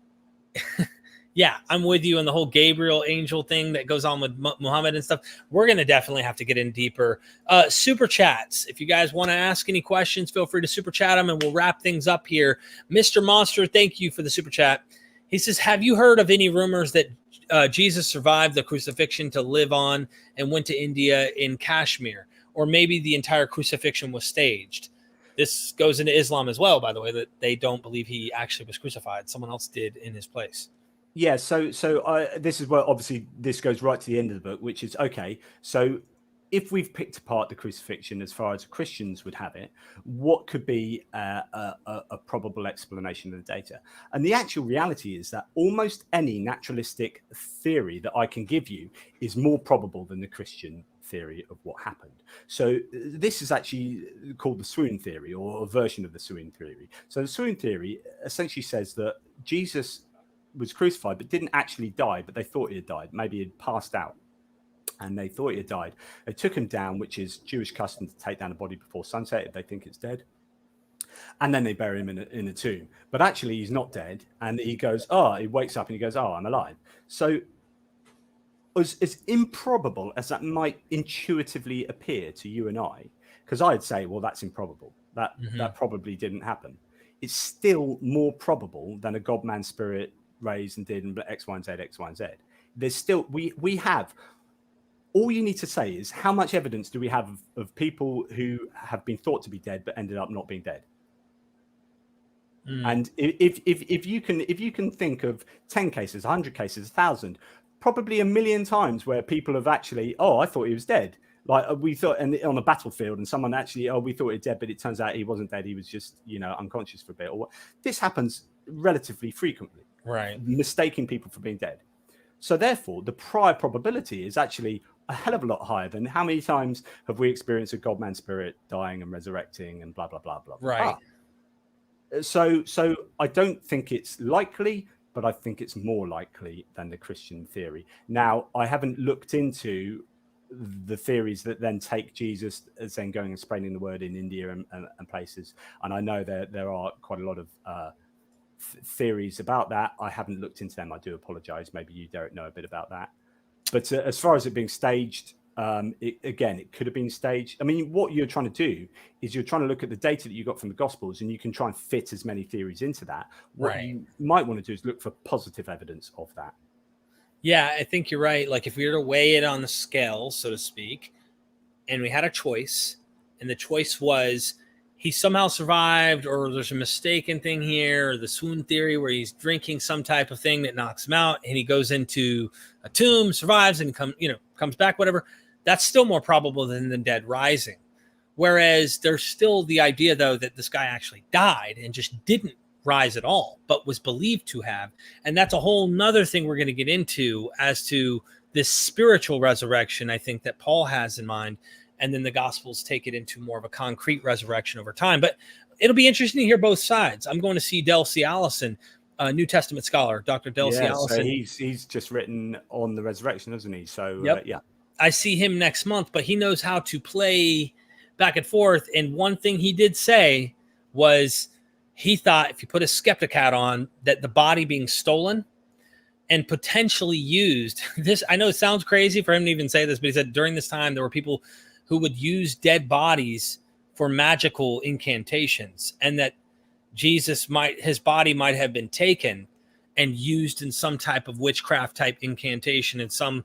yeah, I'm with you on the whole Gabriel angel thing that goes on with Muhammad and stuff. We're going to definitely have to get in deeper. Super chats. If you guys want to ask any questions, feel free to super chat them, and we'll wrap things up here. Mr. Monster, thank you for the super chat. He says, have you heard of any rumors that Jesus survived the crucifixion to live on and went to India in Kashmir? Or maybe the entire crucifixion was staged. This goes into Islam as well, by the way, that they don't believe he actually was crucified. Someone else did in his place. Yeah, so this is where obviously this goes right to the end of the book, which is, okay, so if we've picked apart the crucifixion as far as Christians would have it, what could be a probable explanation of the data? And the actual reality is that almost any naturalistic theory that I can give you is more probable than the Christian theory of what happened. So this is actually called the swoon theory, or a version of the swoon theory. So the swoon theory essentially says that Jesus was crucified but didn't actually die, but they thought he had died. Maybe he'd passed out and they thought he had died. They took him down, which is Jewish custom to take down a body before sunset if they think it's dead. And then they bury him in a tomb. But actually, he's not dead. And he goes, he wakes up and he goes, I'm alive. So as improbable as that might intuitively appear to you and I, because I'd say, well, that's improbable. That probably didn't happen. It's still more probable than a God-man spirit raised and did and X, Y, and Z, X, Y, and Z. There's still, we have, all you need to say is how much evidence do we have of people who have been thought to be dead but ended up not being dead? And if you can think of 10 cases, 100 cases, 1,000, probably 1,000,000 times where people have actually, I thought he was dead. Like we thought, and on a battlefield, and someone actually, we thought he was dead, but it turns out he wasn't dead. He was just, unconscious for a bit. Or this happens relatively frequently, right? Mistaking people for being dead. So therefore, the prior probability is actually a hell of a lot higher than how many times have we experienced a God-man spirit dying and resurrecting and blah blah blah blah. Right. So I don't think it's likely, but I think it's more likely than the Christian theory. Now, I haven't looked into the theories that then take Jesus as then going and spreading the word in India and places. And I know there are quite a lot of theories about that. I haven't looked into them. I do apologize. Maybe you, Derek, know a bit about that. But as far as it being staged, it could have been staged. I mean, what you're trying to do is you're trying to look at the data that you got from the Gospels, and you can try and fit as many theories into that. What you might want to do is look for positive evidence of that. Yeah, I think you're right. Like if we were to weigh it on the scale, so to speak, and we had a choice, and the choice was he somehow survived, or there's a mistaken thing here, or the swoon theory where he's drinking some type of thing that knocks him out, and he goes into a tomb, survives, and comes back, whatever. That's still more probable than the dead rising. Whereas there's still the idea, though, that this guy actually died and just didn't rise at all, but was believed to have. And that's a whole nother thing we're going to get into as to this spiritual resurrection, I think, that Paul has in mind. And then the Gospels take it into more of a concrete resurrection over time. But it'll be interesting to hear both sides. I'm going to see Del C. Allison, a New Testament scholar, Dr. Del C. Allison. So he's just written on the resurrection, hasn't he? So, yeah. I see him next month, but he knows how to play back and forth. And one thing he did say was he thought if you put a skeptic hat on, that the body being stolen and potentially used, this, I know it sounds crazy for him to even say this, but he said during this time there were people who would use dead bodies for magical incantations, and that his body might have been taken and used in some type of witchcraft type incantation, and some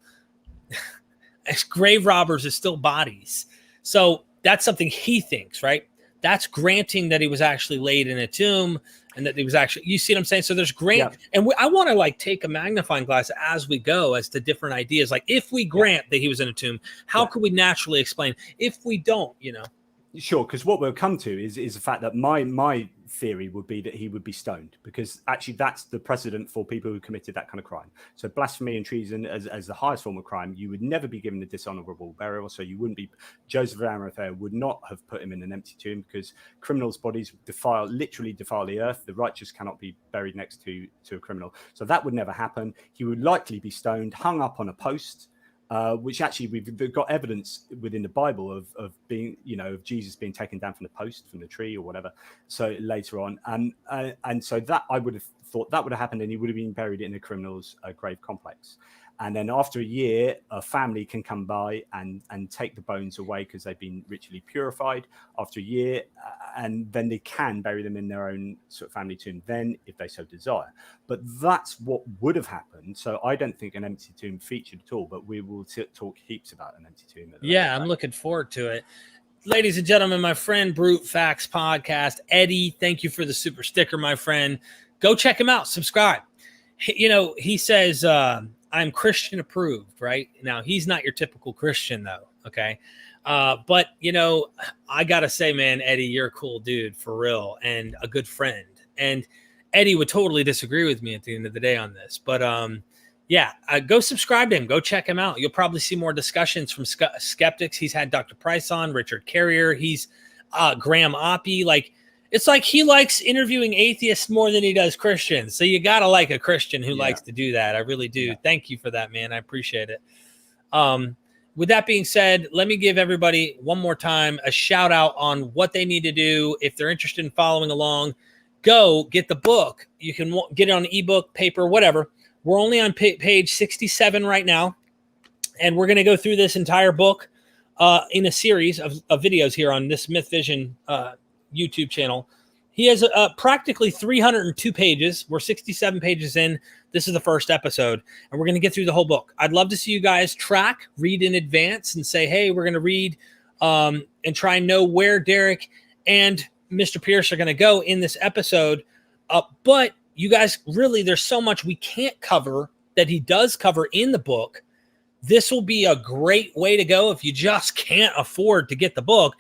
grave robbers is still bodies. So that's something he thinks, right? That's granting that he was actually laid in a tomb, and that he was actually, you see what I'm saying? So there's and I want to take a magnifying glass as we go as to different ideas. Like if we grant that he was in a tomb, how could we naturally explain? If we don't, Sure, because what we'll come to is the fact that my theory would be that he would be stoned, because actually that's the precedent for people who committed that kind of crime. So blasphemy and treason as the highest form of crime, you would never be given a dishonorable burial. So you wouldn't be, Joseph of Arimathea would not have put him in an empty tomb, because criminals' bodies literally defile the earth. The righteous cannot be buried next to a criminal. So that would never happen. He would likely be stoned, hung up on a post. Which actually we've got evidence within the Bible of being, of Jesus being taken down from the post, from the tree or whatever. So later on, and so that I would have thought that would have happened, and he would have been buried in a criminal's grave complex. And then after a year, a family can come by and take the bones away because they've been ritually purified after a year. And then they can bury them in their own sort of family tomb then, if they so desire. But that's what would have happened. So I don't think an empty tomb featured at all, but we will talk heaps about an empty tomb. Yeah, I'm looking forward to it. Ladies and gentlemen, my friend Brute Facts Podcast, Eddie, thank you for the super sticker, my friend. Go check him out. Subscribe. You know, he says, I'm Christian approved, right? Now, he's not your typical Christian, though, okay? But, you know, I got to say, man, Eddie, you're a cool dude, for real, and a good friend. And Eddie would totally disagree with me at the end of the day on this. But, yeah, go subscribe to him. Go check him out. You'll probably see more discussions from skeptics. He's had Dr. Price on, Richard Carrier. He's Graham Oppie. Like, it's like he likes interviewing atheists more than he does Christians. So you got to like a Christian who likes to do that. I really do. Yeah. Thank you for that, man. I appreciate it. With that being said, let me give everybody one more time a shout out on what they need to do. If they're interested in following along, go get the book. You can get it on ebook, paper, whatever. We're only on page 67 right now. And we're going to go through this entire book in a series of videos here on this MythVision YouTube channel. He has practically 302 pages. We're 67 pages in. This is the first episode, and we're going to get through the whole book. I'd love to see you guys read in advance and say, hey, we're going to read and try and know where Derek and Mr. Pearce are going to go in this episode. But you guys, really, there's so much we can't cover that he does cover in the book. This will be a great way to go if you just can't afford to get the book.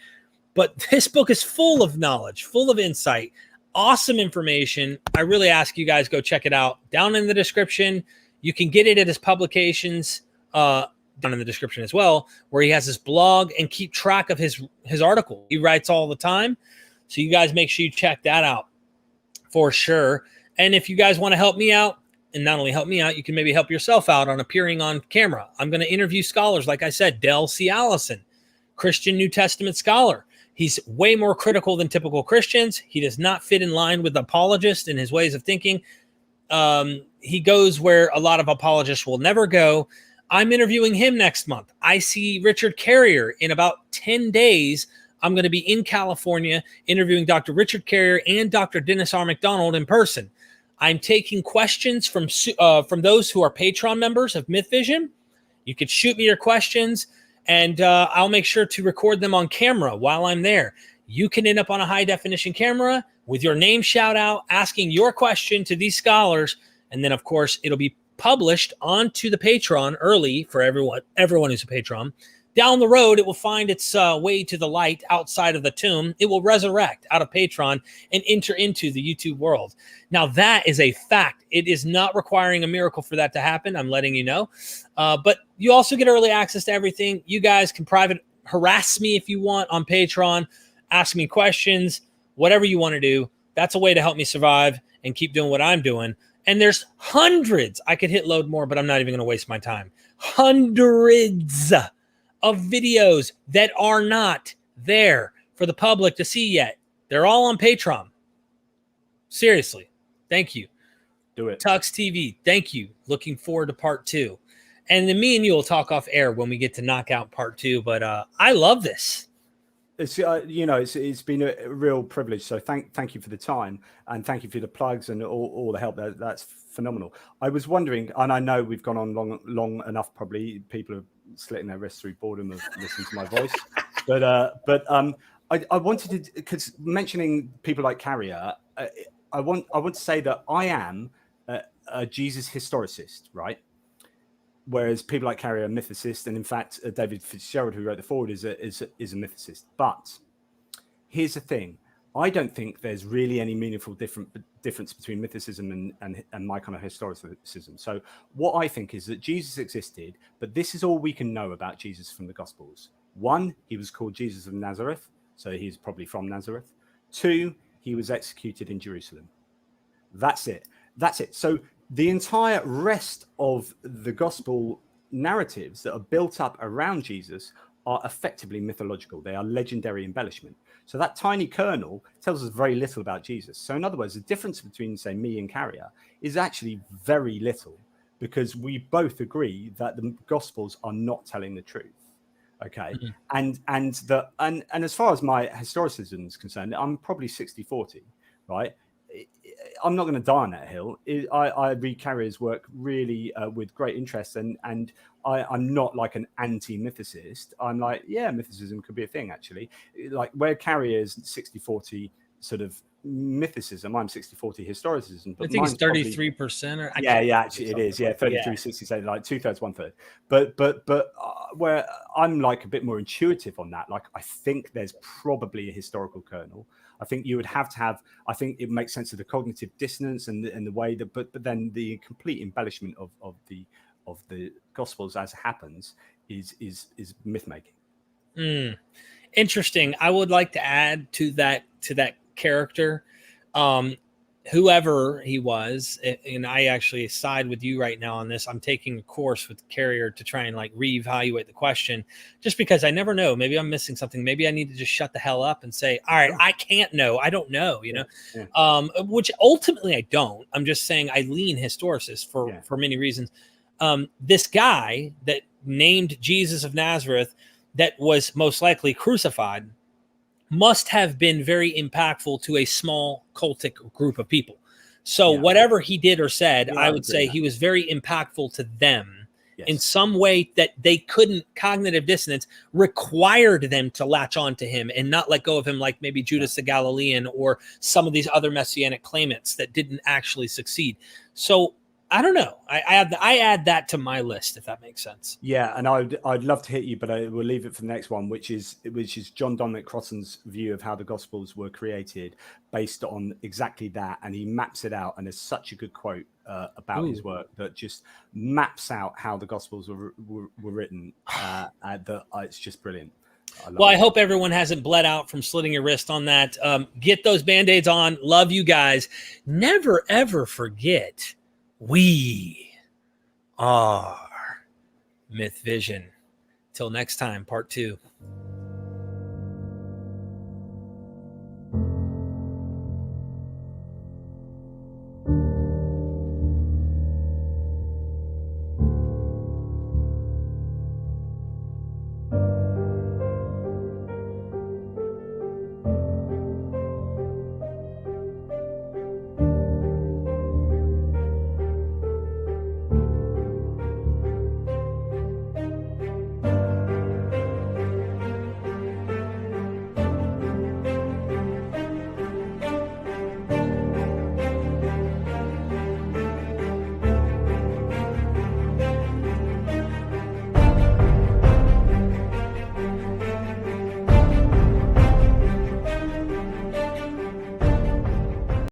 But this book is full of knowledge, full of insight, awesome information. I really ask you guys go check it out. Down in the description, you can get it at his publications, down in the description as well, where he has his blog, and keep track of his article. He writes all the time. So you guys make sure you check that out for sure. And if you guys want to help me out, and not only help me out, you can maybe help yourself out on appearing on camera. I'm going to interview scholars, like I said, Del C. Allison, Christian New Testament scholar. He's way more critical than typical Christians. He does not fit in line with apologists in his ways of thinking. He goes where a lot of apologists will never go. I'm interviewing him next month. I see Richard Carrier in about 10 days. I'm going to be in California interviewing Dr. Richard Carrier and Dr. Dennis R. McDonald in person. I'm taking questions from those who are Patreon members of MythVision. You could shoot me your questions, and I'll make sure to record them on camera while I'm there. You can end up on a high-definition camera with your name shout out, asking your question to these scholars, and then, of course, it'll be published onto the Patreon early for everyone who's a patron. Down the road, it will find its way to the light outside of the tomb. It will resurrect out of Patreon and enter into the YouTube world. Now, that is a fact. It is not requiring a miracle for that to happen. I'm letting you know. But you also get early access to everything. You guys can private harass me if you want on Patreon. Ask me questions, whatever you want to do. That's a way to help me survive and keep doing what I'm doing. And there's hundreds. I could hit load more, but I'm not even going to waste my time. Hundreds of videos that are not there for the public to see yet. They're all on Patreon. Seriously. Thank you. Do it. Tux TV. Thank you. Looking forward to part 2. And then me and you will talk off air when we get to knock out part 2. But I love this. It's it's been a real privilege. So thank you for the time, and thank you for the plugs and all the help. That's phenomenal. I was wondering, and I know we've gone on long enough. Probably people are slitting their wrists through boredom of listening to my voice. But I wanted to, because mentioning people like Carrier, I want to say that I am a Jesus historicist, right? Whereas people like Carrier are mythicists, and in fact, David Fitzgerald, who wrote the foreword, is a mythicist. But here's the thing: I don't think there's really any meaningful difference between mythicism and my kind of historicism. So what I think is that Jesus existed, but this is all we can know about Jesus from the Gospels. 1, he was called Jesus of Nazareth, so he's probably from Nazareth. 2, he was executed in Jerusalem. That's it. So the entire rest of the gospel narratives that are built up around Jesus are effectively mythological. They are legendary embellishment. So that tiny kernel tells us very little about Jesus. So in other words, the difference between, say, me and Carrier is actually very little. because we both agree that the Gospels are not telling the truth. Okay. Mhm. And as far as my historicism is concerned, I'm probably 60-40, right? I'm not going to die on that hill. I read Carrier's work really with great interest, and I'm not like an anti-mythicist. I'm like, yeah, mythicism could be a thing, actually. Like where Carrier's 60-40 sort of mythicism, I'm 60-40 historicism. But I think it's mine's 33%, or I yeah, can't yeah, remember, actually it something is. Yeah, like that. 33, 67, like 2/3, 1/3. But where I'm like a bit more intuitive on that, like I think there's probably a historical kernel. I think you would have to have. I think it makes sense of the cognitive dissonance and the way that, but then the complete embellishment of the Gospels as it happens is myth making. Interesting. I would like to add to that character, whoever he was, and I actually side with you right now on this. I'm taking a course with Carrier to try and like reevaluate the question, just because I never know. Maybe I'm missing something. Maybe I need to just shut the hell up and say, all right, I can't know. I don't know, you know, which ultimately I don't. I'm just saying I lean historicist for many reasons. This guy that named Jesus of Nazareth, that was most likely crucified, must have been very impactful to a small cultic group of people. So whatever he did or said, I would say he was very impactful to them in some way that they couldn't. Cognitive dissonance required them to latch on to him and not let go of him, like maybe Judas the Galilean or some of these other messianic claimants that didn't actually succeed. So I don't know. I add that to my list, if that makes sense. Yeah, and I'd love to hit you, but I will leave it for the next one, which is John Dominic Crossan's view of how the Gospels were created, based on exactly that, and he maps it out. And there's such a good quote about his work that just maps out how the Gospels were written. It's just brilliant. I hope everyone hasn't bled out from slitting your wrist on that. Get those Band-Aids on. Love you guys. Never ever forget, we are MythVision. Till next time, part 2.